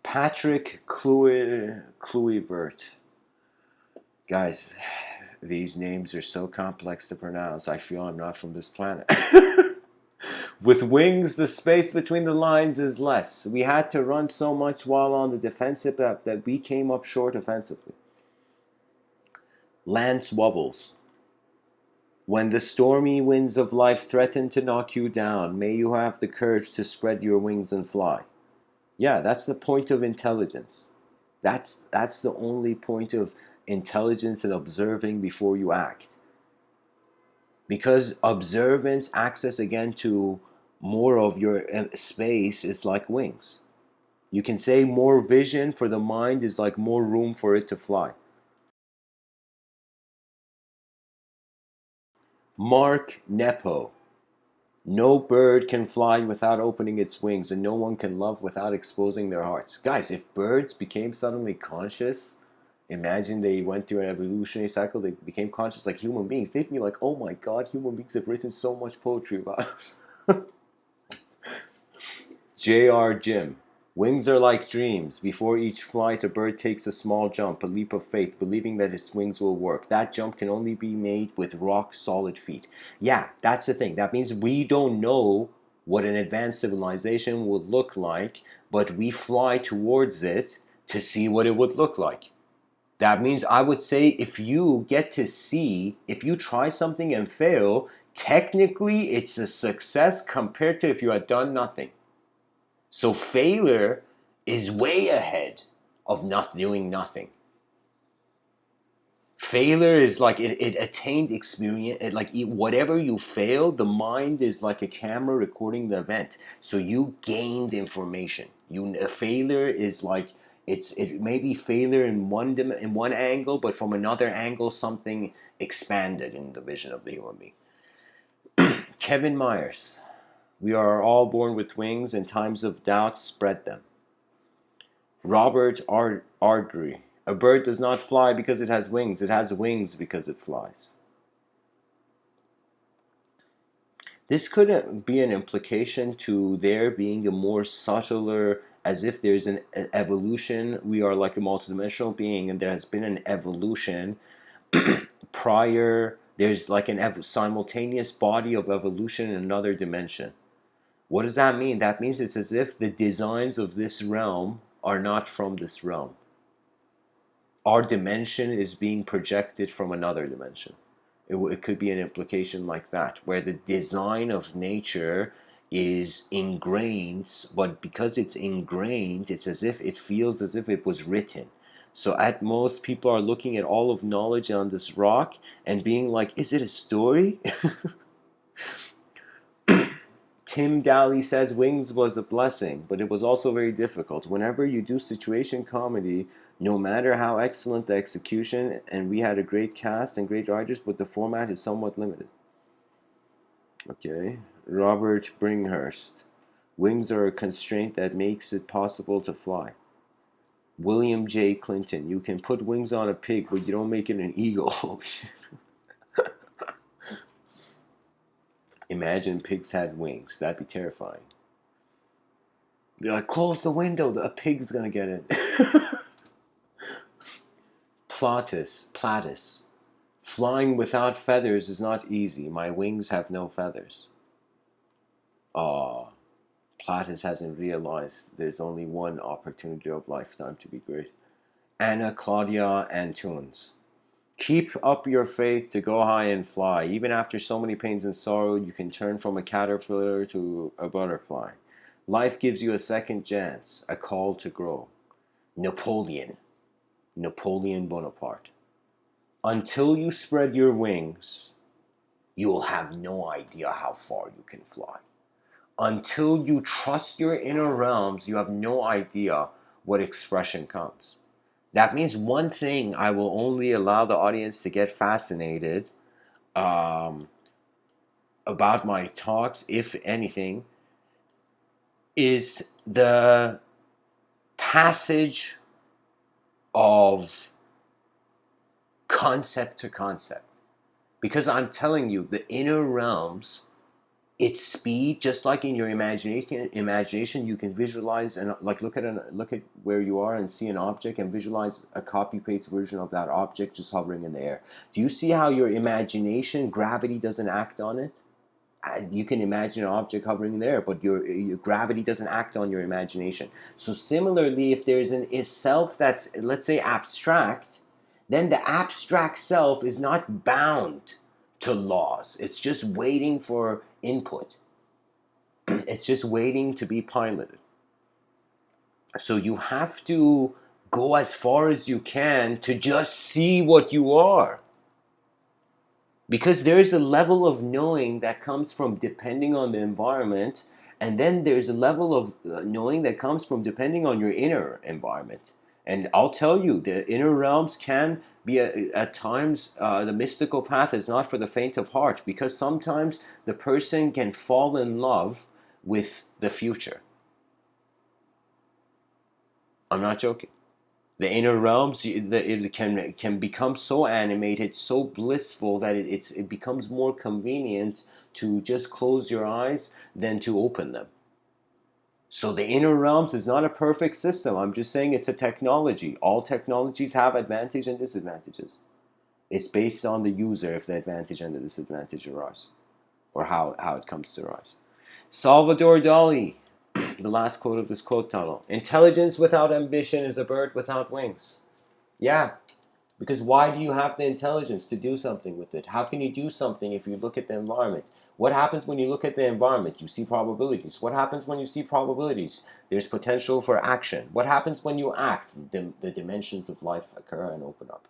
Patrick Kluivert. Guys, these names are so complex to pronounce, I feel I'm not from this planet. With wings, the space between the lines is less. We had to run so much while on the defensive that we came up short offensively. Lance Wubbles. When the stormy winds of life threaten to knock you down, may you have the courage to spread your wings and fly. Yeah, that's the point of intelligence. That's the only point of intelligence, and observing before you act. Because observance, access again to more of your space, is like wings. You can say more vision for the mind is like more room for it to fly. Mark Nepo. No bird can fly without opening its wings, and no one can love without exposing their hearts. Guys, if birds became suddenly conscious, Imagine they went through an evolutionary cycle, they became conscious like human beings. They'd be like, oh my god, human beings have written so much poetry about us. J.R. Jim. Wings are like dreams. Before each flight, a bird takes a small jump, a leap of faith, believing that its wings will work. That jump can only be made with rock solid feet. Yeah, that's the thing. That means we don't know what an advanced civilization would look like, but we fly towards it to see what it would look like. That means I would say if you get to see, if you try something and fail, technically it's a success compared to if you had done nothing. So failure is way ahead of not doing nothing. Failure is like it attained experience. Like whatever you failed, the mind is like a camera recording the event. So you gained information. A failure is like it may be failure in one angle, but from another angle, something expanded in the vision of the human being. Kevin Myers. We are all born with wings. In times of doubt, spread them. Robert Ardrey. A bird does not fly because it has wings. It has wings because it flies. This could be an implication to there being a more subtler, as if there's an evolution. We are like a multidimensional being, and there has been an evolution prior. There's like an simultaneous body of evolution in another dimension. What does that mean? That means it's as if the designs of this realm are not from this realm. Our dimension is being projected from another dimension. It could be an implication like that, where the design of nature is ingrained, but because it's ingrained, it's as if it feels as if it was written. So at most, people are looking at all of knowledge on this rock and being like, is it a story? Tim Daly says Wings was a blessing, but it was also very difficult. Whenever you do situation comedy, no matter how excellent the execution, and we had a great cast and great writers, but the format is somewhat limited. Okay. Robert Bringhurst. Wings are a constraint that makes it possible to fly. William J. Clinton. You can put wings on a pig, but you don't make it an eagle. Imagine pigs had wings. That'd be terrifying. They're like, close the window, a pig's gonna get in. Platus. Flying without feathers is not easy. My wings have no feathers. Platus hasn't realized there's only one opportunity of lifetime to be great. Anna Claudia Antunes. Keep up your faith to go high and fly. Even after so many pains and sorrow, you can turn from a caterpillar to a butterfly. Life gives you a second chance, a call to grow. Napoleon Bonaparte. Until you spread your wings, you will have no idea how far you can fly. Until you trust your inner realms, you have no idea what expression comes. That means one thing I will only allow the audience to get fascinated about my talks, if anything, is the passage of concept to concept. Because I'm telling you, the inner realms, its speed, just like in your imagination, you can visualize and like look at where you are and see an object and visualize a copy paste version of that object just hovering in the air. Do you see how your imagination, gravity doesn't act on it? You can imagine an object hovering in the air, but your gravity doesn't act on your imagination. So similarly, if there's a self that's, let's say, abstract, then the abstract self is not bound to laws. It's just waiting for input. It's just waiting to be piloted. So you have to go as far as you can to just see what you are. Because there's a level of knowing that comes from depending on the environment, and then there's a level of knowing that comes from depending on your inner environment. And I'll tell you, the inner realms can be at times, the mystical path is not for the faint of heart, because sometimes the person can fall in love with the future. I'm not joking. The inner realms, it can become so animated, so blissful that it becomes more convenient to just close your eyes than to open them. So the inner realms is not a perfect system. I'm just saying it's a technology. All technologies have advantages and disadvantages. It's based on the user if the advantage and the disadvantage arise, or how it comes to arise. Salvador Dali, the last quote of this quote tunnel. Intelligence without ambition is a bird without wings. Yeah, because why do you have the intelligence to do something with it? How can you do something if you look at the environment? What happens when you look at the environment? You see probabilities. What happens when you see probabilities? There's potential for action. What happens when you act? The dimensions of life occur and open up.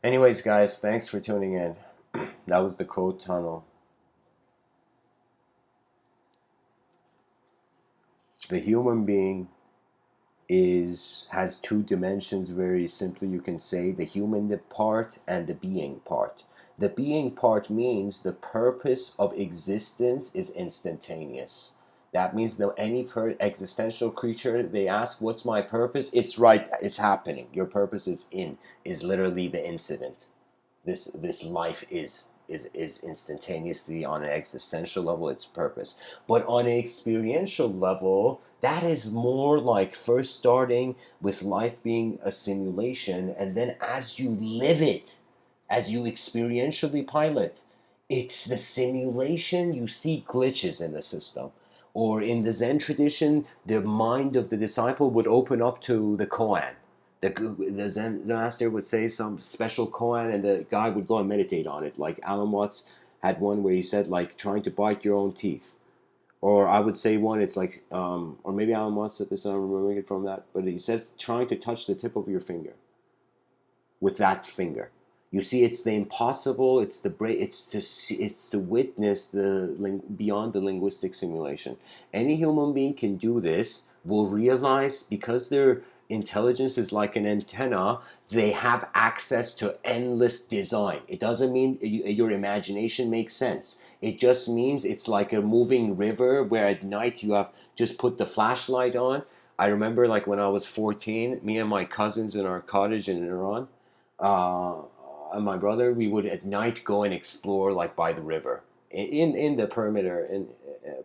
Anyways, guys, thanks for tuning in. That was the quote tunnel. The human being has two dimensions. Very simply, you can say the human part and the being part. The being part means the purpose of existence is instantaneous. That means that any existential creature, they ask, what's my purpose? It's right, it's happening. Your purpose is literally the incident. This life is instantaneously on an existential level its purpose, but on an experiential level, that is more like first starting with life being a simulation, and then as you live it, as you experientially pilot, it's the simulation. You see glitches in the system, or in the Zen tradition, the mind of the disciple would open up to the koan. The Zen master would say some special koan, and the guy would go and meditate on it. Like Alan Watts had one where he said, like, trying to bite your own teeth. Or I would say one, it's like, or maybe Alan Watts said this, I'm remembering it from that, but he says, trying to touch the tip of your finger with that finger. You see, it's the impossible. It's the it's to witness the beyond the linguistic simulation. Any human being can do this. Will realize because their intelligence is like an antenna. They have access to endless design. It doesn't mean your imagination makes sense. It just means it's like a moving river where at night you have just put the flashlight on. I remember, like, when I was 14, me and my cousins in our cottage in Iran, uh, and my brother, we would at night go and explore, like, by the river in the perimeter in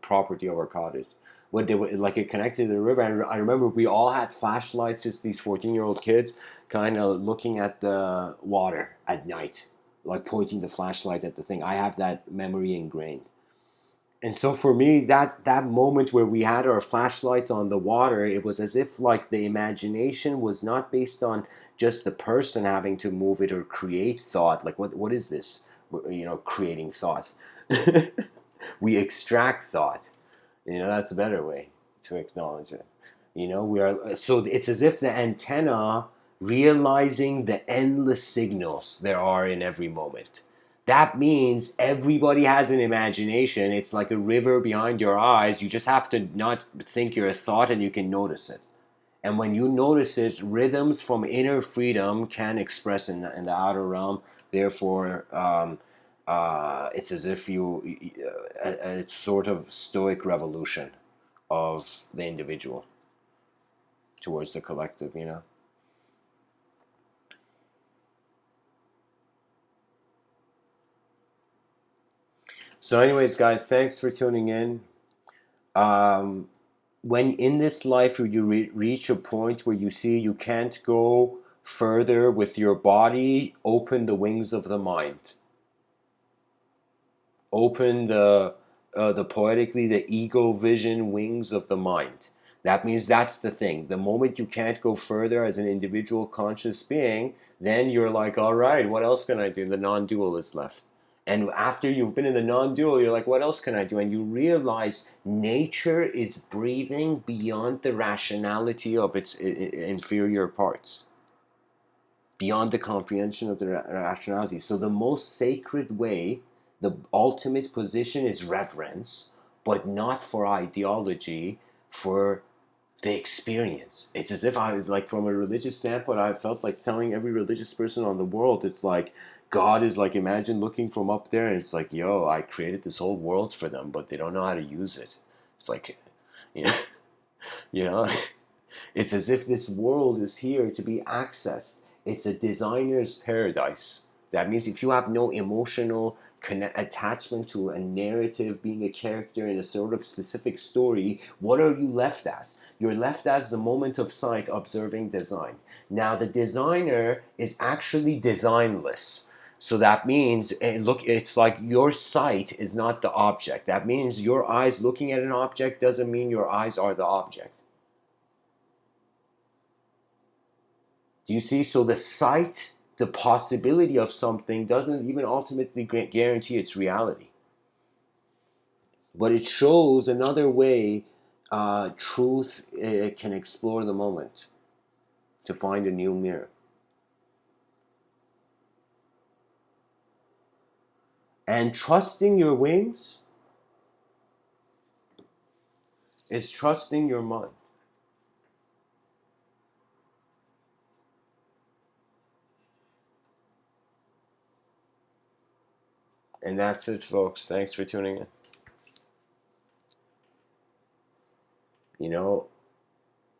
property of our cottage. When they were like it connected to the river, and I remember we all had flashlights, just these 14-year-old kids, kind of looking at the water at night, like pointing the flashlight at the thing. I have that memory ingrained. And so for me, that moment where we had our flashlights on the water, it was as if, like, the imagination was not based on just the person having to move it or create thought. Like, what is this? Creating thought. We extract thought. That's a better way to acknowledge it. We are, so it's as if the antenna realizing the endless signals there are in every moment. That means everybody has an imagination. It's like a river behind your eyes. You just have to not think you're a thought, and you can notice it. And when you notice it, rhythms from inner freedom can express in the outer realm. Therefore, it's as if a sort of stoic revolution of the individual towards the collective. So anyways, guys, thanks for tuning in. Um, when in this life you reach a point where you see you can't go further with your body, open the wings of the mind. Open the poetically the ego vision wings of the mind. That means that's the thing. The moment you can't go further as an individual conscious being, then you're like, all right, what else can I do? The non-dual is left. And after you've been in the non-dual, you're like, what else can I do? And you realize nature is breathing beyond the rationality of its inferior parts, beyond the comprehension of the rationality. So the most sacred way, the ultimate position, is reverence, but not for ideology, for the experience. It's as if I was like, from a religious standpoint, I felt like telling every religious person on the world, it's like God is like, imagine looking from up there, and it's like, yo, I created this whole world for them, but they don't know how to use it. It's like, you know, you know, it's as if this world is here to be accessed. It's a designer's paradise. That means if you have no emotional attachment to a narrative, being a character in a sort of specific story, what are you left as? You're left as the moment of sight observing design. Now, the designer is actually designless. So that means, look, it's like your sight is not the object. That means your eyes looking at an object doesn't mean your eyes are the object. Do you see? So the sight, the possibility of something doesn't even ultimately guarantee its reality. But it shows another way truth can explore the moment to find a new mirror. And trusting your wings is trusting your mind. And that's it, folks. Thanks for tuning in. You know,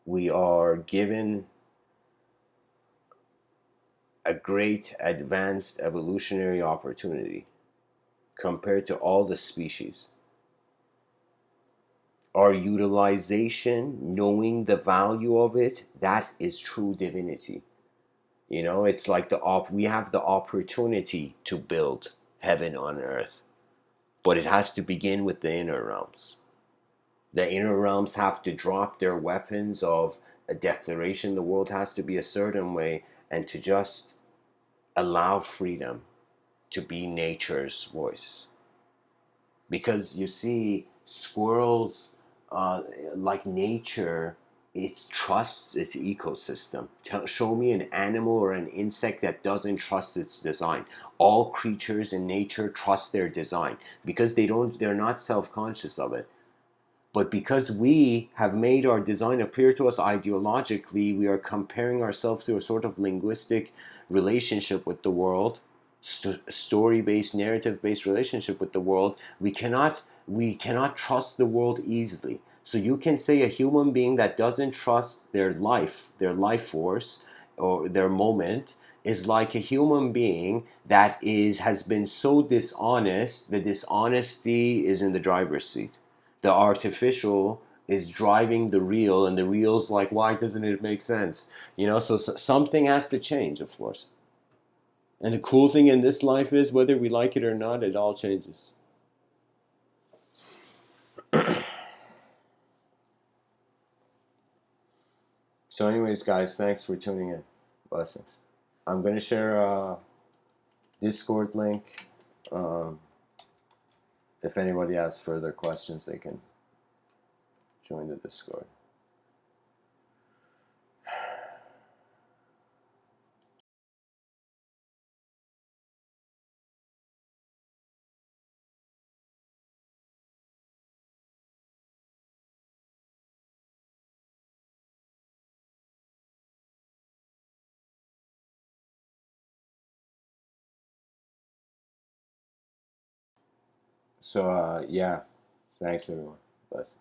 we are given a great advanced evolutionary opportunity compared to all the species. Our utilization, knowing the value of it, that is true divinity. You know, it's like we have the opportunity to build heaven on earth, but it has to begin with the inner realms. The inner realms have to drop their weapons of a declaration the world has to be a certain way, and to just allow freedom to be nature's voice. Because you see, squirrels, uh, like nature, it trusts its ecosystem. Show me an animal or an insect that doesn't trust its design. All creatures in nature trust their design because they're not self-conscious of it. But because we have made our design appear to us ideologically, we are comparing ourselves to a sort of linguistic relationship with the world, story-based, narrative-based relationship with the world. We cannot trust the world easily. So you can say a human being that doesn't trust their life force, or their moment, is like a human being that has been so dishonest. The dishonesty is in the driver's seat. The artificial is driving the real, and the real's like, why doesn't it make sense? So something has to change, of course. And the cool thing in this life is, whether we like it or not, it all changes. So anyways, guys, thanks for tuning in. Blessings. I'm going to share a Discord link. um, if anybody has further questions, they can join the Discord. So yeah, thanks everyone. Blessings.